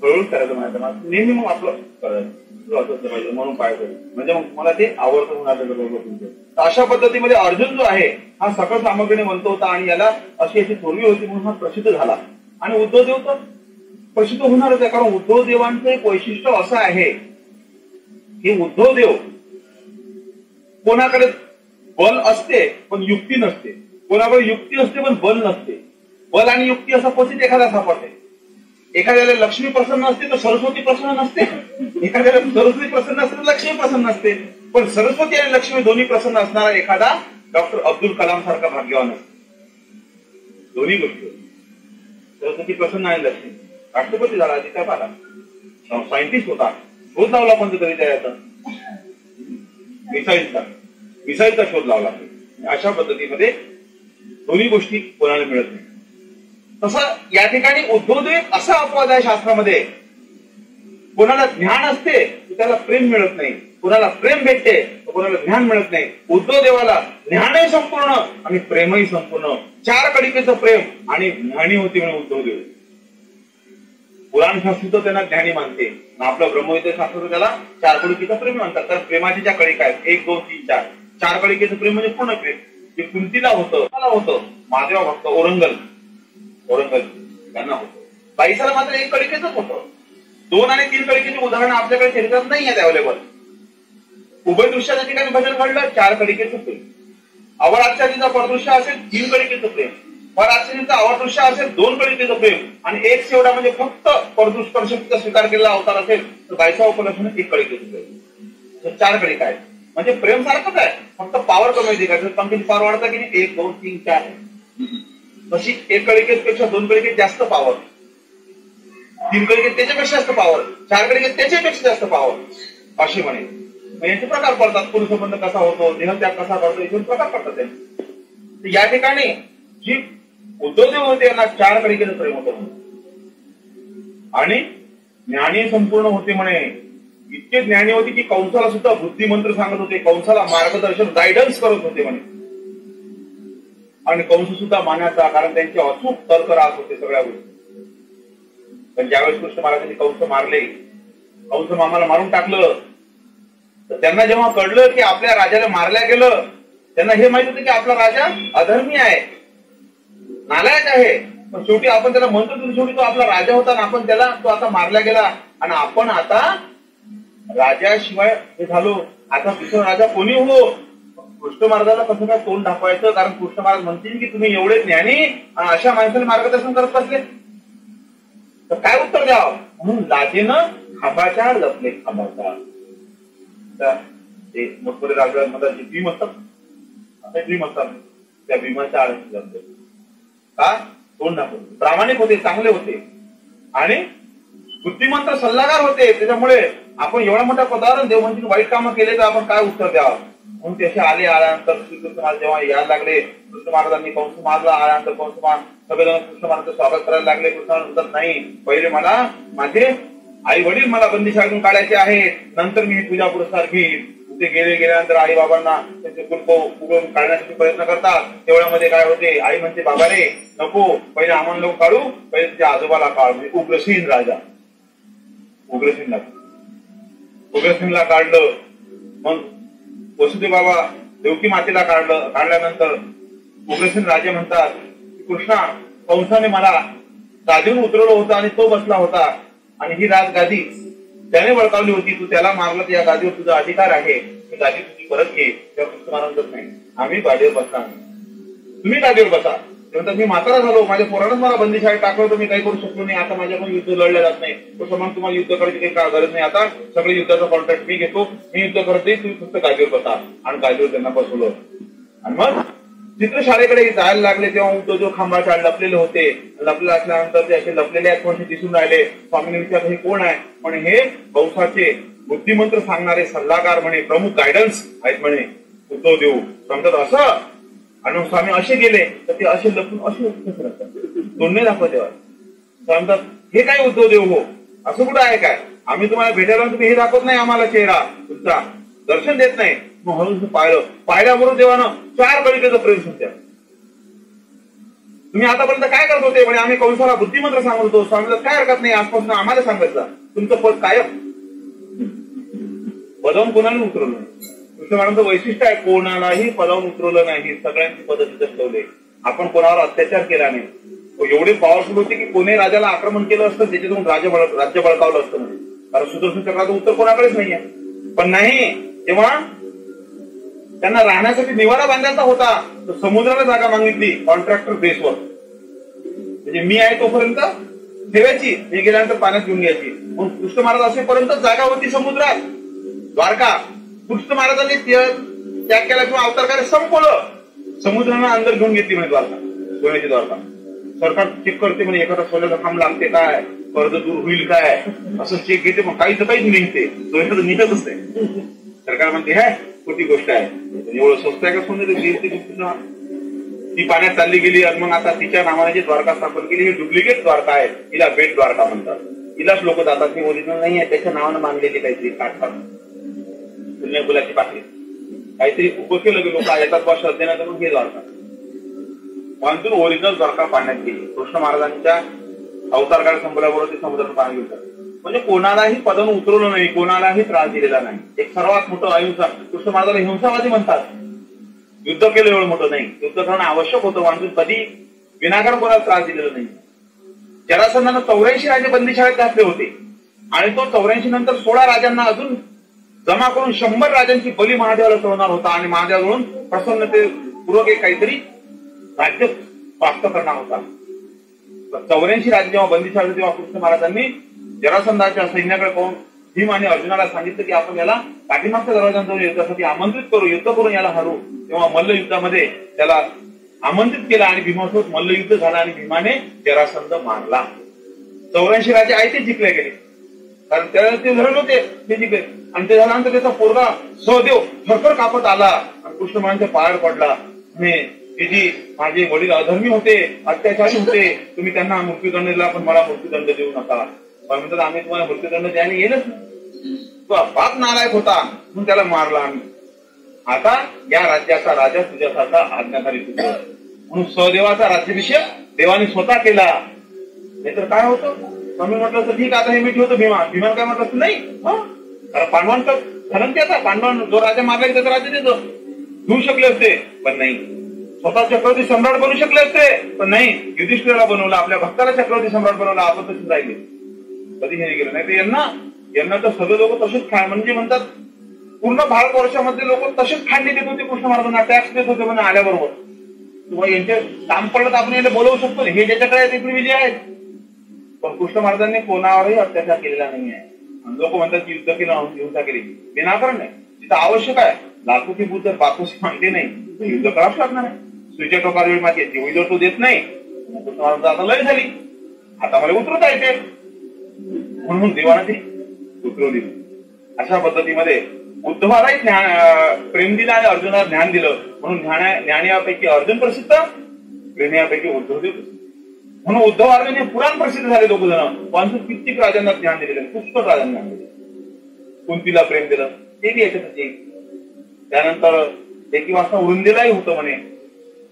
हळूहळू करायचं म्हणायचं, नेहमी मग आपलं करायचं. असं पाहिजे म्हणून पाय पडेल, म्हणजे मग तुम्हाला ते आवडतं होणार बरोबर तुमचं. तर अशा पद्धतीमध्ये अर्जुन जो आहे हा सकळ सामग्रीने बनतो होता आणि याला अशी अशी थोरवी होती म्हणून हा प्रसिद्ध झाला. आणि उद्धव देव तर प्रसिद्ध होणारच आहे, कारण उद्धव देवांचं एक वैशिष्ट्य असं आहे की उद्धव देव कोणाकडे बल असते पण युक्ती नसते, कोणाकडे युक्ती असते पण बल नसते. बल आणि युक्ती असा क्वचित एखादा सापडते. एखाद्याला लक्ष्मी प्रसन्न असते तर सरस्वती प्रसन्न नसते, एखाद्याला सरस्वती प्रसन्न असते तर लक्ष्मी प्रसन्न असते. पण सरस्वती आणि लक्ष्मी दोन्ही प्रसन्न असणारा एखादा डॉक्टर अब्दुल कलाम सारखा भाग्यवान असतो. दोन्ही गोष्टी, सरस्वती प्रसन्न आणि लक्ष्मी. राष्ट्रपती झाला, अधिकार आला, सायंटिस्ट होता, शोध लावला कोणता तरी त्याचा मिसाईलचा शोध लावला. अशा पद्धतीमध्ये दोन्ही गोष्टी कोणाला मिळत नाही. तसं या ठिकाणी उद्धवदेव असा अपवाद आहे शास्त्रामध्ये. कोणाला ज्ञान असते तर त्याला प्रेम मिळत नाही, कोणाला प्रेम भेटते तर कोणाला ज्ञान मिळत नाही. उद्धव देवाला ज्ञानही संपूर्ण आणि प्रेमही संपूर्ण, 4 कडिकेचं प्रेम आणि ज्ञानी होते म्हणून उद्धवदेव. पुराण शास्त्र त्यांना ज्ञानी मानते, आपलं ब्रह्मविद्या शास्त्र त्याला 4 कडिकेचं प्रेम म्हणतात. तर प्रेमाची ज्या कडिका आहेत 1, 2, 3, 4, 4 कडिकेचं प्रेम म्हणजे पूर्ण प्रेम. जे कुंतीला होतं, मला होतं, महादेवा भक्त औरंगल त्यांना होतं. बाईसाला मात्र 1 कडिकेचंच होतं. 2 आणि 3 कडिकेची उदाहरणं आपल्याकडे शरीरात नाही आहेत अवेलेबल. उभय दृश्याच्या ठिकाणी भजन घडलं 4 कडिकेचं प्रेम. अवर आचार्याचा परदृश्य असेल 3 कडिकेचं प्रेम, पर आचार्याचा अवर दृश्य असेल 2 कडिकेचं प्रेम, आणि एक शेवटा म्हणजे फक्त परदृष्टशक्तीचा स्वीकार केलेला अवतार असेल तर बाईसा उपलक्षण 1 कडिकेचं प्रेम. 4 कडिका आहेत म्हणजे प्रेम सारखंच आहे, फक्त पॉवर कमी होती. पंखीची पॉवर वाढता की नाही, 1, 2, 3, 4. तशी 1 कडिकेपेक्षा 2 कडिकेत जास्त पॉवर, 3 कडिकेत त्याच्यापेक्षा जास्त पॉवर, 4 कडिकेत त्याच्यापेक्षा जास्त पॉवर, अशी म्हणे. यांचे प्रकार पडतात. पुरुषसंबंध कसा होतो, देहत्याग कसा करतो, याचे प्रकार पडतात त्यांचे. या ठिकाणी जी उद्धवदेव होते यांना 4 कडिकेचं प्रेम होतं आणि ज्ञानी संपूर्ण होते म्हणे. इतके ज्ञानी होते की कंसाला सुद्धा बुद्धिमंत्र सांगत होते, कंसाला मार्गदर्शन गायडन्स करत होते म्हणे. आणि कंस सुद्धा मानाचा, कारण त्यांचे अचूक तर्क राहत होते सगळ्या गोष्टी. पण ज्यावेळेस कृष्ण महाराजांनी कंस मारले, कंस मामाला मारून टाकलं, तर त्यांना जेव्हा कळलं की आपल्या राजाला मारल्या गेलं, त्यांना हे माहित होतं की आपला राजा अधर्मी आहे, नालायक आहे. पण शेवटी आपण त्याला म्हणतो, शेवटी तो आपला राजा होता आणि आपण त्याला, तो आता मारला गेला आणि आपण आता राजाशिवाय हे झालो, आता दुसरा राजा कोणी हो. कृष्ण महाराजाला कसं काय तोंड दाखवायचं, कारण कृष्ण महाराज म्हणतील की तुम्ही एवढे ज्ञानी आणि अशा माणसाने मार्गदर्शन करत बसले, तर काय उत्तर द्यावं. म्हणून लाजेनं खांबाच्या लपले खांबाचा. ते मोठमोठे राजवाड्यांमध्ये जे भीम असतात, असे भीम असतात, त्या भीमाच्या आळस लपले का, तोंड दाखवले. प्रामाणिक होते, चांगले होते आणि बुद्धिमंत सल्लागार होते. त्याच्यामुळे आपण एवढ्या मोठ्या पदावर देव म्हणतील वाईट कामं केले तर आपण काय उत्तर द्यावं. म्हणून ते असे आल्यानंतर श्रीकृष्ण महाराज जेव्हा यायला लागले, कृष्ण महाराजांनी कंस मारला, आल्यानंतर कंस सगळेजण कृष्ण महाराजांचं स्वागत करायला लागले. कृष्ण म्हणतात नाही, पहिले मला माझे आई वडील मला बंदीशाळेतून काढायचे आहे, नंतर मी तुझ्या पुरस्कार घेईन. ते गेल्यानंतर आई बाबांना त्यांचे कुलप उघडून काढण्यासाठी प्रयत्न करतात. तेवढ्यामध्ये काय होते, आई म्हणते बाबा रे नको, पहिले आम्हाला लोक काढू, पहिले तुझ्या आजोबाला काढ. म्हणजे उग्रसेन राजा, उग्रसेनला काढलं. मग वसुदेव बाबा देवकी मातेला काढल्यानंतर उग्रसेन राजे म्हणतात कृष्णा, कंसाने मला गादीवर उतरवलं होतं आणि तो बसला होता आणि ही राजगादी त्याने बळकावली होती, तू त्याला मारलं, या गादीवर तुझा अधिकार आहे, ही गादी तुझी परत घे. तेव्हा कृष्ण महाराज नाही, आम्ही गादीवर बसणार नाही, तुम्ही गादीवर बसा. त्यानंतर मी म्हातारा झालो, माझ्या पोरानंच मला बंदीशाळेत टाकलं, तर मी काही करू शकलो नाही. आता माझ्याकडून युद्ध लढल्या जात नाही. तो समान तुम्हाला युद्ध करायची काही गरज नाही, आता सगळे युद्धाचा कॉन्ट्रॅक्ट मी घेतो, मी युद्ध करत नाही, तुम्ही फक्त गादीवर बसा. आणि गादीवर त्यांना बसवलं. आणि मग चित्रशाळेकडे जायला लागले, तेव्हा उद्धव खांबाच्या लपलेले होते. लपलेले असल्यानंतर ते असे लपलेले आहेत म्हणून दिसून राहिले. स्वामीने विचारलं हे कोण आहे, म्हणे हे कंसाचे बुद्धिमंत्र सांगणारे सल्लागार म्हणे, प्रमुख गायडन्स आहेत म्हणे उद्धव देव. समजत असं. आणि स्वामी असे गेले तर ते असे लपून असे दोन्ही दाखवत तेव्हा सांगतात हे काय उद्धव देव हो, असं कुठं आहे काय, आम्ही तुम्हाला भेटायला तुम्ही हे दाखवत नाही, आम्हाला चेहरा तुमचा दर्शन देत नाही. मग हळूहळू पाहिल्याबरोबर देवानं 4 कलिकेचं प्रेम सुद्धा. तुम्ही आतापर्यंत काय करत होते, म्हणजे आम्ही कंसाला बुद्धिमंत्र सांगत होतो. स्वामीला काय हरकत नाही, आजपासून आम्हाला सांगायचं तुमचं पद कायम. पदावून कोणाला उतरवलं नाही. कृष्ण महाराजांचं वैशिष्ट्य आहे, कोणालाही पदावून उतरवलं नाही, सगळ्यांची पद तिथंच ठेवले. आपण कोणावर अत्याचार केला नाही. एवढे पॉवरफुल होते की कोणी राजाला आक्रमण केलं असतं त्याच्यातून राज्य बळकावलं असतं म्हणजे. कारण सुदर्शन चक्राचं उत्तर कोणाकडेच नाहीये. पण नाही, जेव्हा त्यांना राहण्यासाठी निवारा बांधायचा होता तर समुद्राला जागा मागितली कॉन्ट्रॅक्टर बेसवर. म्हणजे मी आहे तोपर्यंत ठेवायची, मी गेल्यानंतर पाण्यात घेऊन घ्यायची. म्हणून कृष्ण महाराज असेपर्यंत जागा होती समुद्रात. द्वारका कृष्ण महाराजांनी त्याग केला किंवा अवतार कार्य संपवलं, समुद्रानं अंदर घेऊन घेतली म्हणजे द्वारका, सोन्याची द्वारका. सरकार चेक करते म्हणजे एखादा सोन्याचा खांब लागते काय, कर्ज दूर होईल काय, असं चेक घेते. मग काहीच निघते, सोन्याचं निघतच नाही. सरकार म्हणते हे खोटी गोष्ट आहे, एवढं स्वस्त आहे का सोनं. ती पाण्यात चालली गेली आणि मग आता तिच्या नावाने जी द्वारका स्थापन केली ही डुप्लिकेट द्वारका आहे. हिला बेट द्वारका म्हणतात. हिलाच लोक जातात, ही ओरिजिनल नाही आहे, त्याच्या नावानं बांधलेली काहीतरी काठ फुलाची पाकळी काहीतरी उभं केलं की लोक येतात बा श्रद्धेनं तर मग हे द्वारका. म्हणून ओरिजिनल द्वारका पाण्यात गेली. कृष्ण महाराजांच्या अवतार काळ संपल्याबरोबर ते समुद्रात पाणी घेतात. म्हणजे कोणालाही पदावून उतरवलं नाही, कोणालाही त्रास दिलेला नाही. एक सर्वात मोठं अहिंसा. कृष्ण महाराजाला हिंसावादी म्हणतात. युद्ध केलं एवढं मोठं नाही, युद्ध करणं आवश्यक होतं. म्हणून कधी विनाकारण कोणाला त्रास दिलेला नाही. जरासंधानं 84 राजे बंदीशाळेत घातले होते आणि तो 84 नंतर 16 राजांना अजून जमा करून 100 राजांची बली महादेवाला चढवणार होता आणि महादेवाकडून प्रसन्नतेपूर्वक एक काहीतरी राज्य प्राप्त करणार होता. 84 राजे जेव्हा बंदीशाळेत तेव्हा कृष्ण महाराजांनी जरासंधाच्या सैन्याकडे पाहून भीम आणि अर्जुनाला सांगितलं की आपण याला पाठीमागच्या दरवाजात जाऊन युद्धासाठी आमंत्रित करू, युद्ध करून याला हरू. तेव्हा मल्लयुद्धामध्ये त्याला आमंत्रित केलं आणि भीमासोबत मल्लयुद्ध झालं आणि भीमाने जरासंध मारला. 84 राजे आहे ते जिंकले गेले, कारण त्याला ते धरण होते ते जिंकले. आणि ते झाल्यानंतर त्याचा पोरगा सहदेव थरथर कापत आला आणि कृष्ण महाराजांच्या पायावर पडला. जी माझे वडील अधर्मी होते, अत्याचारी होते, तुम्ही त्यांना मृत्यूदंड दिला पण मला मृत्यूदंड देऊ नका. पण म्हणतात आम्ही तुम्हाला मृत्यूदंड द्यायला येलच नाही, तो बाप नालायक होता म्हणून त्याला मारला आम्ही. आता या राज्याचा राजा तुझ्यासारखा आज्ञाकारी तुझं. म्हणून सहदेवाचा राज्याभिषेक देवाने स्वतः केला. नाहीतर काय होतं, आम्ही म्हटलं तर ठीक आता हे मी ठेवतो भीमान काय म्हटलं नाही. कारण पांडवांचं झालं आता पांडवांना जो राजा मारला त्याचा राज्य देतो घेऊ शकले असते पण नाही. स्वतः चक्रवर्ती सम्राट बनू शकले असते पण नाही. युधिष्ठिराला बनवलं, आपल्या भक्ताला चक्रवर्ती सम्राट बनवला, आपण तसेच राहिले. कधी हे गेलं नाही. तर यांना तर सगळे लोक तसेच म्हणजे म्हणतात पूर्ण भारतवर्षामध्ये लोक तसेच खांडी देत होते कृष्ण महाराजांना, टॅक्स देत होते म्हणजे आल्याबरोबर. किंवा यांचे काम पडलं तर आपण याला बोलवू शकतो, हे ज्याच्याकडे ते विजय आहेत. पण कृष्ण महाराजांनी कोणावरही अत्याचार केलेला नाही आहे. लोक म्हणतात की युद्ध केलं, हिंसा केली, विनाकारण नाही. तिथं आवश्यक आहे. लाखो की बुद्ध बापूस मानते नाही, युद्ध करावंच लागणार आहे. सुईच्या टोकाला वेळ मागे जर तो देत नाही, कृष्ण महाराज आता लय झाली, आता मला उतरवता येते म्हणून देवाने ती उतरवली. अशा पद्धतीमध्ये उद्धवालाही प्रेम दिलं आणि अर्जुनाला ज्ञान दिलं. म्हणून ज्ञानियापैकी अर्जुन प्रसिद्ध, प्रेमियापैकी उद्धवदेव प्रसिद्ध. म्हणून उद्धव अर्जुन हे पुराण प्रसिद्ध झाले दोघ जण. पण कित्येक राजांना ज्ञान दिलेलं, पुष्कळ राजांना ज्ञान दिलं. कुंतीला प्रेम दिलं ते याच्यातच येईल. त्यानंतर 1 वाजता वृंदेलाही होतं म्हणे.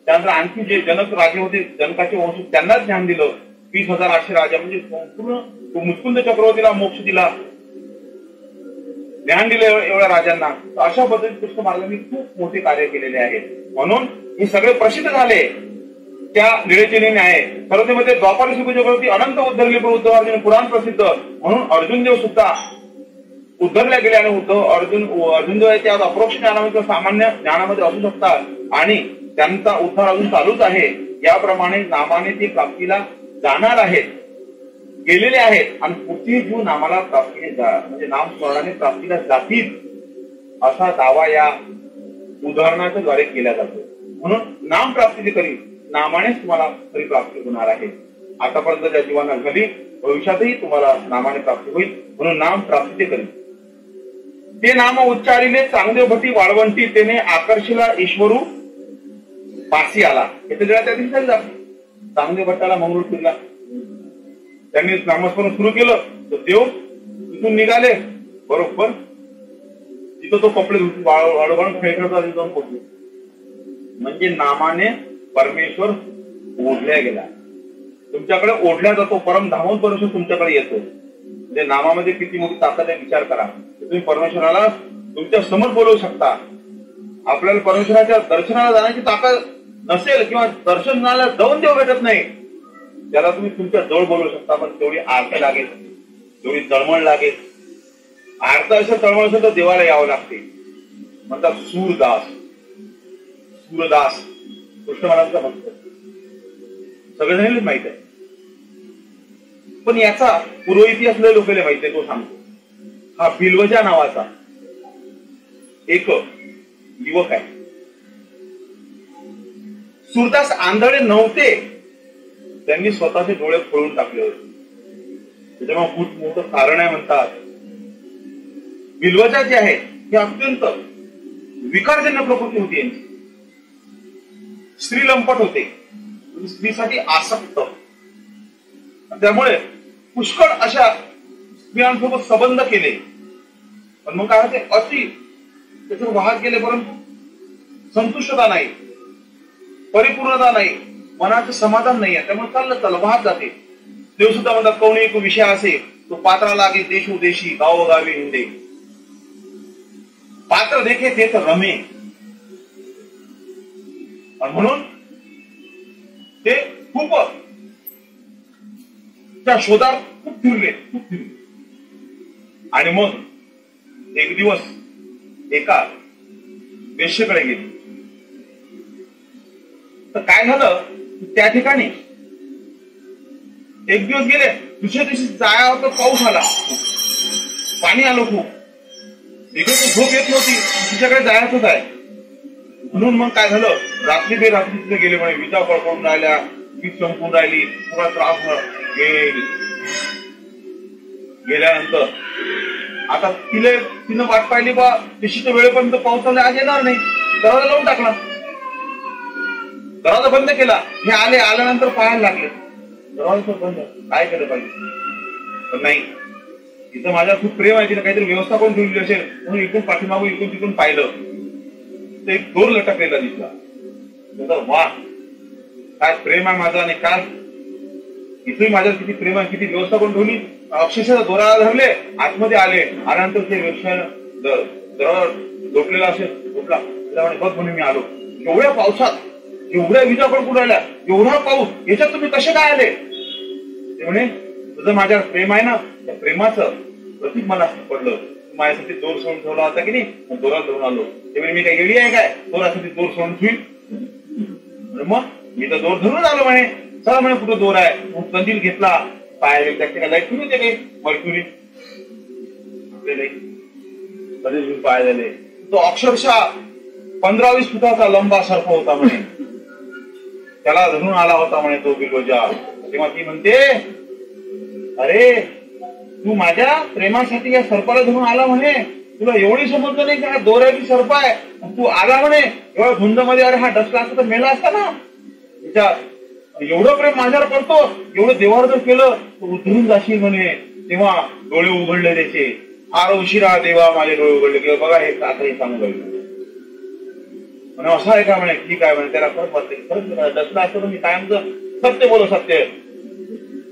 त्यानंतर आणखी जे जनक राजे होते, जनकाचे वंश, त्यांनाच ज्ञान दिलं. 20,800 राजा म्हणजे संपूर्ण मुचकुंद चक्रवर्तीला मोक्ष दिला, ज्ञान दिलं एवढ्या राजांना. तर अशा पद्धतीने कृष्ण महाराजांनी खूप मोठे कार्य केलेले आहेत. म्हणून हे सगळे प्रसिद्ध झाले त्या लीळेचे न्याय. सरस्वतीमध्ये द्वापार युग चक्रवर्ती अनंत उद्धरले, पण उद्धव अर्जुन पुराण प्रसिद्ध. म्हणून अर्जुन देव सुद्धा उद्धरल्या गेले आणि अर्जुन देव त्या अप्रोक्ष ज्ञानामध्ये सामान्य ज्ञानामध्ये असू शकतात आणि त्यांचा उद्धार अजून चालूच आहे. याप्रमाणे नामाने ते प्राप्तीला जाणार आहेत, गेलेले आहेत आणि पुढचे जीव नामाला प्राप्तीने म्हणजे नामस्मरणाने प्राप्तीला जातील असा दावा या उदाहरणाच्या द्वारे केला जातो. म्हणून नाम प्राप्ती करी, नामानेच तुम्हाला खरी प्राप्ती होणार आहे. आतापर्यंत ज्या जीवांना झाली, भविष्यातही तुम्हाला नामाने प्राप्ती होईल. म्हणून नाम प्राप्ती करी. ते नाम उच्चारिले चांगदेव भटी वाळवंटी, त्याने आकर्षिला ईश्वरू पासी आला. येथे जरा त्या दिवशी जात चांगदेव भट्टाला मंगरूळ फिरला. त्यांनी नामस्मरण सुरू केलं तर देव तिथून निघाले, बरोबर तिथं तो कपडे वाळवण खेळता जाऊन पोहोचले. म्हणजे नामाने परमेश्वर ओढल्या गेला. तुमच्याकडे ओढल्या जातो, परमधामोद परमेश्वर तुमच्याकडे येतो. म्हणजे नामामध्ये किती मोठी ताकद आहे विचार करा. तुम्ही परमेश्वराला तुमच्या समोर बोलवू शकता. आपल्याला परमेश्वराच्या दर्शनाला जाण्याची ताकद नसेल किंवा दर्शनाला जाऊन देऊ भेटत नाही, त्याला तुम्ही तुमच्या जवळ बोलवू शकता. पण तेवढी आर्थ लागेल, तेवढी तळमळ लागेल. आर्थ असं तळमळ असेल तर देवाला यावं लागते. म्हणतात सूरदास, सूरदास कृष्ण महाराजांचा भक्त, सगळ्यांनाच माहित आहे. पण याचा पूर्व इतिहास लय लोकांना माहित आहे. तो सांगतो. हा बिल्वजा नावाचा एक युवक आहे. सूरदास आंधळे नव्हते, त्यांनी स्वतःचे डोळे फोडून टाकले होते. त्याच्यामुळे खूप मोठं कारण आहे. म्हणतात बिल्वजा जे आहे हे अत्यंत विकारजन्य प्रकृती होती यांची. स्त्री लंपट होते, स्त्रीसाठी आसक्त. त्यामुळे पुष्कळ अशा स्त्रियांसोबत संबंध केले. पण मग काय होते, अति त्याच्यावर वाहत गेले, परंतु संतुष्टता नाही, परिपूर्णता नाही, मनाचं समाधान नाही आहे. त्यामुळे चाललं वाहत जाते. देव सुद्धा म्हणतात कोणी एक विषय असे तो पात्रा लागे देशोदेशी गावोगावी हिंदे, पात्र देखे ते तर रमे. म्हणून ते खूप त्या शोधात खूप फिरले. आणि मग एक दिवस एका वेश्येकडे गेले. तर काय झालं, त्या ठिकाणी एक दिवस गेले, दुसऱ्या दिवशी जाया होतं, पाऊस आला, पाणी आलं खूप. इकडे झोप येत नव्हती, तिच्याकडे जायचंच आहे. म्हणून मग काय झालं, रात्री बेरात्री तिथे गेले. म्हणे विजा पडपडून राहिल्या, वीज संपून राहिली, पुरा त्रास गेल्यानंतर आता तिनं वाट पाहिली बा निश्चित वेळेपर्यंत पावसाला आज येणार नाही. दरवाजा लावून टाकला, दरवाजा बंद केला. हे आल्यानंतर पाहायला लागले दरवाजा बंद, काय केलं पाहिजे. पण नाही, इथं माझ्या खूप प्रेम आहे, तिने काहीतरी व्यवस्था करून ठेवली असेल म्हणून इकडून पाठीमागून इकडून तिकडून पाहिलं तर एक दोर लटकलेला दिसला. वा, काय प्रेम आहे माझा, आणि काय इथेही माझ्यात किती प्रेम आहे, किती व्यवस्था करून ठेवली. अक्षरशः दोराला धरले, आतमध्ये आल्यानंतर ते दरवाजा झोपलेला असेल, झोपला. बघ म्हणून मी आलो. एवढ्या पावसात, एवढ्या विजा पडून राहिल्या, एवढा पाऊस, याच्यात तुम्ही कसे काय आले. ते म्हणे तुझं माझ्यावर प्रेम आहे ना, त्या प्रेमाचं प्रतीक मला पडलं. माझ्यासाठी दोर सोडून ठेवला होता की नाही, दोरात धरून आलो. त्यावेळी मी काय गेली आहे काय, दोरासाठी दोर सोडून ठेवील. मग मी तर दोर धरून आलो. म्हणे चला म्हणे कुठं दोर आहे. मग कंदील घेतला, पाय त्या लाईट ठेवून येते काही मरक्युरी पाय झाले. तो अक्षरशः 15-20 फुटाचा लंबा सर्प होता म्हणे, त्याला धरून आला होता म्हणे तो बिल्वजा. तेव्हा ती म्हणते, अरे तू माझ्या प्रेमासाठी या सर्पाला धरून आला म्हणे, तुला एवढी समजलं नाही की हा दोऱ्याची सर्प आहे. तू आला म्हणे एवढ्या धुंदमध्ये, अरे हा डसला असता तर मेला असता ना. एवढं प्रेम माझ्यावर करतो, एवढं देवावर जर केलं तर उतरून जाशील म्हणे. तेव्हा डोळे उघडले त्याचे. फार उशिरा देवा माझे डोळे उघडले, किंवा बघा हे आता हे सांगू लागले. म्हणे असं आहे का म्हणे, ठीक आहे म्हणे. त्याला खरंच वाटते, खरंच डसला असतं तर मी कायमचं सत्य बोलो सत्य.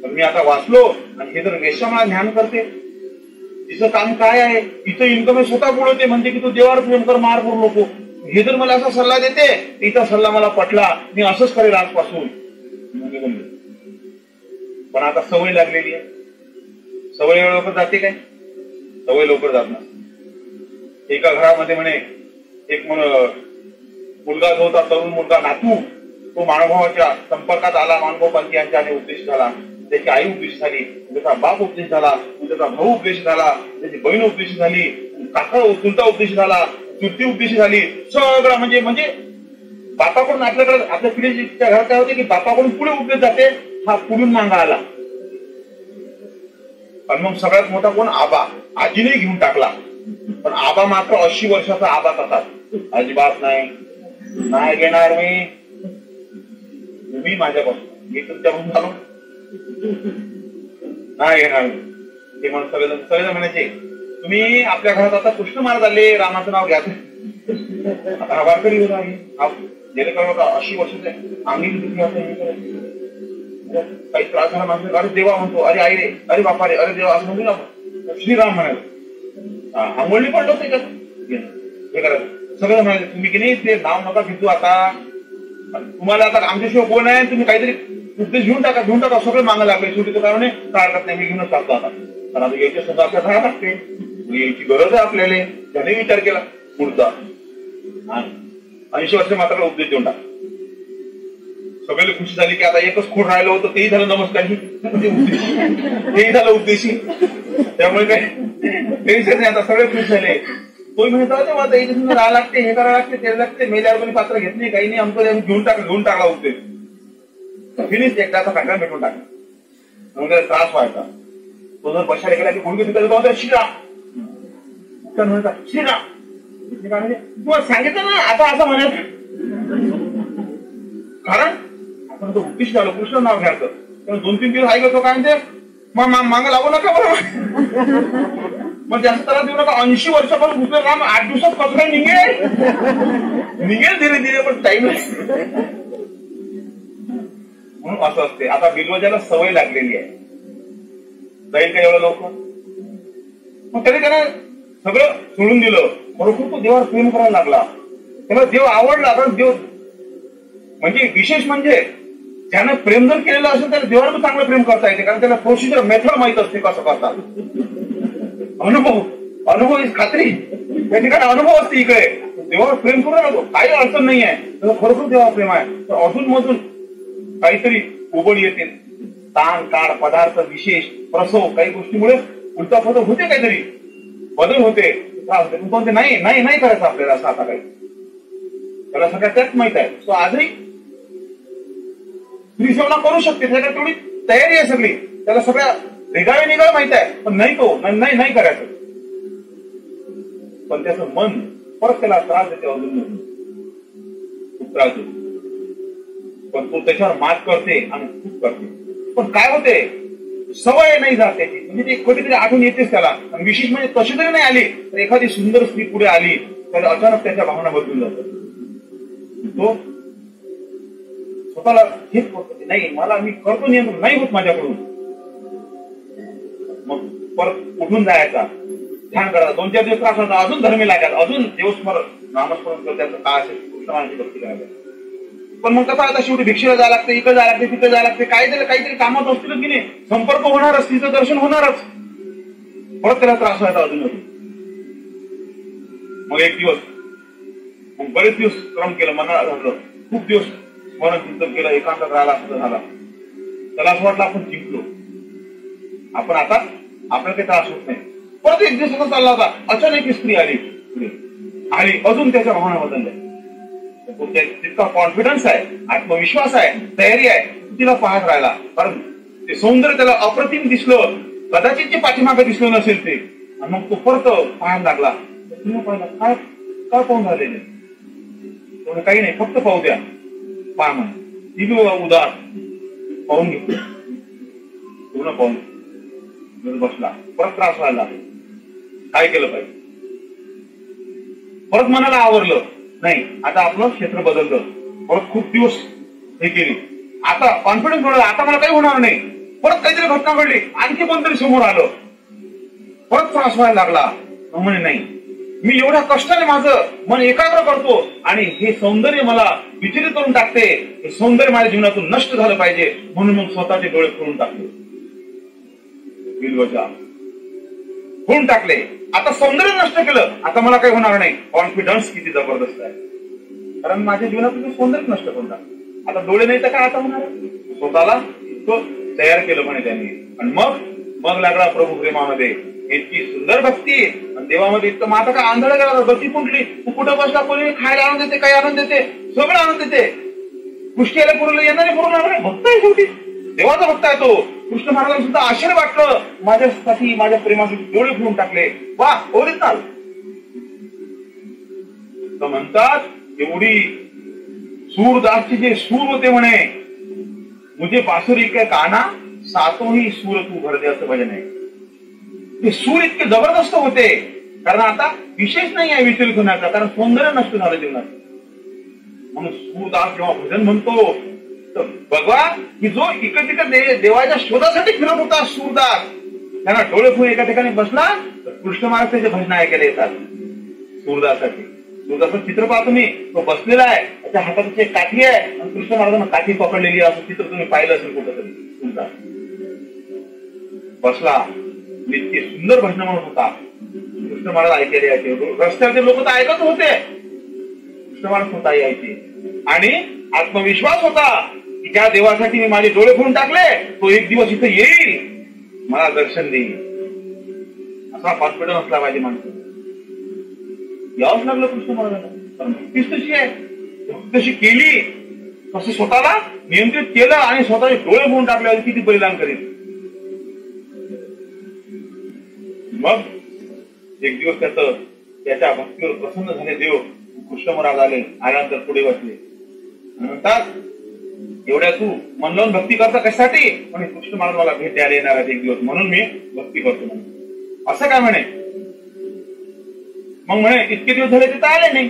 पण मी आता वाचलो, आणि हे जर वेश्या मला ज्ञान करते, तिचं काम काय आहे, तिचं इन्कम स्वतः बोलवते, म्हणते की तू देवावर प्रेम कर, मार करू नको. हे जर मला असा सल्ला देते, तिचा सल्ला मला पटला, मी असंच करेल आजपासून. पण आता सवय लागलेली आहे. सवय लवकर जाते काय, सवय लवकर जात नाही. एका घरामध्ये म्हणे एक मुलगा जो होता, तरुण मुलगा नातू, तो मानभावाच्या संपर्कात आला. मानभाव पंथी यांच्याने उपदेश झाला, त्याची आई उपदेश झाली, त्याचा बाप उपदेश झाला, त्याचा भाऊ उपदेश झाला, त्याची बहीण उपदेश झाली, काका चुलता उपदेश झाला, चुलती उपदेश झाली. सगळं म्हणजे बापाकडून आपल्याकडे आपल्या पिढीच्या घरात काय होते की बापाकडून पुढे उपदेश जाते, हा पुढून मागा आला. आणि मग सगळ्यात मोठा कोण, आबा. आजीने घेऊन टाकला. पण आबा मात्र 80 वर्षाचा आबा कसा, अजिबात नाही घेणार मी, तुम्ही माझ्यापासून, मी तुमच्यापासून झालो नाही घेणार मी. ते म्हणून सगळेजण म्हणायचे, तुम्ही आपल्या घरात आता कृष्ण महाराज आले, रामाचं नाव घ्या. आता वारकरी होता गेले का 80 वर्षाचे अंगी काही त्रास झाला माणूस, अरे देवा म्हणतो, अरे आई रे, अरे बापा रे, अरे देवा असं म्हणतो ना. श्रीराम म्हणाले, आंघोळणी पडलं होते का, हे करा सगळं म्हणाले तुम्ही की नाही ते नाव नका घेतो आता तुम्हाला आता आमच्याशिवाय कोण आहे तुम्ही काहीतरी उपदेश घेऊन टाका सगळं मागं लागले शेवटी तो कारण काय करत नाही मी घेऊनच टाकतो आता कारण आता याच्या सुद्धा आपल्या घरात लागते याची गरज आहे आपल्याला त्याने विचार केला पुढचा 80 वर्ष मात्र उपदेश देऊन टाक सगळे खुशी झाली की आता एकच खूण राहिलं होतं तेही झालं नमस्कार तेही झालं उपदेशी त्यामुळे काय टेन्शन नाही आता सगळे खुश झाले तो म्हणतो तेव्हा राहा लागते हे करावं लागते ते लागते मेल्यावर कोणी पात्र घेत नाही काही नाही आमचं घेऊन टाकला उपदेश फिनिश एकदाचा कांटा भेटून टाकला मग त्रास व्हायचा तो जर बशाला गेला की गुडघे तिथं श्रीराम तुम्हाला सांगितलं ना आता असं म्हणायचं कारण आपण तो उपदेश झालो कृष्ण नाव घ्यायचं तेव्हा 2-3 दिवस ऐकत तो काय म्हणते मागं लागू नका बरोबर मग जास्त त्रास देऊ नका 80 वर्षापासून घुसले राम 8 दिवसात कसं काय निघेल धीरे धीरे पण टाइम म्हणून असं असते आता बिलवजाला सवय लागलेली आहे जाईल का एवढं लवकर मग तरी त्याने सगळं सोडून दिलं बरोबर तो देवावर प्रेम करायला लागला त्याला देव आवडला कारण देव म्हणजे विशेष म्हणजे ज्यानं प्रेम जर केलेलं असेल तर देवावर पण चांगलं प्रेम करता येते कारण त्याला प्रोसिजर मेथड माहित असते कसं करतात अनुभव खात्री त्या ठिकाणी अनुभव असते इकडे देवावर प्रेम करू लागतो काही अडचण नाही आहे त्याला खरोखर देवावर प्रेम आहे तर अजून मधून काहीतरी उबळ येते ताण काळ पदार्थ विशेष प्रसव काही गोष्टीमुळे उलटा फलट होते काहीतरी बदल होते त्रास होते पण ते नाही करायचं आपल्याला असं आता काही त्याला सगळ्या त्याच माहित आहे तो आजही स्त्री सेवना करू शकते त्याच्याकडे तेवढी तयारी आहे सगळी त्याला सगळ्या निघावे माहित आहे पण नाही करायचं पण त्याचं मन परत त्याला त्रास देते अजून खूप त्रास देतो पण तो त्याच्यावर मात करते आणि खूप करते पण काय होते सवय नाही जात त्याची म्हणजे ती कधीतरी आठवण येतेच त्याला आणि विशेष म्हणजे तशी जरी नाही आली तर एखादी सुंदर स्त्री पुढे आली तर अचानक त्याच्या भावना बदलून जातात तो स्वतःला हेच करतो नाही मला मी करतो नियंत्रण नाही होत माझ्याकडून मग परत उठून जायचा ध्यान करायचा 2-4 दिवस त्रास होता अजून धर्मी लागायचा अजून देवस्मरण नामस्मरण करत त्याचं काय असेल कृष्णाची भक्ती करायला पण मग कसं आता शेवटी भिक्षेला जायला लागते इकडे जायला लागते तिकडे जायला लागते काहीतरी कामात असतील की नाही संपर्क होणारच तिचं दर्शन होणारच परत त्याला त्रास व्हायचा अजून मग एक दिवस मग बरेच दिवस क्रम केलं मनाला झालं खूप दिवस स्मरण चिंतन केलं एकांतात राहिला असं झाला त्याला असं वाटलं आपण जिंकलो आपण आता आपल्याला काही त्रास होत नाही परत एक दिवस असं चालला होता अचानक एक स्त्री आली अजून त्याच्या भावना बदलल्या तितका कॉन्फिडन्स आहे आत्मविश्वास आहे तयारी आहे तिला पाहत राहिला कारण ते सौंदर्य त्याला अप्रतिम दिसलं कदाचित जे पाठीमागे दिसलं नसेल ते आणि मग तो परत पाहायला लागला तिने पाहिला काय काय पाहून राहिलेले काही नाही फक्त पाहू द्या पहा म्हणे ती बी उदार पाहून घेतली पूर्ण पाहून बसला परत त्रास व्हायला काय केलं पाहिजे परत मनाला आवरलं नाही आता आपलं क्षेत्र बदललं परत खूप दिवस हे केली आता कॉन्फिडन्स मिळाला आता मला काही होणार नाही परत काहीतरी घटना घडली आणखी कोणतरी समोर आलं परत त्रास व्हायला लागला म्हणे नाही मी एवढ्या कष्टाने माझं मन एकाग्र करतो आणि हे सौंदर्य मला विचलित करून टाकते हे सौंदर्य माझ्या जीवनातून नष्ट झालं पाहिजे म्हणून मग स्वतःचे डोळे खोलून टाकले बिलवजा खोलून टाकले आता सौंदर्य नष्ट केलं आता मला काही होणार नाही कॉन्फिडन्स किती जबरदस्त आहे कारण माझ्या जीवनातून सौंदर्य नष्ट करून टाकलं आता डोळे नाही तर काय आता होणार स्वतःला तयार केलं म्हणे त्यांनी आणि मग लागला प्रभू प्रेमामध्ये इतकी सुंदर भक्ती आणि देवामध्ये इतकं माता काय आंधळ गेला गती कुठली कुठं बसला कोणी खायला आनंद देते काही आनंद देते सगळं आनंद देते पुष्टीला पुरवलं येणारे पुरवणार भक्त आहे शेवटी देवाचा भक्त आहे तो कृष्ण महाराजांना सुद्धा आश्चर्य वाटलं माझ्यासाठी माझ्या प्रेमासाठी डोळे फुलून टाकले वा ओरिजिनल म्हणतात एवढी सूरदासचे जे सूर होते म्हणे मुझे बासुरी के काना सातोही सूर तू भर दे असं भजन आहे ते सूर इतके जबरदस्त होते कारण आता विशेष नाही आहे विचलित होण्याचा कारण सौंदर्य नष्ट झालं जीवनात म्हणून सूरदास जेव्हा भजन म्हणतो तर बघा की जो इकडे तिकडे देवाच्या शोधासाठी फिरत होता सूरदास त्यांना डोळे फुले एका ठिकाणी बसला तर कृष्ण महाराज त्याचे भजन ऐकायला येतात सूरदासाची. सूरदाचं चित्र पाहा तुम्ही, तो बसलेला आहे, त्याच्या हातात एक काठी आहे आणि कृष्ण महाराजांना काठी पकडलेली असं चित्र तुम्ही पाहिलं असेल कुठंतरी. सूरदास बसला, इतकी सुंदर भाषण म्हणत होता. कृष्ण महाराज ऐकायला यायचे, रस्त्यावरचे लोक तर ऐकत होते, कृष्ण महाराज स्वतः यायचे. आणि आत्मविश्वास होता की ज्या देवासाठी मी माझे डोळे फोडून टाकले तो एक दिवस इथे येईल, मला दर्शन देईल. असा कॉन्फिडन्स असला पाहिजे माणसं. यावंच लागलं कृष्ण महाराजांना, भक्तीच तशी आहे. भक्ती तशी केली, तसं स्वतःला नियंत्रित केलं आणि स्वतःचे डोळे फोडून टाकल्यावर किती बलिदान करेल. मग एक दिवस त्याच्या भक्तीवर प्रसन्न झाले देव. कृष्ण महाराज आल्यानंतर पुढे बसले. म्हणतात एवढ्या तू मन लावून भक्ती करता कशासाठी? म्हणे कृष्ण महाराज मला भेट द्यायला येणार आहेत एक दिवस, म्हणून मी भक्ती करतो म्हणे. असं काय म्हणे? मग म्हणे इतके दिवस झाले ते तर आले नाही,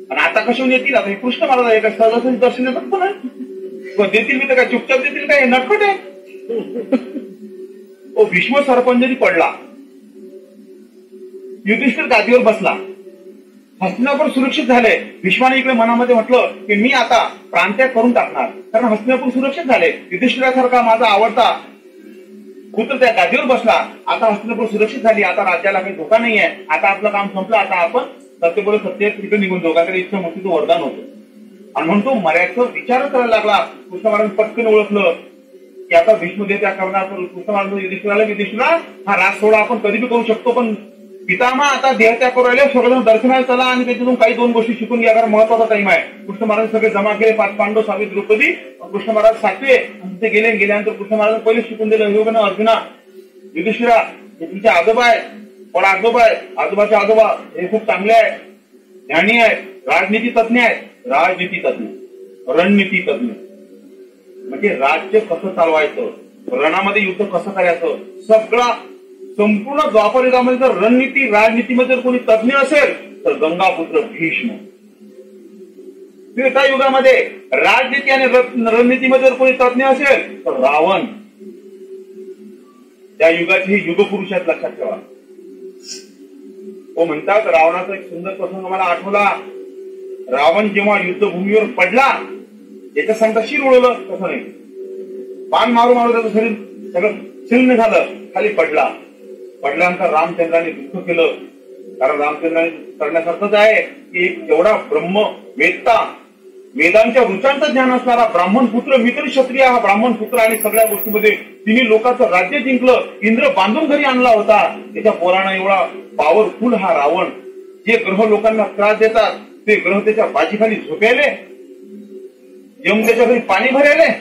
आणि आता कशाहून येतील? आता हे कृष्ण महाराज एका सहजासहजी दर्शन देतात पण देतील मी तर काय चुपचाप देतील काय? नटखट आहे. ओ भीष्म सरपंजरी पडला, युधिष्ठिर गादीवर बसला, हस्तिनापूर सुरक्षित झाले. भीष्माने इकडे मनामध्ये म्हटलं की मी आता प्रांत्याग करून टाकणार, कारण हस्तिनापूर सुरक्षित झाले. युधिष्ठिरासारखा माझा आवडता पुत्र त्या गादीवर बसला, आता हस्तिनापूर सुरक्षित झाली, आता राज्याला काही धोका नाही आहे, आता आपलं काम संपलं, आता आपण सत्य बोलत सत्य तिकडे निघून जाऊ. काहीतरी इच्छा मोठीचं वरदान होतं. आणि म्हणतो मर्यादेचा विचार करायला लागला. कृष्ण महाराज पटकन ओळखलं की आता भीष्म त्या करणार. कृष्ण महाराज युधिष्ठिराला हा राज सोडा आपण कधी बी करू शकतो, पण पितामह आता देहत्याग करू राहिले, सगळं दर्शनाला चला आणि त्याच्यातून काही 2 गोष्टी शिकून घ्या, कारण महत्वाचा टाइम आहे. कृष्ण महाराज सगळे जमा केले, 5 पांडव, 6 द्रौपदी, कृष्ण महाराज 7वे, तिथे गेल्यानंतर कृष्ण महाराज पहिले शिकून दिलं योगानं अर्जुना, युधिष्ठिरा हे तुमचे आजोबा आहे, पण आजोबा आहे, आजोबाचे आजोबा हे खूप चांगले आहे, ज्ञानी आहे, राजनीती तज्ञ आहे, राजनीती तज्ञ, रणनीती तज्ञ, म्हणजे राज्य कसं चालवायचं, रणामध्ये युद्ध कसं करायचं, सगळा संपूर्ण द्वापर युगामध्ये जर रणनीती राजनीतीमध्ये जर कोणी तज्ञ असेल तर गंगापुत्र भीष्म. त्रेता युगामध्ये राजनीती आणि रणनीतीमध्ये जर कोणी तज्ञ असेल तर रावण. त्या युगाचे हे युगपुरुष आहेत, लक्षात ठेवा. तो म्हणतात रावणाचा एक सुंदर प्रसंग मला आठवला. रावण जेव्हा युद्धभूमीवर पडला, याच्या सांगता शिर उडवलं तसं नाही, बाण मारू मारू त्याचं शरीर सगळं छिन्न झालं, खाली पडला. पडल्यानंतर रामचंद्राने दुःख केलं, कारण रामचंद्राने करण्यासारखंच आहे की एक एवढा ब्रह्म वेदता, वेदांच्या वृत्तांचं ज्ञान असणारा ब्राह्मण पुत्र, मी तरी क्षत्रिय हा ब्राह्मण पुत्र, आणि सगळ्या गोष्टीमध्ये तिने लोकांचं राज्य जिंकलं, इंद्र बांधून घरी आणला होता. त्याच्या पोरानं एवढा पॉवरफुल हा रावण, जे ग्रह लोकांना त्रास देतात ते ग्रह त्याच्या बाजीखाली झोपायले, यम त्याच्या घरी पाणी भरायले,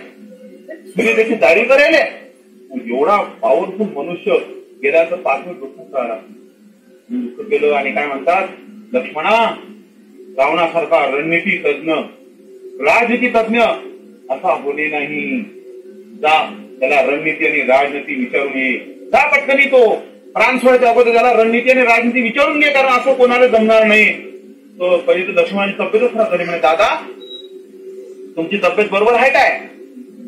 सूर्य त्याची दाढी करायले. एवढा पॉवरफुल मनुष्य गेल्यानंतर 5 मिनिट दुःख केलं. आणि काय म्हणतात, लक्ष्मणा रावणासारखा रणनीती तज्ञ, राजनीती तज्ञ असा होणे नाही, जा त्याला रणनीती आणि राजनीती विचारून ये, जा पटकनी तो प्राण सोडायच्या अगोदर त्याला रणनीती आणि राजनीती विचारून घे, कारण असं कोणाला जमणार नाही. तो पहिले तर लक्ष्मणाची तब्येतच खराब झाली. म्हणे दादा तुमची तब्येत बरोबर आहे काय?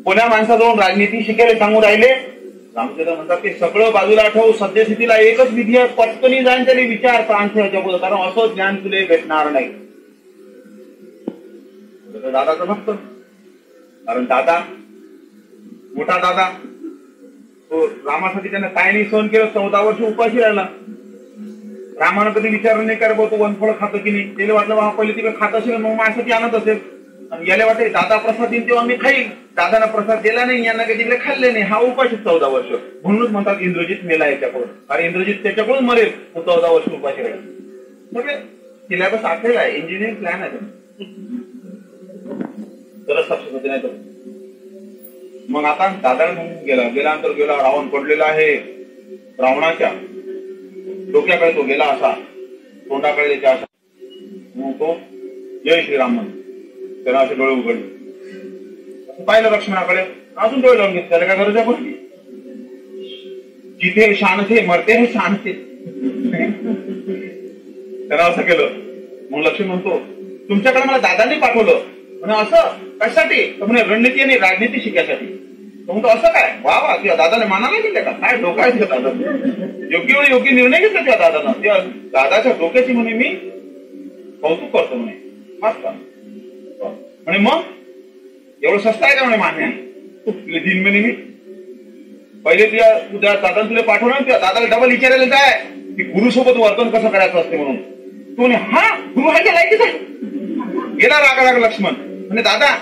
कोण्या माणसाजवळ राजनीती शिकायला सांगू राहिले? रामचंद्र म्हणतात ते सगळं बाजूला ठेवू, सद्यस्थितीला एकच विधी आहे, पटकनी जाण त्याने विचार प्राण सोडायच्या अगोदर, कारण असं ज्ञान तुला भेटणार नाही. दादाचं भक्त, कारण दादा मोठा दादा तो रामासाठी त्यानं काय नाही सहन केलं, 14 वर्ष उपाशी राहिला. रामानं कधी विचार नाही करा तो वनफळ खातं की नाही, त्याला वाटलं पहिले तिकडे खात असेल मग माझ्यासाठी आणत असेल, आणि याला वाटते दादा प्रसाद देईन तेव्हा मी खाईन, दादाना प्रसाद दिला नाही, यांना काही तिकडे खाल्ले नाही, हा उपाशी 14 वर्ष. म्हणूनच म्हणतात इंद्रजित मेला याच्याकडून, कारण इंद्रजित त्याच्याकडून मरेल, तो 14 वर्ष उपाशी राहील. सगळे सिलेबस आखलेला आहे, इंजिनिअरिंग प्लॅन आहे तरच सक्सेस होते, नाही तर. मग आता दादाला म्हणून गेल्यानंतर गेला, रावण पडलेला आहे. रावणाच्या डोक्याकडे तो गेला असा, तोंडाकडे त्याच्या असा, मग तो जय श्रीराम म्हणून त्याला असे डोळे उघडले. पाहिलं लक्ष्मणाकडे, अजून डोळे लावून घेतले, त्याला काय गरज आहे गोष्टी? जिथे शान थे मरते हे शान थे. त्याला असं केलं. मग लक्ष्मण म्हणतो तुमच्याकडे मला दादांनी पाठवलं, म्हणे असं कशासाठी? म्हणे रणनीती आणि राजनीती शिकायसाठी. म्हणतो असं काय? वा वा, तुझ्या दादाने मानायला गेले का? काय डोका आहे तुझ्या दादा, योग्य वेळी योग्य निर्णय घेतला तुझ्या दादानं. त्या दादाच्या डोक्याची म्हणे मी कौतुक करतो म्हणे, मस्त म्हणे. मग एवढं स्वस्त आहे का म्हणे मान्य तुला 3 महिने मी पहिले तुझ्या दादा तुला पाठवलं, तुझ्या दादाला डबल विचारायला काय की गुरु सोबत वर्तन कसं करायचं असते म्हणून. तो म्हणे हा गुरु व्हायच्या लायकीच आहे. गेला रागा लक्ष्मण म्हणजे दादा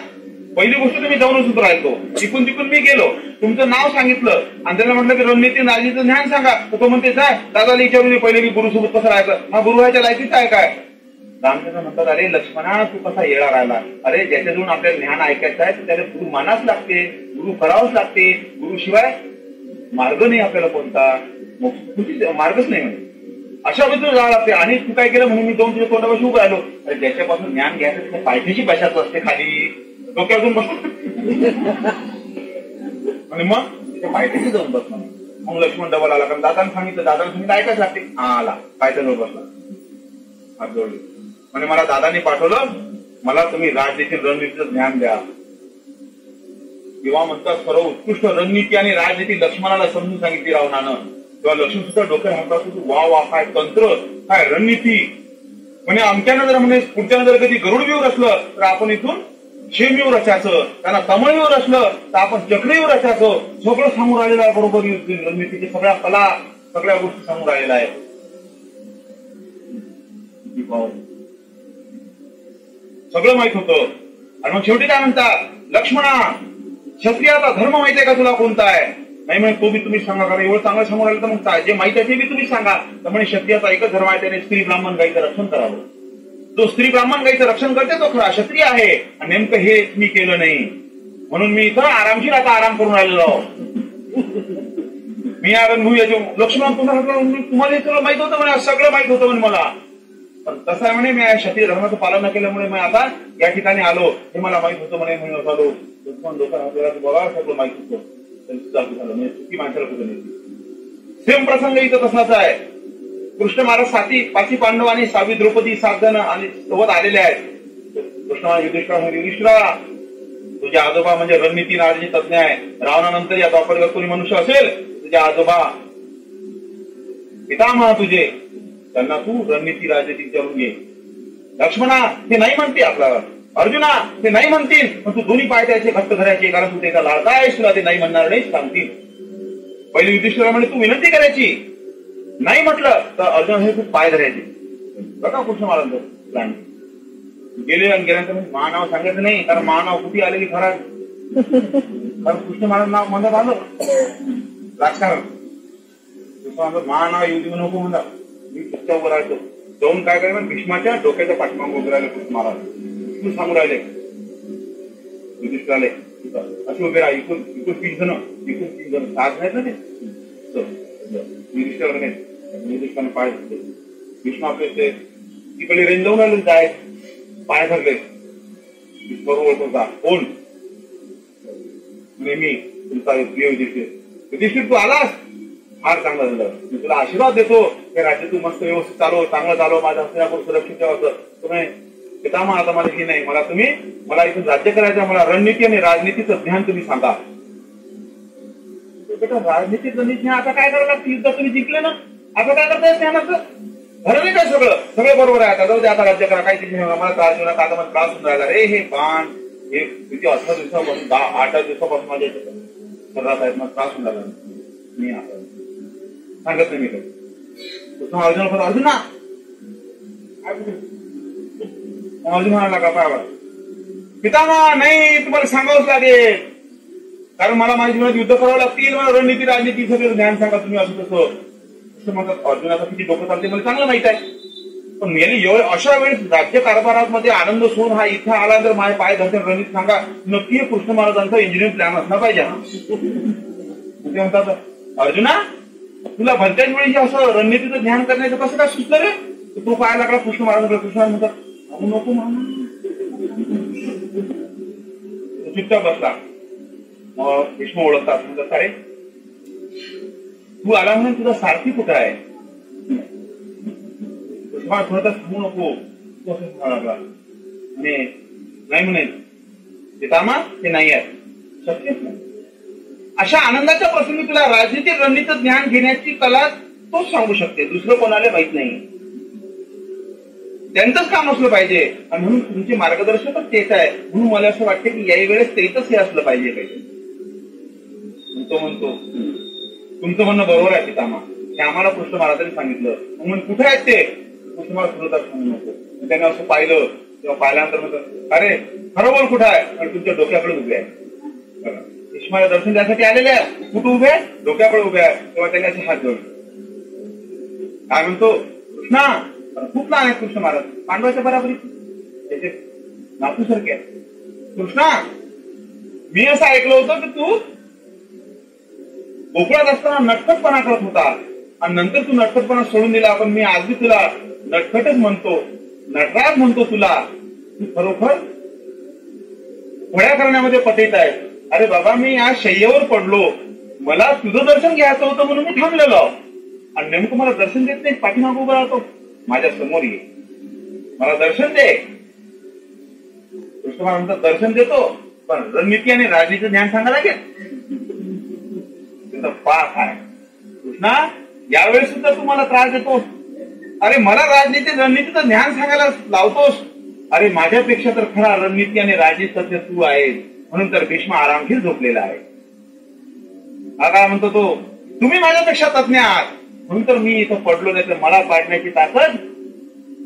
पहिली गोष्ट तुम्ही जाऊनच उतर राहिलो, तिकून मी गेलो, तुमचं नाव सांगितलं आणि त्याला म्हटलं की रणनीती नाजीचं ज्ञान सांगा, तर तो म्हणते जाय दादाला विचारून पहिले की गुरु सोबत कसं राहायचं, हा गुरु व्हायच्या लायकीच आहे काय. रामचंद्र म्हणतात अरे लक्ष्मणा तू कसा येळा राहिला, अरे ज्याच्याजवळ आपल्याला ज्ञान ऐकायचं आहे त्याला गुरु मानाच लागते, गुरु करावंच लागते, गुरु शिवाय मार्ग नाही आपल्याला कोणता, मार्गच नाही म्हणे. अशा पद्धतीने जावं लागते. आणि तू काय केलं म्हणून मी जाऊन तुझ्या तोंडापाशी उभं राहिलो. अरे ज्याच्यापासून ज्ञान घ्यायचं त्या पायथ्याशी बसायचं असते खाली, डोक्यातून बसतो आणि मग त्या पायथ्याशी जाऊन बस म्हणे. मग लक्ष्मण डबल आला, कारण दादाने सांगितलं ऐकायच लागते. हा आला पायथ्याजवळ बसला, हात जोडले म्हणजे मला दादाने पाठवलं, मला तुम्ही राजनीती रणनीतीचं ज्ञान द्या. किंवा म्हणतात सर्व उत्कृष्ट रणनीती आणि राजनीती लक्ष्मणाला समजून सांगितली रावणानं. तेव्हा लक्ष्मण सुद्धा डोक्यात हातात वा काय तंत्र काय रणनीती म्हणजे आमच्यानं जर म्हणजे पुढच्यानं जर कधी गरुड व्यूवर असलं तर आपण इथून शेमवीवर रचायचं, त्यांना तमिळवीवर असलं तर आपण चक्रीवर रचायचं. सगळं सांगून राहिलेलं आहे बरोबर रणनीतीची सगळ्या कला सगळ्या गोष्टी सांगून राहिलेल्या आहेत. सगळं माहित होतं. आणि मग शेवटी काय म्हणतात लक्ष्मणा क्षत्रियाचा धर्म माहिती आहे का तुला कोणता आहे. नाही म्हणे तो बी तुम्ही सांगा, कारण एवढं चांगलं सांगून राहिलं तर मग जे माहिती आहे ते बी तुम्ही सांगा. तर म्हणे क्षत्रियाचा एकच धर्म आहे, त्याने स्त्री ब्राह्मण गाईचं रक्षण करावं. जो स्त्री ब्राह्मण गाईचं रक्षण करते तो खरा क्षत्रिय आहे. आणि नेमकं हे मी केलं नाही म्हणून मी इथं आरामशीर आता आराम करून राहिलेलो. मी लक्ष्मण तुम्हाला हे सगळं माहित होतं म्हणे, सगळं माहित होतं म्हणे मला. पण कसं आहे म्हणे मी क्षत्रिय धर्माचं पालन न केल्यामुळे मी आता या ठिकाणी आलो, हे मला माहित होतं म्हणे म्हणून आलो. बघा सगळं माहित होतं म्हणजे चुकी माणसाला कुठे नाही. सेम प्रसंग इथं तसाच आहे. कृष्ण महाराज 5 पांडव आणि 6 द्रौपदी 7 जण आणि सोबत आलेले आहेत. कृष्ण महाराज युधिष्ठिरा तुझे आजोबा म्हणजे रणनीती राजनीती तज्ञ आहे. रावणानंतर या द्वापरयुगात कोणी मनुष्य असेल तुझे आजोबा पितामह तुझे, त्यांना तू रणनीती राजनीती विचारून घे. लक्ष्मणा ते नाही म्हणते आपल्याला, अर्जुना ते नाही म्हणतील, पण तू दोन्ही पाय त्याचे घट्ट धरायचे, कारण तू त्याचा लाडका आहेस, तुला ते नाही म्हणणार नाही सांगतील. पहिले युधिष्ठिरा म्हणजे तू विनंती करायची, नाही म्हटलं तर अर्जुन हे तू पाय धरायचे. बघा कृष्ण महाराज प्लॅन गेले आणि गेल्यानंतर महानाव सांगायचं नाही, कारण महानाव कुठे आलेली खरा, कारण कृष्ण महाराज नाव म्हणत आलं राजकारण. महानाव येऊ नको म्हणा, मी पुढच्या उभं राहतो. जाऊन काय करायला भीष्माच्या डोक्याच्या पाठीमाग उभे राहिले कृष्ण महाराज. तू सांगू राहिले युधिष्ठिराले असे उभे राहा. इकून 3 जण 7 आहेत ना ते युधिष्ठिराने पाय धरले. भीष्म आपले ते तिकडे रेंज जाऊन आले, जाय पाय धरले. बरोबर होता कोण मी तुमचा प्रिय युधिष्ठिर तू आलास, फार चांगलं झालं. मी तुला आशीर्वाद देतो हे राज्य तू मस्त व्यवस्थित चालव, चांगलं चालव, माझ्या हस्ते आपण सुरक्षित ठेवायचं. तुम्ही पितामह आता मला हे नाही, मला इथून राज्य करायचं, मला रणनीती आणि राजनीतीचं ज्ञान तुम्ही सांगा. बेटा राजनीती रणनीती आता काय करायला लागतं, युद्ध तुम्ही जिंकले ना, आता काय करताय ज्ञानाचं ठरवलं काय, सगळं बरोबर आहे. आता जाऊ दे, आता राज्य करा, काही मला त्रास देऊ नका, आता मला त्रास होऊन राहिला रे. हे बाण हे किती 18 दिवसापासून 8 दिवसापासून माझ्या शरीरात आहेत, मला त्रास होऊन राहिला. मी आता सांगत नाही मी काही. अर्जुना अर्जुन म्हणाला का पायावर पितामह नाही, तुम्हाला सांगावंच लागेल, कारण मला माझ्या जीवनात युद्ध करावं लागतील, मला रणनीती राजनीती सगळं ज्ञान सांगा तुम्ही. असं तसं म्हणतात. अर्जुनाचा किती डोकं चालते मला चांगलं माहित आहे, पण यांनी अशा वेळेस राज्य कारभारामध्ये आनंद सोडून हा इथे आला, जर माझे पाय धरते रणनीती सांगा, नक्की कृष्ण महाराजांचा इंजिनिअरिंग प्लॅन असला पाहिजे. ते म्हणतात अर्जुना तुला भलत्याच वेळी असं रणनीतीचं ज्ञान करण्याचं कसं काय सुचलं रे. तो पाय लागला कृष्ण महाराजांकडे. कृष्ण महाराज म्हणतात नको चुपचाप बसला. मग भीष्म ओळखतात, म्हणतात अरे तू आला म्हणून तुझा सारथी कुठं आहे. थोडं सांगू नको लागला. नाही म्हणे पितामह ते नाही आहे, शक्यच नाही. अशा आनंदाच्या प्रसंगी तुला राजनीती रणनीतीचं ज्ञान घेण्याची कला तोच सांगू शकते, दुसरं कोणाला माहित नाही. त्यांचंच काम असलं पाहिजे आणि म्हणून तुमचे मार्गदर्शकच तेच आहे. म्हणून मला असं वाटतं की याही वेळेस तेच हे असलं पाहिजे. तो म्हणतो तुमचं म्हणणं बरोबर आहे पितामह, हे आम्हाला कृष्ण महाराजांनी सांगितलं. मग कुठे आहेत ते? कृष्ण महाराज सुद्धा सांगू नको. त्यांनी असं पाहिलं तेव्हा पाहिल्यानंतर म्हणतात अरे खरं बोल कुठं आहे? आणि तुमच्या डोक्याकडे उभे आहे. भीष्माला दर्शन द्यासाठी आलेले आहे. कुठं उभे? डोक्याकडे उभे आहे. तेव्हा त्यांनी असे हात जोडले. काय म्हणतो कृष्णा? खूप लहान आहे कृष्ण महाराज, पांडवाच्या बराबरीचे, त्याचे नातूसारखे आहे. कृष्णा मी असं ऐकलं होतं की तू गोकुळात असताना नटखटपणा करत होता आणि नंतर तू नटखटपणा सोडून दिला. पण मी आजही तुला नटखटच म्हणतो, नटराज म्हणतो तुला. तू खरोखर खोड्या करण्यामध्ये पतित आहे. अरे बाबा मी या शय्येवर पडलो, मला तुझं दर्शन घ्यायचं होतं म्हणून मी थांबलेलो आणि नेमकं मला दर्शन देत नाही. पाठीमागं उभा राहतो. माझ्या समोर ये, मला दर्शन दे. कृष्ण महाराजांचं दर्शन देतो पण रणनीती आणि राजनीतीचं ज्ञान सांगा लागेल. पाठ आहे कृष्णा. यावेळेस सुद्धा तू मला त्रास देतोस. अरे मला राजनीती रणनीतीचं ज्ञान सांगायला लावतोस. अरे माझ्यापेक्षा तर खरा रणनीती आणि राजनीती तू आहेस. म्हणून तर भीष्म आरामशीर झोपलेला आहे. हा काय म्हणतो तो, तुम्ही माझ्यापेक्षा तज्ञ आहात म्हणून तर मी इथं पडलो. नाही तर मला पाडण्याची ताकद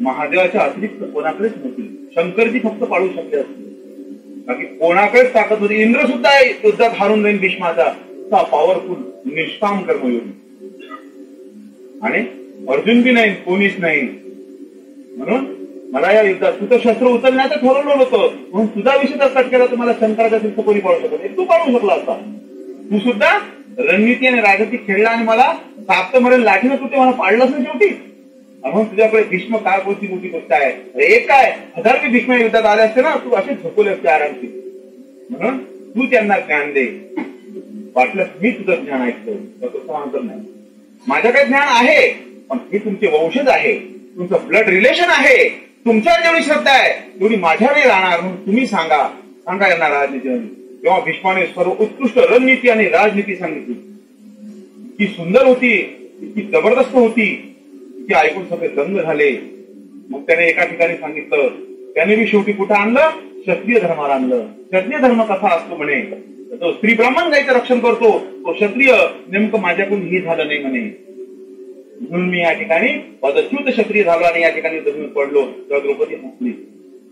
महादेवाच्या अतिरिक्त कोणाकडेच नव्हती. शंकरजी फक्त पाडू शकले असते, बाकी कोणाकडेच ताकद होती. इंद्र सुद्धा युद्धात हारून जाईल भीष्माचा. पॉवरफुल निष्काम कर्मयोगी आणि अर्जुन बी नाही, कोणीच नाही. म्हणून मला या युद्धात तू तर शस्त्र उचलण्याचं ठरवलं होतं. म्हणून तुझा विषय जर कट केला तर मला शंकराच्या तिथं कोणी पाडू शकत नाही. तू पाडू शकला असता. तू सुद्धा रणनीती आणि राजनीती खेळला आणि मला साप्त मरेल लाठीनं तू ते मला पाडलंच नाही शेवटी. म्हणून तुझ्याकडे भीष्म काय बोलती मोठी गोष्ट आहे. एक काय 1000 भीष्म युद्धात आले असते ना, तू असे झोपले असते आरामशीर. म्हणून तू त्यांना ज्ञान दे. वाटलं मी तुझं ज्ञान ऐकतो, तसं नाही. माझ्याकडे ज्ञान आहे पण हे तुमचे वंशज आहे, तुमचं ब्लड रिलेशन आहे. तुमच्यावर जेवढी श्रद्धा आहे तेवढी माझ्याकडे राहणार. म्हणून तुम्ही सांगा यांना राजनीती. तेव्हा भीष्माने सर्व उत्कृष्ट रणनीती आणि राजनीती सांगितली. इतकी सुंदर होती, इतकी जबरदस्त होती की ऐकून सगळे दंग झाले. मग त्याने एका ठिकाणी सांगितलं, त्याने बी शेवटी कुठं आणलं? क्षत्रिय धर्माला आणलं. क्षत्रिय धर्म कसा असतो म्हणे, तो स्त्री ब्राह्मण गायचं रक्षण करतो, तो क्षत्रिय नेमकं माझ्याकडून हे झालं नाही म्हणे. म्हणून मी या ठिकाणी पदच्युत क्षत्रिय झालो आणि या ठिकाणी जमीन पडलो. तेव्हा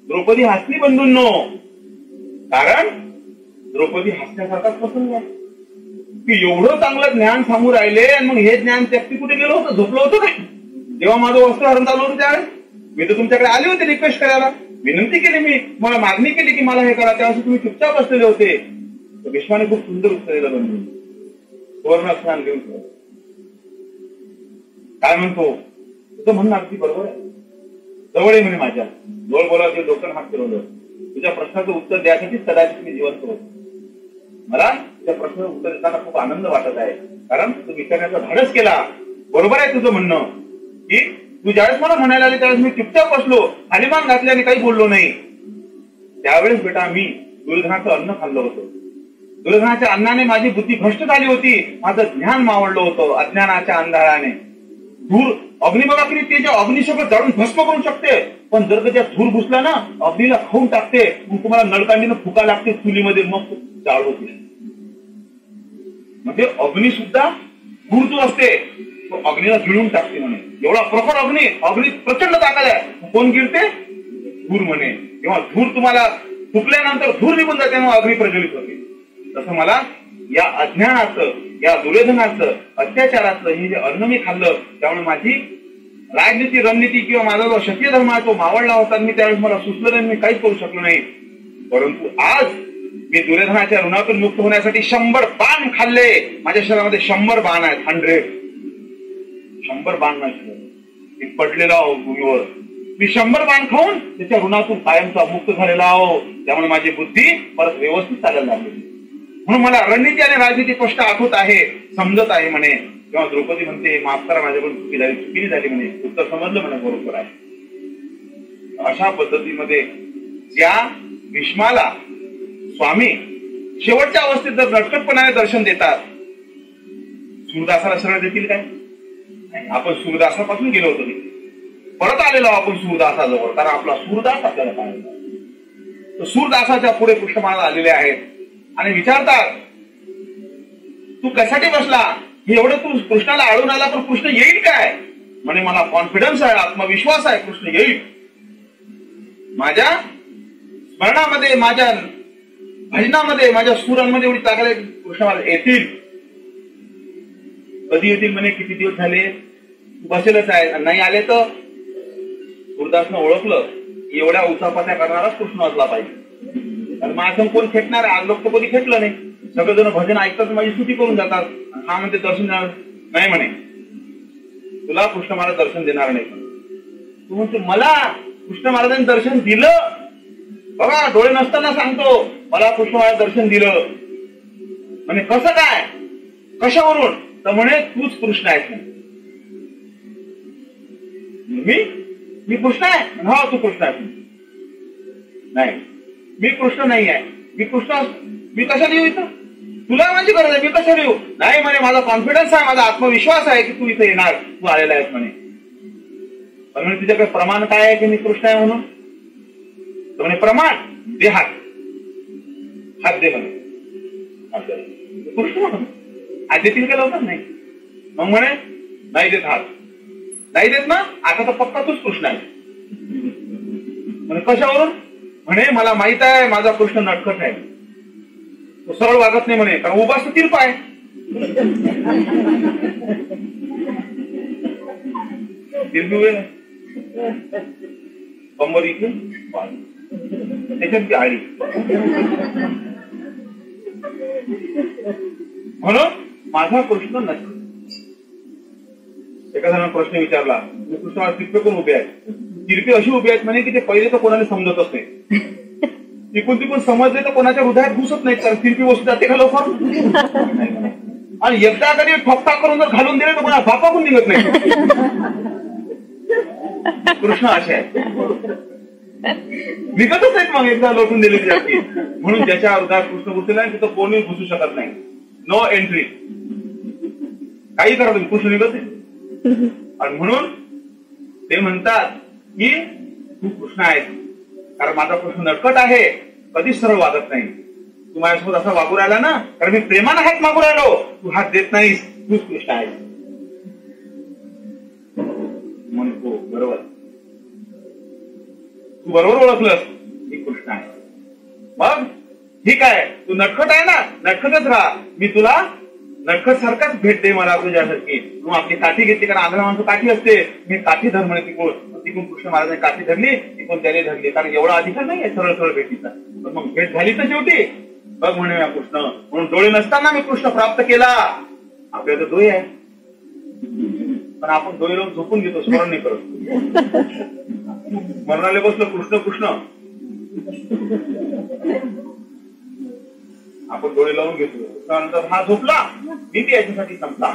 द्रौपदी हसली बंधूंनो. कारण द्रौपदी हसण्यासारखाच प्रसंग आहे की एवढं चांगलं ज्ञान सांगू राहिले आणि मग हे ज्ञान त्याची कुठे गेलो होतं? झोपलं होतं काय? जेव्हा माझं वस्त्रहरण चालू होतं त्यावेळेस मी तर तुमच्याकडे आले होते रिक्वेस्ट करायला, विनंती केली, मी मला मागणी केली की मला हे करा. त्यावेळेस तुम्ही चुपचाप बसलेले होते. भीष्माने खूप सुंदर उत्तर दिलं बंधू. सुवर्ण स्नान घेऊन काय म्हणतो, तुझं म्हणणं अगदी बरोबर आहे. जवळ आहे म्हणे माझ्या. जवळ बोलावं लोकांना हात फिरवलं. तुझ्या प्रश्नाचं उत्तर द्यासाठीच कदाचित मी जिवंत होतो. मला तुझ्या प्रश्नाचं उत्तर देताना खूप आनंद वाटत आहे. कारण तू विचारण्याचा धाडस केला. बरोबर आहे तुझं म्हणणं की तू ज्यावेळेस मला म्हणायला आले त्यावेळेस मी चुपचाप बसलो, खालीमान घातले आणि काही बोललो नाही. त्यावेळेस बेटा मी दुर्योधनाचं अन्न खाल्लं होतं. दुर्योधनाच्या अन्नाने माझी बुद्धी भ्रष्ट झाली होती. माझं ज्ञान मावळलं होतं अज्ञानाच्या अंधाराने. धूर अग्नी बघा की ते जे अग्नी सगळं जाळून भस्म करू शकते, पण जर का त्या धूर घुसला ना अग्नीला खाऊन टाकते. मग तुम्हाला नळकांडीनं फुका लागते चुलीमध्ये, मग जाळ होते. म्हणजे अग्नी सुद्धा धूर जो असते तो अग्नीला गिळून टाकते म्हणे. एवढा प्रखर अग्नी प्रचंड ताकद आहे. कोण गिळते? धूर म्हणे. किंवा धूर तुम्हाला फुकल्यानंतर धूर निघून जाते, अग्नी प्रज्वलित होते. तसं मला या अज्ञानाचं, या दुर्योधनाचं, अत्याचाराचं हे जे अन्न मी खाल्लं त्यामुळे माझी राजनीती रणनीती किंवा माझा जो क्षत्रिय धर्म आहे तो मावळला होता. मी त्यावेळेस मला सुचलं नाही, मी काहीच करू शकलो नाही. परंतु आज मी दुर्योधनाच्या ऋणातून मुक्त होण्यासाठी 100 बाण खाल्ले. माझ्या शरीरामध्ये 100 बाण आहेत. 100 बाण माझ्या मी पडलेला आहो भूमीवर. मी 100 बाण खाऊन त्याच्या ऋणातून कायमचा मुक्त झालेला आहो. त्यामुळे माझी बुद्धी परत व्यवस्थित चालायला लागली. म्हणून मला रणनीती आणि राजनीती स्पष्ट आठवत आहे, समजत आहे म्हणे. तेव्हा द्रौपदी म्हणते माफ करा माझ्याकडून चुकी झाली म्हणे. उत्तर समजलं म्हणे, बरोबर आहे. अशा पद्धतीमध्ये ज्या भीष्माला स्वामी शेवटच्या अवस्थेत जर नटखटपणाने दर्शन देतात, सूरदासाला सरळ देतील काय? आपण सूरदासापासून गेलो होतो. परत आलेलो आपण सूरदासाजवळ, कारण आपला सूरदास आपल्याला पाहिजे. सूरदासाच्या पुढे कृष्ण महाराज आलेले आहेत आणि विचारतात, तू कशासाठी बसला? एवढं तू कृष्णाला आळून आला, पण कृष्ण येईल काय? म्हणे मला कॉन्फिडन्स आहे, आत्मविश्वास आहे, कृष्ण येईल. माझ्या स्मरणामध्ये, माझ्या भजनामध्ये, माझ्या सुरांमध्ये एवढी ताकद आहे, कृष्ण महाराज येतील. कधी येतील म्हणे? किती दिवस झाले बसेलच आहे, नाही आले तर सूरदासनं ओळखलं एवढ्या उचापात्या करणाराच कृष्ण असला पाहिजे. कारण माझं कोण खेटणार? आज लोक तर कधी खेटलं नाही. सगळेजण भजन ऐकतात, माझी स्तुती करून जातात. हा म्हणते दर्शन देणार नाही, म्हणे तुला कृष्ण महाराज दर्शन देणार नाही. तू म्हणते मला कृष्ण महाराजांनी दर्शन दिलं. बघा, डोळे नसताना सांगतो मला कृष्ण महाराज दर्शन दिलं. म्हणे कसं काय, कशावरून? तर म्हणे तूच कृष्ण आहेस. मी कृष्ण आहे? हा, तू कृष्ण आहे. नाही, मी कृष्ण नाही आहे. मी कशाला येऊ इथं? तुला माझी गरज आहे, मी कशाला येऊ? नाही म्हणे, माझा कॉन्फिडन्स आहे, माझा आत्मविश्वास आहे की तू इथे येणार, तू आलेला आहेस म्हणे. पण म्हणे तुझ्याकडे प्रमाण काय आहे की मी कृष्ण आहे म्हणून? तर म्हणे प्रमाण दे, हात दे म्हणे. कृष्ण म्हणून हात देतील का लवकर? नाही. मग म्हणे नाही देत हात. नाही देत ना, आता तर पक्का तूच कृष्ण आहे. म्हणे कशावरून? म्हणे मला माहित आहे माझा कृष्ण नटखट आहे, तो सरळ वागत नाही म्हणे, कारण उभाच तर तिरपा आहे. तिरपी कंबर इथे, त्याच्यात ती आळी. म्हणून माझा कृष्ण नटखट. एका जणांना प्रश्न विचारला, कृष्ण तिरपे कोण उभे आहेत? तिरपे अशी उभे आहेत म्हणे की ते पहिले तर कोणाला समजतच नाही, तिकून समजले तर कोणाच्या हृदयात घुसत नाही, कारण तिरपी वस्तू जाते का लवकर? आणि एकदा कधी ठोकता करून जर घालून दिले तर कोणा बापाकडून निघत नाही. कृष्ण असे आहेत, निघतच नाहीत. मग एकदा लोटून दिले जाते. म्हणून ज्याच्या हृदयात कृष्ण घुसलेला आहे तिथं कोणी घुसू शकत नाही. No entry. काही करा तुम्ही, कृष्ण निघत नाही. आणि म्हणून ते म्हणतात की तू कृष्ण आहेस, कारण माझा कृष्ण नटखट आहे, कधीच सरळ वागत नाही. तू माझ्यासोबत असा वागू राहिला ना, कारण मी प्रेमानं हात मागू राहिलो, तू हात देत नाहीस, तूच कृष्ण आहेस. म्हणतो बरोबर, तू बरोबर ओळखलंस, मी कृष्ण आहे. मग ठीक आहे, तू नटखट आहे ना, नटखटच राहा. मी तुला नटखट सारखाच भेट दे मला तुझ्यासारखी. तू आपली काठी घेतली, कारण आंध्र माणसं काठी असते, मी काठी धर म्हणे. तिकून कृष्ण महाराजांनी काठी धरली, तिकून त्याने धरली, कारण एवढा अधिकार नाही आहे सरळ सरळ भेटीचा. मग भेट झाली तर शेवटी बघ म्हणे कृष्ण. म्हणून डोळे नसताना मी कृष्ण प्राप्त केला. आपल्याला डोळे आहे, पण आपण डोळे लावून झोपून घेतो, स्मरण नाही करत. मरणाले बसलो कृष्ण कृष्ण, आपण डोळे लावून घेतो. त्यानंतर हा झोपला, मी ती याच्यासाठी संपला.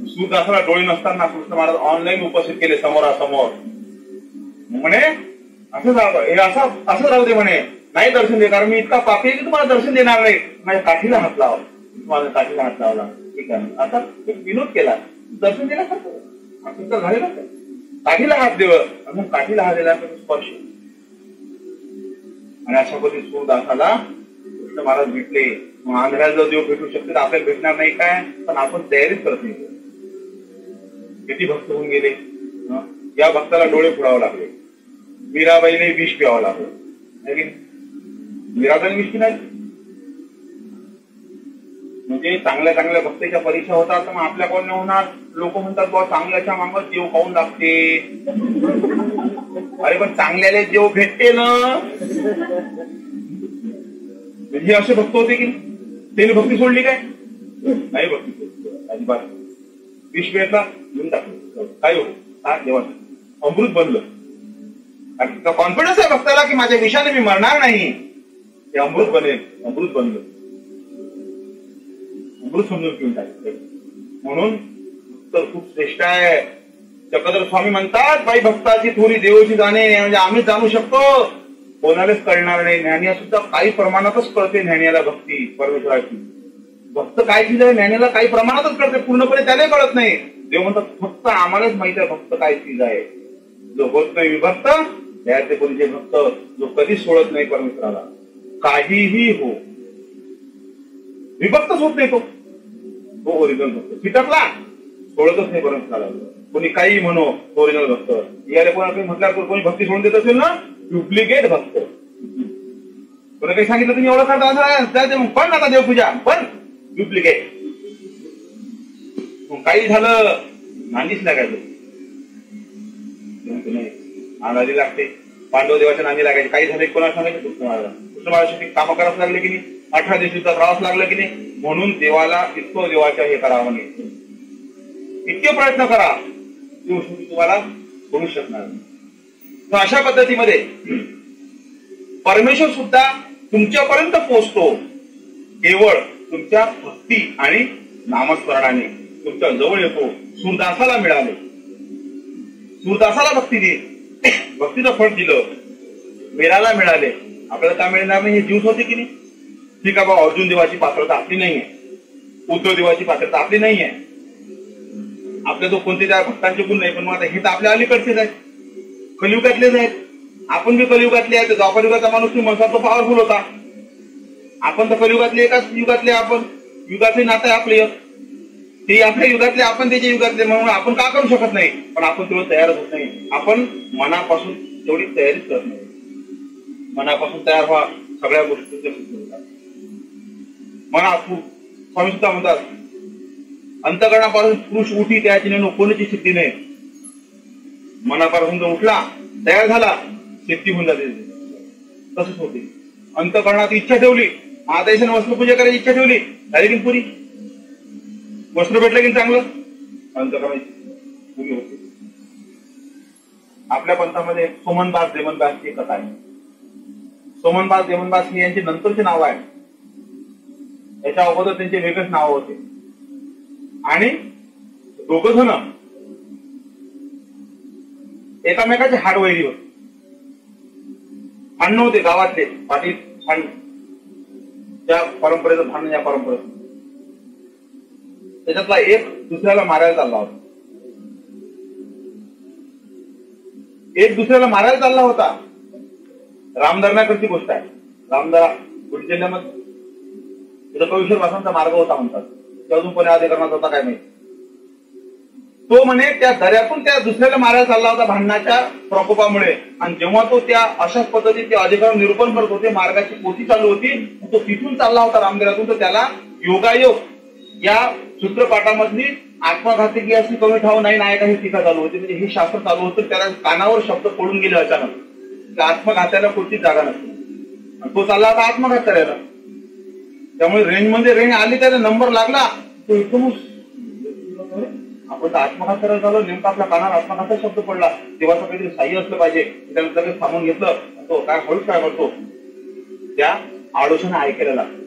सूरदासाला डोळे नसताना कृष्ण महाराज ऑनलाईन उपस्थित केले समोरासमोर. म्हणे असं राहू दे म्हणे, नाही दर्शन दे, कारण मी इतका पापी आहे की तुम्हाला दर्शन देणार नाही. माझ्या काठीला हात लावा. तुम्हाला काठीला हात लावला, ठीक आहे. आता एक विनोद केला, दर्शन देण्यासारखं झालेला, काठीला हात देव. मग काठीला हात दिला स्पर्श. आणि अशा पद्धतीने सूरदासाला कृष्ण महाराज भेटले. मग आंध्राला जर देव भेटू शकते तर आपल्याला भेटणार नाही काय? पण आपण तयारीच करत नाही. किती भक्त होऊन गेले. या भक्ताला डोळे फोडावे लागले, मीराबाईने विष प्यावं लागलं. मीराबाईने विष पिणार म्हणजे चांगल्या चांगल्या भक्तीच्या परीक्षा होतात, तर मग आपल्या कोण नाही होणार. लोक म्हणतात बाबा चांगल्याच्या मागत देव खाऊन लागते. अरे पण चांगल्याला देव भेटते ना. हे असे भक्त होते की त्याने भक्ती सोडली काय? नाही भक्ती सोडली अजिबात. विष पेटला, घेऊन टाकलं, काय होतं? हा देवाचं अमृत बनलं. कॉन्फिडन्स आहे भक्ताला की माझ्या विषाने मी मरणार नाही, ते अमृत बनेल. अमृत बनलं, अमृत समजून घेऊन टाकलं. म्हणून भक्त खूप श्रेष्ठ आहे. चक्रधर स्वामी म्हणतात, बाई भक्ताची थोडी देवाची जाणे म्हणजे आम्हीच जाणू शकतो, कोणालाच कळणार नाही. ज्ञानिया सुद्धा काही प्रमाणातच कळते ज्ञानियाला भक्ती परमेश्वराची. भक्त काय चीज आहे ज्ञानियाला काही प्रमाणातच कळते, पूर्णपणे त्याला कळत नाही. देव म्हणतात फक्त आम्हालाच माहित आहे भक्त काय चीज आहे. जो होत नाही विभक्त त्याचे कोणते भक्त जो कधीच सोडत नाही परमेश्वराला, काहीही हो, विभक्तच होत नाही तो ओरिजिनल भक्त. चिटकला सोडतच नाही परमेश्वराला. कोणी काही म्हणो ओरिजिनल भक्त. याला कोणा काही म्हटल्यावर कोणी भक्ती सोडून देत असेल ना, डुप्लिकेट भक्त. कोणी काही सांगितलं तुम्ही एवढं करता असं पण आता देवपूजा पण डुप्लिकेट. काही झालं नांदीच लागायचं, नांदी लागते. पांडव देवाच्या नांदी लागायची. काही झालं कोणाला सांगायचं कृष्ण महाराजांसाठी कामं करावं लागले की नाही, 18 दिवसाचा प्रवास लागला की नाही, म्हणून देवाला इतकं देवाच्या हे करावं नाही, इतके प्रयत्न करा तुम्हाला होऊ शकणार नाही. तर अशा पद्धतीमध्ये परमेश्वर सुद्धा तुमच्यापर्यंत पोहोचतो केवळ तुमच्या भक्ती आणि नामस्मरणाने. तुमच्या जवळ येतो. सूरदासाला मिळाले, सूरदासाला भक्ती दिली, भक्तीचं फळ दिलं, मीराला मिळाले. आपल्याला का मिळणार नाही? हे जीव होते की नाही. ठीक आहे बाबा, अर्जुन देवाची पात्रता आपली नाहीये, उद्धव देवाची पात्रता आपली नाहीये, आपल्या तो कोणते त्या भक्तांचे गुण नाही. पण मग आता हे तर आपल्या अलीकडचेच आहेत, कलियुगातलेच आहेत. आपण बी कलियुगातले आहेत. द्वापर युगाचा माणूस म्हणतात तो पॉवरफुल होता. आपण तर कलियुगातले, एकाच युगातले, आपण युगातले नातं आहे आपले, ते आपल्या युगातले, आपण त्याच्या युगातले. म्हणून आपण का करू शकत नाही, पण आपण तेवढं तयारच होत नाही. आपण मनापासून तेवढी तयारीच करत नाही. मनापासून तयार व्हा, सगळ्या गोष्टी सिद्ध होतात. मनातून स्वामी सुद्धा म्हणतात, अंतकरणापासून पुरुष उठी त्याची नेणू कोणाची सिद्धी नाही. मनापासून जो उठला, तयार झाला, सिद्धी होऊन जाते. तसंच होते. अंतकरणात इच्छा ठेवली, महादेशाने वस्त्रपूजा करायची इच्छा ठेवली, झाली की पुरी. वस्त्र भेटलं की चांगलं, अंतकरणाची पुरी होते. आपल्या पंथामध्ये सोमनबास देमनबास ही कथा आहे. सोमनबास देमनबास ही यांची नंतरची नाव आहे. याच्या अगोदर त्यांचे वेगळेच नाव होते. आणि दोघ जण एकामेकाचे हाडवैरी होते. भांडण होते गावातले, पाटील भांडण, त्या परंपरेचं भांडण या परंपरेचं. त्याच्यातला एक दुसऱ्याला मारायला चालला होता. एक दुसऱ्याला मारायला चालला होता. रामधरणाकडची गोष्ट आहे. रामधरा बुलढाणा जिल्ह्यामध्ये तिथं कविश्वर वासांचा मार्ग होता म्हणतात. ते अजून कोणी अधिकरणात होता काय माहिती. तो म्हणे त्या दऱ्यातून त्या दुसऱ्याला मारायला चालला होता भांडणाच्या प्रकोपामुळे. आणि जेव्हा तो त्या अशाच पद्धतीने ते अधिकार निरूपण करत होते, मार्गाची पोथी चालू होती, तो तिथून चालला होता रामदऱ्यातून. तर त्याला योगायोग या सूत्रपाठामधली आत्मघातकी अशी कमी ठाव नाही नायका ही टीका चालू होती. म्हणजे हे शास्त्र चालू होतं. त्याला कानावर शब्द पडून गेले अचानक. आत्मघाताला कुठची जागा नसते. तो चालला होता आत्मघात करायला. त्यामुळे रेंज मध्ये रेंज आली, त्याला नंबर लागला. तो इथून आपण तर आत्मघात करायला झालो, नेमका आपल्या कानावर आत्मघातचा शब्द पडला. देवाचं काहीतरी साह्य असलं पाहिजे. त्याला लगेच थांबून घेतलं. तो काय हळूच काय करतो, त्या आडोशाने ऐकायला लागतो.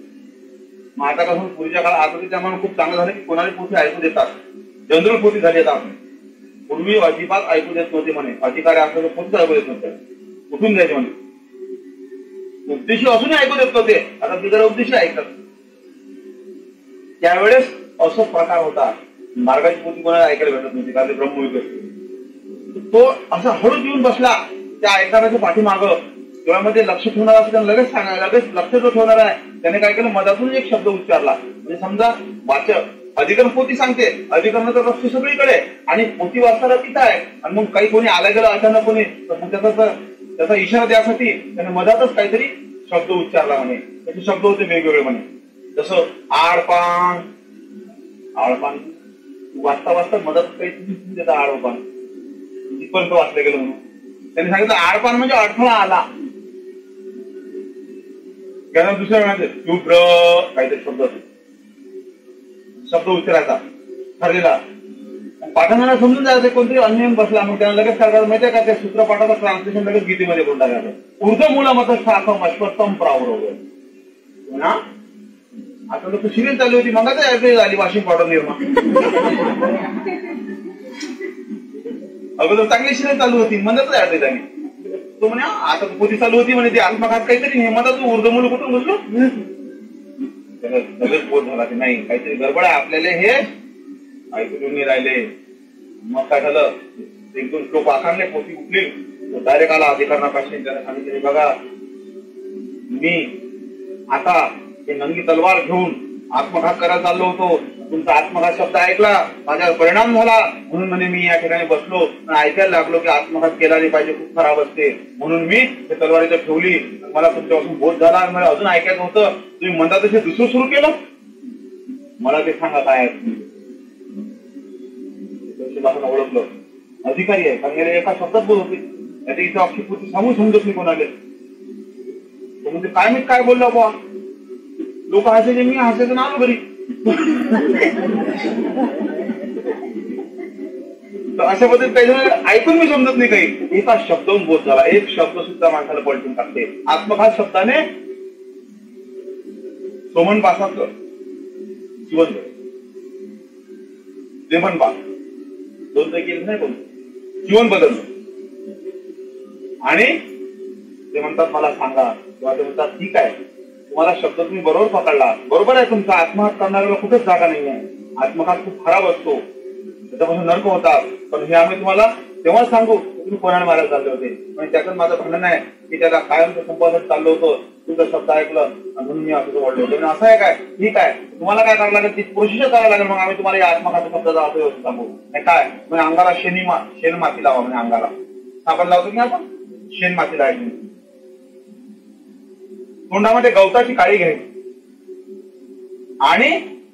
मग आता कसं पूर्वीच्या काळात, आता ते त्यामुळे खूप चांगलं झालं की कोणाला पोथी ऐकू देतात. जनरल पोथी झाली आता. पूर्वी अजिबात ऐकू देत नव्हते म्हणे. अधिकारी असलं तर पोथीच ऐकू देत नव्हते, उठून द्यायचे म्हणे. उपदेशी असूनही ऐकू देत नव्हते. आता बिगर उपदेशी ऐकतात. त्यावेळेस असं प्रकार होता. मार्गाची पोथी कोणाला ऐकायला भेटत नव्हती, कारण ते ब्रह्मयुग असते. तो असा हळूच येऊन बसला त्या ऐकणाऱ्याच्या पाठीमागं. डोळ्यामध्ये लक्ष ठेवणार असं त्यानं लगेच सांगायला, लगेच लक्ष जो ठेवणार आहे त्याने काय केलं, मधातून एक शब्द उच्चारला. म्हणजे समजा वाचक अधिकरण पोथी सांगते, अधिकरणाचं लक्ष सगळीकडे आणि पोथी वाचताना तिथं आहे. आणि मग काही कोणी आला गेलं अचानक कोणी, तर मग त्याचा इशारा द्यासाठी त्याने मधातच काहीतरी शब्द उच्चारला म्हणे. त्याचे शब्द होते वेगवेगळे म्हणे. जसं आडपान, आळपान वाचता वाचता मदत काही त्याचा आळपान इथपर्यंत वाचलं गेलं म्हणून त्यांनी सांगितलं. आळपान म्हणजे अडथळा आला. त्याला दुसऱ्या म्हणायचे शुभ्र काहीतरी शब्द उच्चारायचा ठरलेला. पाठांना समजून जायचं कोणतरी अन्य बसला. मग त्यांना लगेच काय करायचं माहितीये का, त्या सूत्रपाठाचं ट्रान्सलेशन लगेच गीतेमध्ये करून टाकायचं. ऊर्ध्व मूलमत शाखम अश्वत्थम प्रावरव ना. आता तर सिरियल चालू होती, मग झाली वाशिम पावडर निर्माण. अगोदर चांगली सिरियल चालू होती, म्हणत ऍड्रेस आणि तो म्हणे आता पोथी चालू होती म्हणे. ती आत्मघात काहीतरी हेमता तू ऊर्ध्वमूल कुठून बसलो. लगेच बोध झाला की नाही काहीतरी गडबड आहे, आपल्याला हे ऐकून नाही राहिले. मग काय झालं, एक दोन श्लोक आखाणले, पोटी उठली, डायरेक्ट आला अधिकारणापासून. त्याने सांगितले, बघा मी आता हे नंगी तलवार घेऊन आत्मघात करायला चाललो होतो, तुमचा आत्मघात शब्द ऐकला, माझ्यावर परिणाम झाला, म्हणून म्हणे मी या ठिकाणी बसलो आणि ऐकायला लागलो की आत्मघात केला नाही पाहिजे, खूप खराब असते, म्हणून मी ते तलवार इथं ठेवली. मला तुमच्यापासून बोध झाला आणि मला अजून ऐकायचं होतं, तुम्ही म्हणता तसे दुसरं सुरू केलं, मला ते सांगा काय आहे. ओळखलं, अधिकारी आहे, कारण एका शब्दात बोलत होते, त्याच्या इथं अक्षी पूर्ती सांगून समजत नाही कोणाले. म्हणजे काय मी काय बोललो बा, लोक हसायचे, मी हसायचं ना आलो घरी. अशा पद्धतीने काही ऐकून मी समजत नाही काही, एका शब्दावरून बोध झाला, एक शब्द सुद्धा माणसाला पलटून टाकते. आत्मघात शब्दाने सोमन पासाचं जीवन लेमन बा दोन तर केलं नाही, बोलतो जीवन बदललं. आणि ते म्हणतात मला सांगा, किंवा ते म्हणतात ठीक आहे, तुम्हाला शब्द तुम्ही बरोबर पकडला, बरोबर आहे, तुमचा आत्मघात करणाऱ्याला कुठेच जागा नाही आहे, आत्मघात खूप खराब असतो, त्याच्यापासून नरक होतात, पण हे आम्ही तुम्हाला तेव्हा सांगू तुम्ही कोणाला मारायला चालले होते. म्हणजे त्याचं माझं म्हणणं आहे की त्याला कायमचं संपादन चाललं होतं, तुमचा शब्द ऐकलं म्हणून मी असं वाढलो. असं आहे काय, ठीक आहे, तुम्हाला काय करावं लागेल, ती प्रोसिजर करावं लागेल, मग आम्ही तुम्हाला या आत्मघात शब्दाचा अर्थ सांगू. नाही काय म्हणजे अंगाला शेण माती लावा, म्हणजे अंगाला आपण लावतो की आपण शेण माती लावायची, तोंडामध्ये गवताची काळी घ्यायची आणि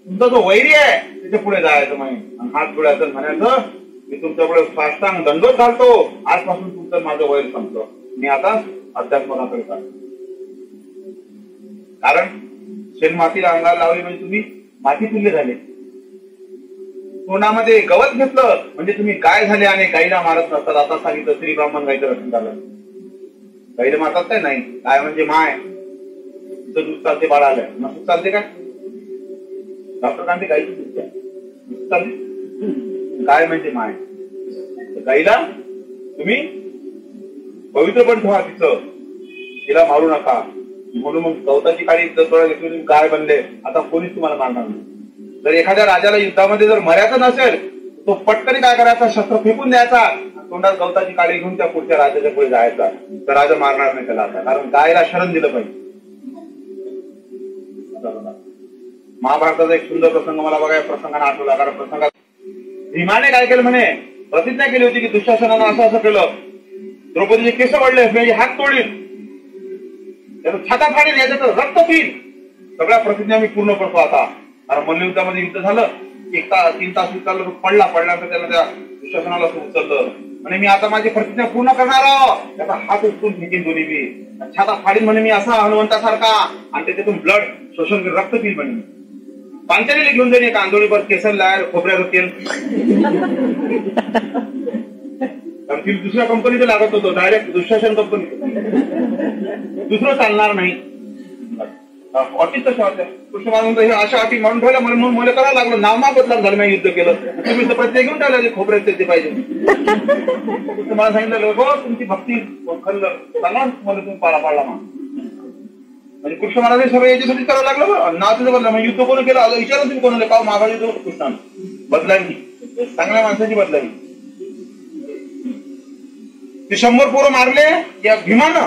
तुमचा जो वैरी आहे त्याच्या पुढे जायचं म्हणे, हात जोडायचं, म्हणायचं मी तुमच्या पुढे साष्टांग दंडोत घालतो, आजपासून तुमचं माझं वैर संपलं, मी आता अध्यात्माकडे जातो. कारण शेण मातीला अंगाला लावली म्हणजे तुम्ही माती तुल्य झाले, तोंडामध्ये गवत घेतलं म्हणजे तुम्ही गाय झाले आणि गाईला मारत नसतात. आता सांगितलं श्री ब्राह्मण गायचं रक्षण झालं, गाईला मारतात काय नाही, गाय म्हणजे माय, दूध चालते बाळाला, मस्त चालते काय, डॉक्टर कांते गायची दूध चालते, गाय म्हणजे माय, गाईला तुम्ही पवित्र पण ठेवा, तिचं तिला मारू नका. म्हणून मग गवताची काळी थोडा घेतली, तुम्ही गाय बनले, आता कोणीच तुम्हाला मारणार नाही. जर एखाद्या राजाला युद्धामध्ये जर मर्यादा नसेल, तो पटकन काय करायचा, शस्त्र फेकून द्यायचा, तोंडात गवताची काळी घेऊन त्या पुढच्या राजाच्या पुढे जायचा, तर राजा मारणार नाही त्याला. आता कारण गायला शरण दिलं पाहिजे. महाभारताचा एक सुंदर प्रसंग मला बघा, प्रसंगाने आठवला. कारण प्रसंगात भीमाने काय केलं म्हणे, प्रतिज्ञा केली होती की दुःशासनानं असं असं केलं, द्रौपदीचे केस वाढले, म्हणजे हात तोडील, त्याचं छाता फाडील, याच्यात रक्त पिल, सगळ्या प्रतिज्ञा मी पूर्ण करतो आता. कारण मल्लयुद्धामध्ये युद्ध झालं, 3 तास चाललं, पडल्यानंतर त्याला त्या दुःशासनाला उचललं, म्हणे मी आता माझी प्रतिज्ञा पूर्ण करणार आहोत, त्याचा हात उचलून फेकीन दोन्ही बी, छाता फाडील म्हणे मी असा हनुमंतासारखा, आणि त्याच्यातून ब्लड शोषण रक्त पिल म्हणे. पांचालीला घेऊन जाईन एक आंदोळीवर केसर लाय, खोबऱ्याचं तेल, कारण ती दुसऱ्या कंपनीचं लागत होतं, डायरेक्ट दुःशासन कंपनी, दुसरं चालणार नाही. अटीच तशा होत्या. कृष्ण महाराज हे अशा अटी म्हणून ठेवल्या, म्हणून मला करायला लागलं, नावमा बदला झालं, मी युद्ध केलं, तुम्ही तर प्रत्येक घेऊन ठेवले खोबऱ्यात ते पाहिजे. मला सांगितलं हो तुमची भक्ती खल्लं सांगा, मला तुम्ही पाला पाडला म्हणजे कृष्ण महाराज सगळं याच्यासाठी करावं लागलं, नाव तुझं बदला. म्हणजे युद्ध कोण केलं विचारा तुम्ही कोणाला, का मागा युद्ध कृष्णानं बदलावी, चांगल्या माणसाची बदलावी. ते 100 पोरं मारले या भीमानं,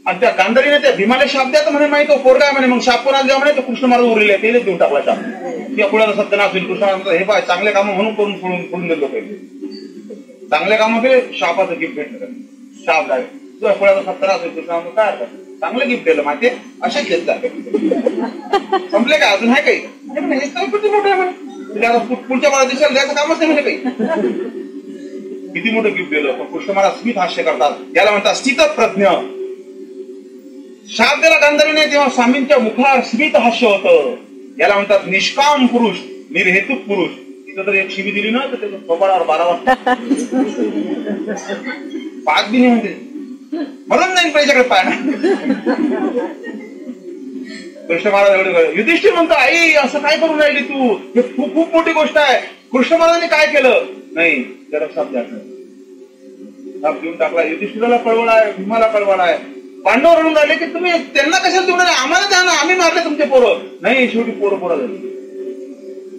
आणि त्या गांधारीने त्या भीमाला शाप द्या, तर म्हणे माहिती तो पोरगा आहे म्हणे, मग शाप कोणाला द्या म्हणे, तो कृष्ण महाराज उरलेले तेच देऊन टाकला शाप, किंवा कुणाला सत्यनाश होईल. कृष्ण महाराज हे पाय चांगले कामं म्हणून करून सोडून दिलं पाहिजे, चांगले कामं केले शापाचं गिफ्ट भेटलं, शाप द्यावे, तुझ्या कुणाला सत्यनाश होईल. कृष्ण महाराज काय अर्थ, चांगलं गिफ्ट दिलं माहिती, असेच घेत जाते. संपले काय अजून आहे काही, किती मोठं आहे म्हणे, आता पुढच्या मला दिसायला द्यायचं कामच नाही म्हणजे काही, किती मोठं गिफ्ट दिलं. पण कृष्ण महाराज स्मित हास्य करतात, याला म्हणतात स्थितप्रज्ञ. शाप दिला गांधारीने तेव्हा स्वामींच्या मुखावर स्मित हास्य होतं, याला म्हणतात निष्काम पुरुष, निर्हेतुक पुरुष. तिथं तर एक शिवी दिली ना तर त्याच्या कपाळावर 12 वाजता पाच बी नाही म्हणते, म्हणून नाही पैशाकडे पाहणार. कृष्ण महाराज एवढे, युधिष्ठिर म्हणतो आई असं काय करून राहिली तू, हे खूप खूप मोठी गोष्ट आहे. कृष्ण महाराजांनी काय केलं नाही, त्याला शाप द्यायचा, शाप देऊन टाकला. युधिष्ठिराला कळवळ आहे, भीमाला कळवळ आहे. पांडव रडून राहिले की तुम्ही त्यांना कशाला देऊन राहिले, आम्हाला द्या ना, आम्ही मारले तुमचे पोरं. नाही शेवटी पोरं झाली.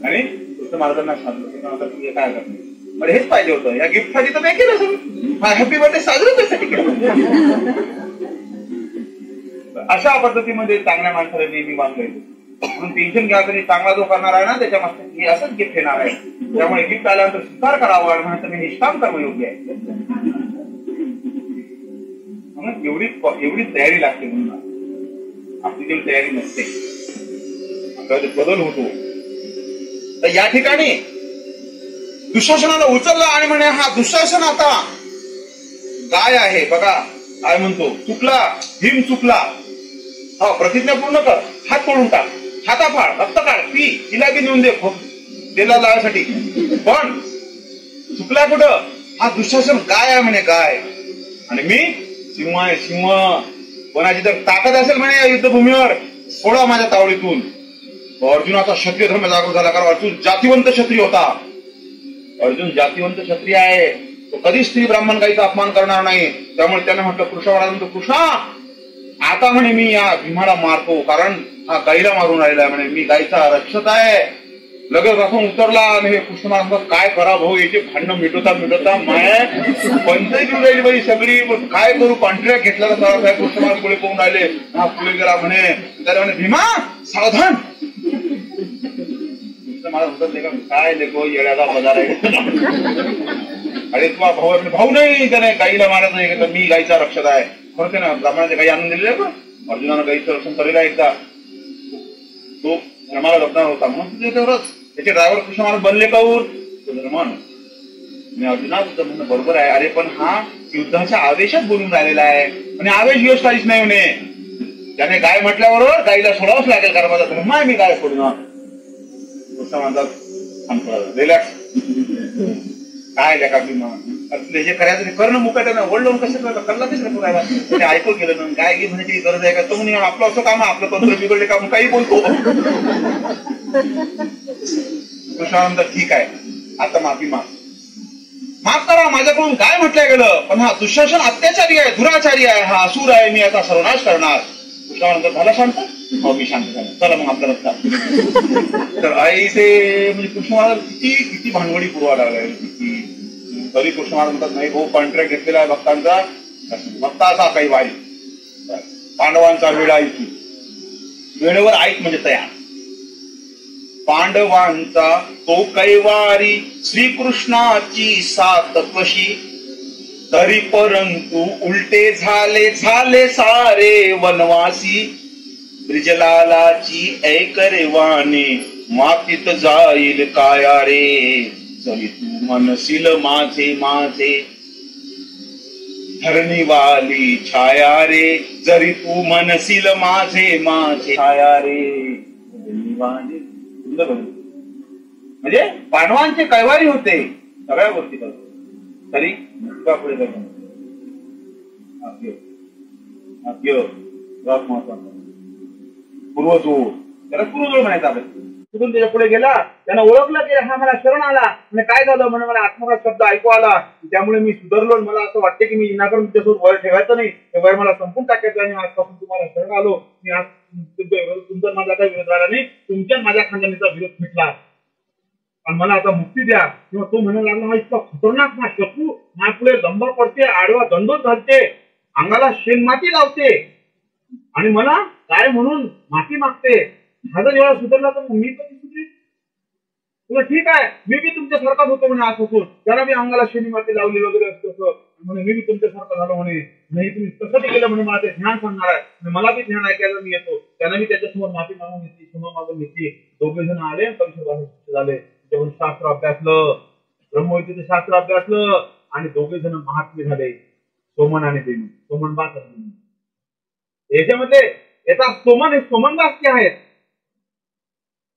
आणि कृष्ण महाराजांना सांगितलं काय करणार, मला हेच पाहिजे होतं. या गिफ्ट साठी तर नाही केलं सगळं. हॅपी बर्थडे साजरं त्यासाठी केलं. अशा पद्धतीमध्ये चांगल्या माणसाला नेहमी वागलोय. म्हणून टेन्शन घ्या तरी चांगला जो करणार आहे ना त्याच्या मागचं हे असंच गिफ्ट येणार आहे. त्यामुळे गिफ्ट आल्यानंतर स्वीकार करावा आणि म्हणून मी निष्काम कर्मयोग्य आहे. म्हणून एवढी तयारी लागते. म्हणून आपली तेवढी तयारी नसते, आपल्याला बदल होतो. तर या ठिकाणी दुःशासनाला उचलला आणि म्हणे हा दुःशासन आता गाय आहे. बघा काय म्हणतो, चुकला भीम चुकला. हा प्रतिज्ञा पूर्ण कर, हात तोडून टाक, हाताफाड, रक्त काढ, पी, तिला बी नेऊन दे तेला लावायसाठी. पण चुकला कुठं, हा दुःशासन गाय आहे म्हणे, गाय. आणि मी सिंह आहे, सिंह. कोणाची जर ताकद असेल म्हणे या युद्धभूमीवर, सोडा माझ्या तावडीतून. अर्जुनाचा क्षत्रिय धर्म जागृत झाला, कारण अर्जुन जातिवंत क्षत्रिय होता. अर्जुन जातिवंत क्षत्रिय आहे. तो कधीच स्त्री ब्राह्मण गाईचा अपमान करणार नाही. त्यामुळे त्याने म्हटलं, कृष्ण महाराज, कृष्णा आता म्हणे मी या भीमाला मारतो, कारण हा गाईला मारून राहिला आहे म्हणे. मी गाईचा रक्षक आहे. लगेच रथून उतरला आणि हे कृष्ण महाराज काय करा भाऊ, याचे भांडणं मिटवता माय पंचायत घेऊन राहिली बाई सगळी. काय करू, कॉन्ट्रॅक्ट घेतला तर साहेब कृष्ण महाराज पुढे पोहून राहिले. हा पुढे गेला म्हणे. त्याला म्हणे भीमा सावधान. मला म्हणतात का काय लेखो येड्याचा बाजार आहे. अरे तुला भाऊ नाही, त्याने गाईला मारत नाही तर मी गाईचा रक्षक आहे. खरं ते ना ब्राह्मणाच्या गाई आणून दिलेले का, अर्जुनानं गाईचं रक्षण करेल एकदा. तो धर्माला जपणार होता म्हणून त्याचे ड्रायव्हर कृष्ण महाराज बनले काऊर धर्मान. अर्जुना तुझं म्हणणं बरोबर आहे. अरे पण हा युद्धाच्या आवेशात बोलून राहिलेला आहे आणि आवेश योश काहीच नाही म्हणे. त्याने गाय म्हटल्याबरोबर गाईला सोडावंच लागेल, कारण माझा धर्म आहे, मी गाय सोडणार. कृष्ण म्हणतात रिलॅक्स, काय लेखा भीमा जे करायचं करणं मुकाट्यानं वडलं कसं कल्ला कसं करायला. त्याने ऐकून गेलं ना, काय की म्हणजे गरज आहे का, तो म्हणे आपलं असं काम, आपलं तंत्र बिघडले काम, काही बोलतो. कृष्ण ठीक आहे, आता माफी माफ करा, माझ्याकडून काय म्हटलं गेलं, पण हा दुःशासन अत्याचारी आहे, दुराचारी आहे, हा असुर आहे, मी आता सर्वनाश करणार. कृष्णानंतर झाला शांत, हो मी शांत झाला, चला मग आपला रस्ता. तर आई ते म्हणजे कृष्ण महाराज किती भांडवडी पुरवा लागलाय किती. तरी कृष्ण महाराज म्हणतात नाही भाऊ, कॉन्ट्रॅक्ट घेतलेला आहे भक्तांचा, भक्ताचा काही वाई, पांडवांचा वेळा ऐकी, वेळेवर ऐक म्हणजे तयार. पांडवांचा तो कैवारी श्रीकृष्णाची सात कशी, तरी परंतु उलटे झाले सारे वनवासी. ब्रिजलालाची ऐकरे वाणी मातीत जाईल काया रे, जरी तू मनशील माझे धरणीवाली छाया रे, जरी तू मनशील माझे छाया रे धरणीवाली. म्हणजे पांडवांचे कैवारी होते, सगळ्या गोष्टी करतो, तरी पुढे महत्वाचा पूर्वजोड, त्याला पूर्वजोड म्हणायचं. आपण तिथून त्याच्या पुढे गेला, त्यानं ओळखलं की हा मला शरण आला, म्हणजे काय झालं म्हणून मला आत्मघात शब्द ऐकू आला, त्यामुळे मी सुधारलो. मला असं वाटते की मी इनाकडून तुमच्यासोबत वर ठेवायचं नाही, ते वर मला संपून टाकायचं आणि आजपासून तुम्हाला शरण आलो. मी आज तुमचा माझा काही विरोध राहिला नाही, तुमच्याच माझ्या खानदानीचा विरोध मिटला आणि मला आता मुक्ती द्या. किंवा तो म्हणायला लागला, हा इतका खतरनाक ना शत्रू, ना पुढे लंबा पडते, आडवा दंडोत घालते, अंगाला शेणमाती लावते आणि मला काय म्हणून माफी मागते. हा जर एवढा सुधारला तर मी कधी सुधरेल? तुला ठीक आहे, मी बी तुमच्यासारखाच होतो म्हणे आजपासून, त्याला मी अंगाला शेणी माती लावली वगैरे असतो म्हणे, मी बी तुमच्यासारखं झालो म्हणे. नाही तुम्ही कसं केलं म्हणे, मला ते ध्यान सांगणार आहे, मला बी ध्यान ऐकायला मी येतो. त्याला मी त्याच्यासमोर माफी मागून घेतली, क्षमा मागून घेतली. दोघे जण आले, परिषद झाले, त्याच्यावर शास्त्र अभ्यासलं, ब्रह्मविद्येचं शास्त्र अभ्यासलं आणि दोघे जण महात्मे झाले, सोमन आणि देवी. सोमन बास याच्यामध्ये याचा सोमन हे सोमनदास आहेत,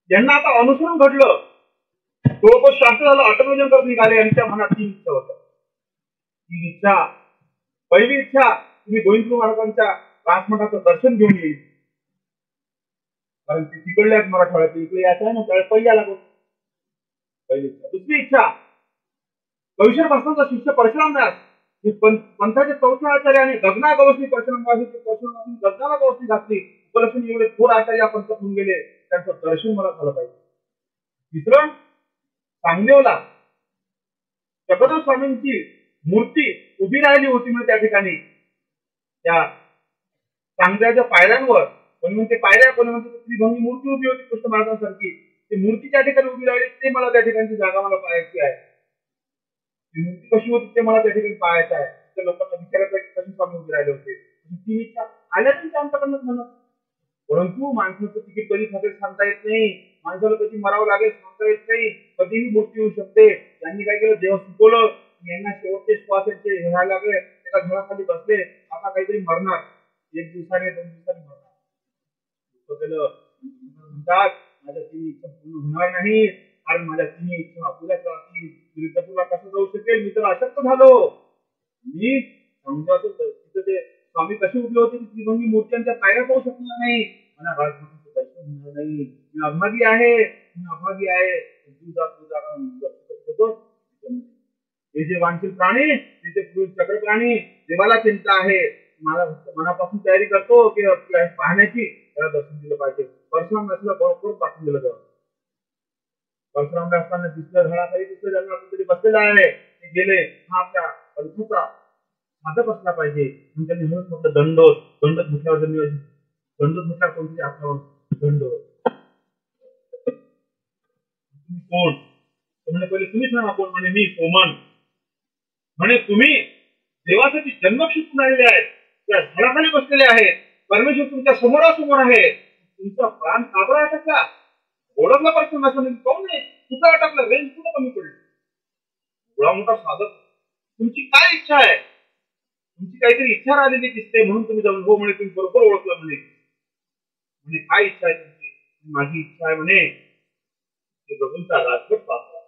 ज्यांना आता अनुसरून घडलं. तो शास्त्र झालं, अटमोजन करत निघाले आणि त्या मनात 3 इच्छा होत्या. 3 इच्छा. पहिली इच्छा, तुम्ही गोविंद महाराजांच्या राजमठाचं दर्शन घेऊन येईल, कारण ते तिकडल्या मराठवाड्यात इकडे यायचं आहे ना, त्यावेळेस पहिल्या लागतो. पहिली इच्छा. दुसरी इच्छा, कविशर बसवांचा शिष्य परशुराम दास, पंथाचे 4थे आचार्य आणि गगना गवसनी परशुराम गगनाला गवसनी घातली, उपलक्षणी एवढे थोर आचार्य आपण होऊन गेले, त्यांचं दर्शन मला झालं पाहिजे. तिसरं, सांगदेवला जगन्नाथ स्वामींची मूर्ती उभी राहिली होती म्हणजे त्या ठिकाणी त्या चांगल्याच्या पायऱ्यांवर, कोणी म्हणते पायऱ्या, कोणी म्हणते त्रिभंगी मूर्ती उभी होती कृष्ण महाराजांसारखी. ती मूर्ती त्या ठिकाणी उभी राहिली, ते मला त्या ठिकाणची जागा मला पाहायची आहे. ती मूर्ती कशी होती ते मला त्या ठिकाणी पाहायचं आहे. त्या लोकांना विचारायचं की कशी स्वामी उभी राहिले होते. ती इच्छा आल्या त्यांच्या आमच्याकडनं म्हणत. परंतु माणसाचं तिकीट कधी खाते सांगता येत नाही, माणसाला कधी मरावं लागेल सांगता येत नाही, कधीही मृत्यू येऊ शकते. त्यांनी काय केलं, देव सुकवलं, यांना शेवटचे श्वासाचे घ्यायला लागले, एका झाडाखाली बसले, आता काहीतरी मरणार, 1 दिवसाने 2 दिवसांनी मरणार. म्हणतात माझ्या 3 इच्छा पूर्ण होणार नाही, कारण माझ्या 3 इच्छा अपुऱ्याच राहतील. तीर्थपुरला कसं जाऊ शकेल, मी तर अशक्त झालो. मी समजावतो तिथं ते स्वामी कशी उभे होते, त्रिभंगी मूर्त्यांच्या पायऱ्या पाहू शकणार नाही, मला राजमाताचं दर्शन होणार नाही, मी अभागी आहे, मी अभागी आहे. हे जे वांछित प्राणी, तिथे चक्र प्राणी, देवाला चिंता आहे, मला मनापासून तयारी करतो की पाहण्याची, त्याला दर्शन दिलं पाहिजे. परशुराम असला बरोबर पाठवून दिलं जातं. परशुराम असताना दिसलं, घराखाली दिसलं, त्यांना कुठेतरी बसलेला आहे, ते गेले. हा आपल्या पंथाचा साधक असला पाहिजे. त्यांनी म्हणून म्हटलं दंडोत, दंडोत म्हटल्यावर दंडोत म्हटल्यावर कोणती आपल्यावर दंडोत. तुम्ही कोण म्हणे, पहिले तुम्ही सांगा कोण. म्हणे मी सोमन. म्हणे तुम्ही देवासाठी जन्म शिकून आलेले आहेत, त्या झाडाखाली बसलेले आहेत, परमेश्वर तुमच्या समोरासमोर आहे, तुमचा प्राण काबरा अटकला, ओळखला पाहिजे नसून कोण आहे, कुठं अटकला, रेंज कुठं कमी पडली. एवढा मोठा साधक, तुमची काय इच्छा आहे, तुमची काहीतरी इच्छा राहिलेली दिसते म्हणून तुम्ही जाऊन हो म्हणे, तुम्ही बरोबर ओळखलं म्हणे. म्हणजे काय इच्छा आहे तुमची. माझी इच्छा आहे म्हणे प्रभूंचा राजभट पाहायचा,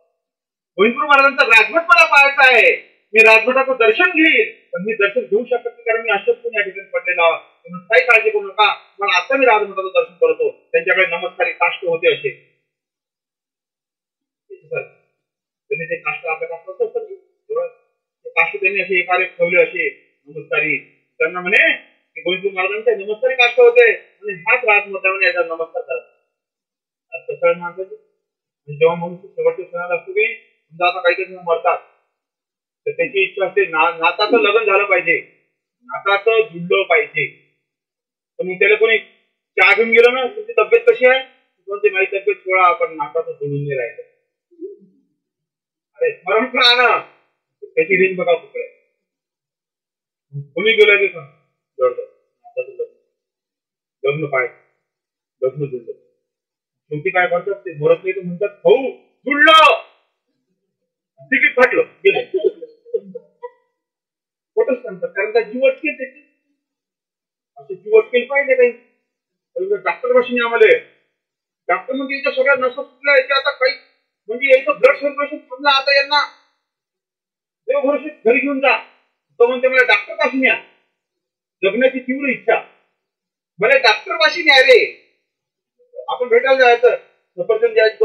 गोविंदपूर महाराजांचा राजभट मला पाहायचा आहे. मी राजभटाचं दर्शन घेईल, पण मी दर्शन घेऊ शकत नाही कारण मी अशक्त या ठिकाणी पडलेला. काही काळजी करू नका, पण आता मी राजभटाचं दर्शन करतो. त्यांच्याकडे नमस्कारी काष्ट होते असे, त्यांनी ते काष्ट आपल्या काष्ट काष्ट त्यांनी असे एकारे ठेवले असे नमस्कारी. त्यांना म्हणे की गोविंदपूर महाराजांचे नमस्कारी काष्ट होते, म्हणजे हाच राजमोठा म्हणे याचा नमस्कार करा. माणसाचे जेव्हा मनुष्य शेवटच्या क्षणाला असतो की समजा आता काही काही मरतात, तर त्याची इच्छा असते नाताचं लग्न झालं पाहिजे, नाताचं जुळलं पाहिजे. तर मग त्याला कोणी चहा घेऊन गेलं ना, तुमची तब्येत कशी आहे, कोणती माझी तब्येत सोळा, आपण नाताचं जुळून नाही राहिलं. अरे स्मरण करा ना, त्याची रेंज बघा कुठे. कोणी गेलं की नाताचं लग्न पाहिजे, लग्न जुळलं. शेवटी काय करतात ते मरत नाही, म्हणतात भाऊ जुळलं, तिकीट फाटलं गेलं. खोटच सांगतात, कारण त्या जीव अटकेल त्याची, असे जीव अटकेल पाहिजे काही. डॉक्टर पाशी आम्हाला डॉक्टर म्हणजे याच्या सगळ्या नसा सुटल्या, याच्या आता काही म्हणजे याचं ब्लड सर्क्युलेशन थांबलं, आता यांना देव भरोसे घरी घेऊन जा. तो म्हणते मला डॉक्टर पाशी न्या, जगण्याची तीव्र इच्छा, मला डॉक्टर पाशी न्या रे. आपण भेटायला जायचं, सफरचंद द्यायची,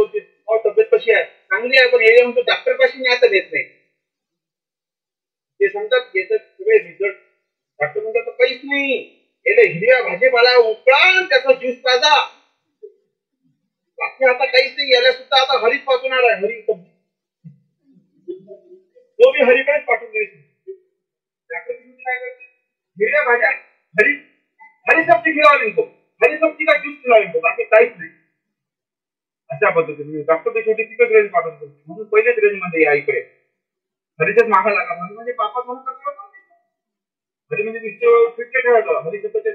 तब्येत कशी आहे, चांगली आहे, पण एरिया म्हणतो डॉक्टर पाशी न्या तर देत नाही. ते सांगतात याचं सगळे रिझल्ट, डॉक्टर म्हणतात काहीच नाही, याला हिरव्या भाजीपाला उकळा, त्याचा ज्यूस ताजा, बाकी आता काहीच नाही. याला सुद्धा आता हरीच पाठवणार आहे, हरी सब्जी, तो बी हरीकडेच पाठवून द्यायची. डॉक्टर काय करते, हिरव्या भाज्या हरी सब्जी खिलावा लिहितो, हरी सब्जी का ज्यूस खिलावा लिहितो, बाकी काहीच नाही. अशा पद्धतीने डॉक्टर शेवटी तिकट रेंज पाठवतो. म्हणून पहिलेच रेंज मध्ये या इकडे हरीच्याच मागा लागा, म्हणजे पापात म्हणून हरी म्हणजे फिटके ठेवायचं. हरी शब्दाचे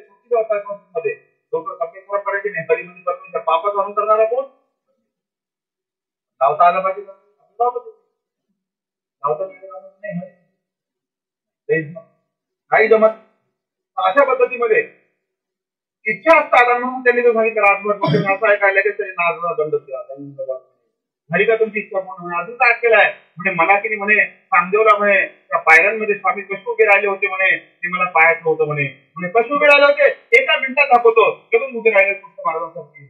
मध्ये लोक तब्येत करायची नाही, हरी म्हणजे पापात म्हणून करणारा कोण, लावता आला पाहिजे, नाही जमत. अशा पद्धतीमध्ये इच्छा असतात, म्हणून त्यांनी तो सांगितलं राजभट असं ऐकायला की तरी नाजरा बंद केला. हरी का तुमची इच्छा म्हणून अजून काय केलाय म्हणजे मला की म्हणे सांगदेवला म्हणे त्या पायऱ्यांमध्ये स्वामी कसे उभे राहिले होते म्हणे, ते मला पाहायचं होतं म्हणे. म्हणजे कसे उभे राहिले होते, एका मिनिटात दाखवतो, कधून उभे राहिले कृष्ण महाराजांसाठी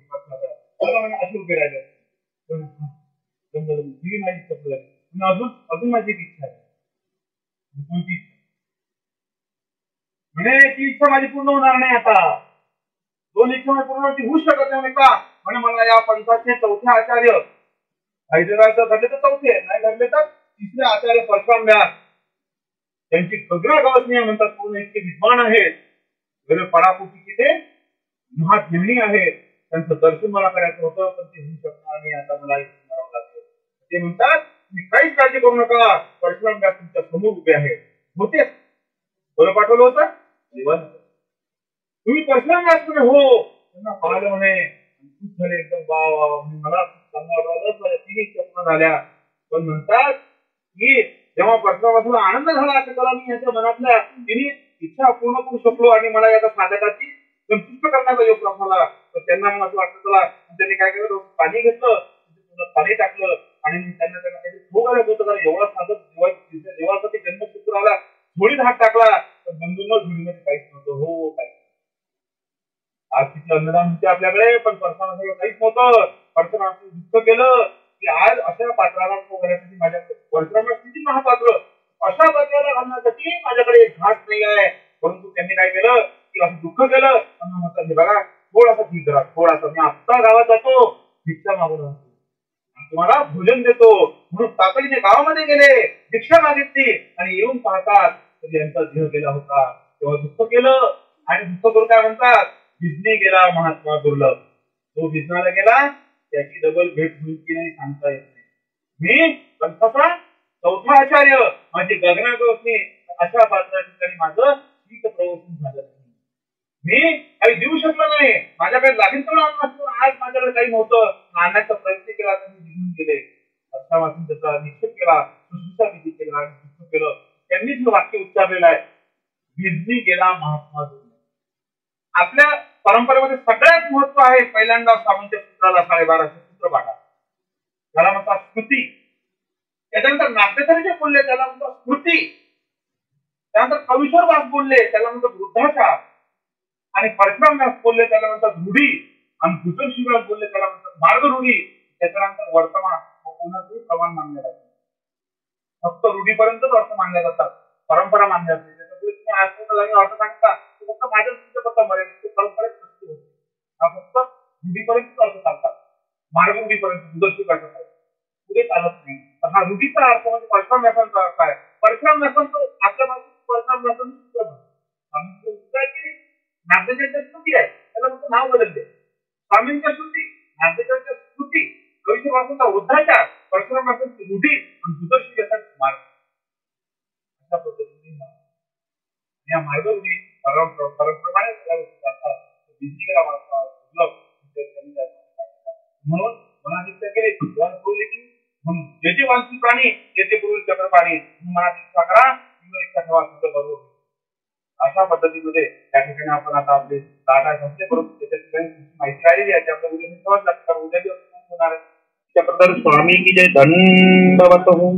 असे उभे राहिले. माझी इच्छा अजून माझी एक इच्छा आहे. कोणती इच्छा म्हणे, ती इच्छा माझी पूर्ण होणार नाही. आता 2 इच्छा पूर्ण होऊ शकत नाही का म्हणे, मला या पंथाचे 4थे आचार्य हैदराबादचं घडले तर 4थे, नाही घडले तर तिसरे आचार्य परशुराम व्यास त्यांची गगरा गवसणी म्हणतात, पूर्ण इतके विद्वान आहेत, पराकुटीचे ते महाज्ञानी आहेत. त्यांचं दर्शन मला करायचं होतं, पण ते होऊ शकणार नाही. आता मला इथे करावं लागेल. ते म्हणतात तुम्ही काहीच काळजी करू नका, परशुराम व्यास तुमच्या समोर उभे आहेत. होते बरं पाठवलं होतं देवानं. तुम्ही परशुराम व्यास म्हणे हो. त्यांना पाहिलं म्हणे खूप झाले, एकदम वा वा. मला चांगलं वाटलं, माझ्या तिन्ही इच्छा झाल्या. पण म्हणतात की जेव्हा परशुरामाला आनंद झाला की चला मी याच्या मनातल्या तिन्ही इच्छा पूर्ण करू शकलो आणि मला या साधकाची संतुष्ट करण्याचा योग मला. तर त्यांना मग असं वाटतं चला. त्यांनी काय केलं, पाणी घेतलं, पाणी टाकलं आणि त्यांना काही ठोकायला होतं. एवढा साधक देवासाठी जन्मसूत्राला थोडीच हात टाकला तर बंधूंना झुडीमध्ये काहीच नव्हतं. हो काही आज तिथे अन्नदान होते आपल्याकडे, पण परशुरामाला काहीच नव्हतं. परशुरामाने दुःख केलं की आज अशा पात्राला घालण्यासाठी माझ्याकडे परशुराम किती महापात्र, अशा पात्राला घालण्यासाठी माझ्याकडे घाट नाही आहे. परंतु त्यांनी काय केलं की असं दुःख केलं. म्हणतात हे बघा थोडासा ठीक करा, थोडासा मी आत्ता गावात जातो, भिक्षा मागून तुम्हाला भोजन देतो. म्हणून तातडीने गावामध्ये गेले, भिक्षा मागितली आणि येऊन पाहतात तर यांचा देह गेला होता. तेव्हा दुःख केलं आणि दुःख करून काय म्हणतात, भिजनी गेला महात्मा दुर्लभ. तो भिजनाला गेला त्याची डबल भेट होईल की नाही सांगता येत नाही. मी पंथाचा चौथा आचार्य, माझी गगनागोसनी अशा पात्र ठिकाणी माझं शीत प्रवचन झालं. मी काही देऊ शकलो नाही, माझ्याकडे लागेल तेवढं अन्न असतं, आज माझ्याकडे काही नव्हतं. आणण्याचा प्रयत्न केला तर मी निघून गेले. अर्थावाचून त्याचा निक्षेप केला, सुश्रूषा विधी केला आणि दुःख केलं. त्यांनीच हे वाक्य उच्चारलेलं आहे, भिजनी गेला महात्मा दुर्लभ. आपल्या परंपरेमध्ये सगळ्यात महत्व आहे पहिल्यांदा स्वामींच्या सूत्राला 12.5 सूत्र पाठा, त्याला म्हणतात स्मृती. त्याच्यानंतर नाट्यधर बोलले त्याला म्हणतात स्मृती. त्यानंतर कवीश्वर व्यास बोलले त्याला म्हणतात वृद्धाचार. आणि परशुराम व्यास बोलले त्याला म्हणतात रूढी. आणि भूषण शिवराज बोलले त्याला म्हणतात मार्ग रूढी. त्याच्यानंतर वर्तमान कोणाचंही प्रमाण मानले जाते. फक्त रूढीपर्यंतच अर्थ मानले जातात, परंपरा मानल्या जाते. त्याच्यामुळे तुम्ही आज अर्थ सांगता फक्त माझ्या तुमच्याबद्दल मरेल, परंपरेत नसते होते. हा फक्त रूढीपर्यंतच अर्थ चालतात, मार्ग रूढीपर्यंत भूषण शिवराज पुढे चालत नाही. तर हा रूढीचा अर्थ म्हणजे परशुराम व्यासांचा अर्थ आहे. परशुराम व्यासांचं आपल्या मागे परशुराम व्यासांचं सूत्र नाट्यधरांच्या स्मृती आहे, त्याला फक्त नाव बदलले. स्वामींच्या स्मृती, नाट्यधरांच्या स्मृती, कवीश्वर व्यासांचा वृद्धाचार, परशुराम व्यासांची रूढी आणि भूषण व्यासांचे मार्ग. अशा पद्धतीने या मार्ग रूढी परंपरेप्रमाणे म्हणून मनात केले म्हणून जे जे वांछित प्राणी ते पूर्वी चक्रपाणी मनात इच्छा करा, इच्छा ठेवा, बरोबर. अशा पद्धतीमध्ये त्या ठिकाणी आपण आता आपले डाटा संस्थे परंतु त्याच्या ठिकाणी माहिती राहिलेली आहे. आपल्या उद्या ठेवाच लागतं, उद्या दिवस होणार आहे. त्याबद्दल स्वामी की जय, दंडवत हो.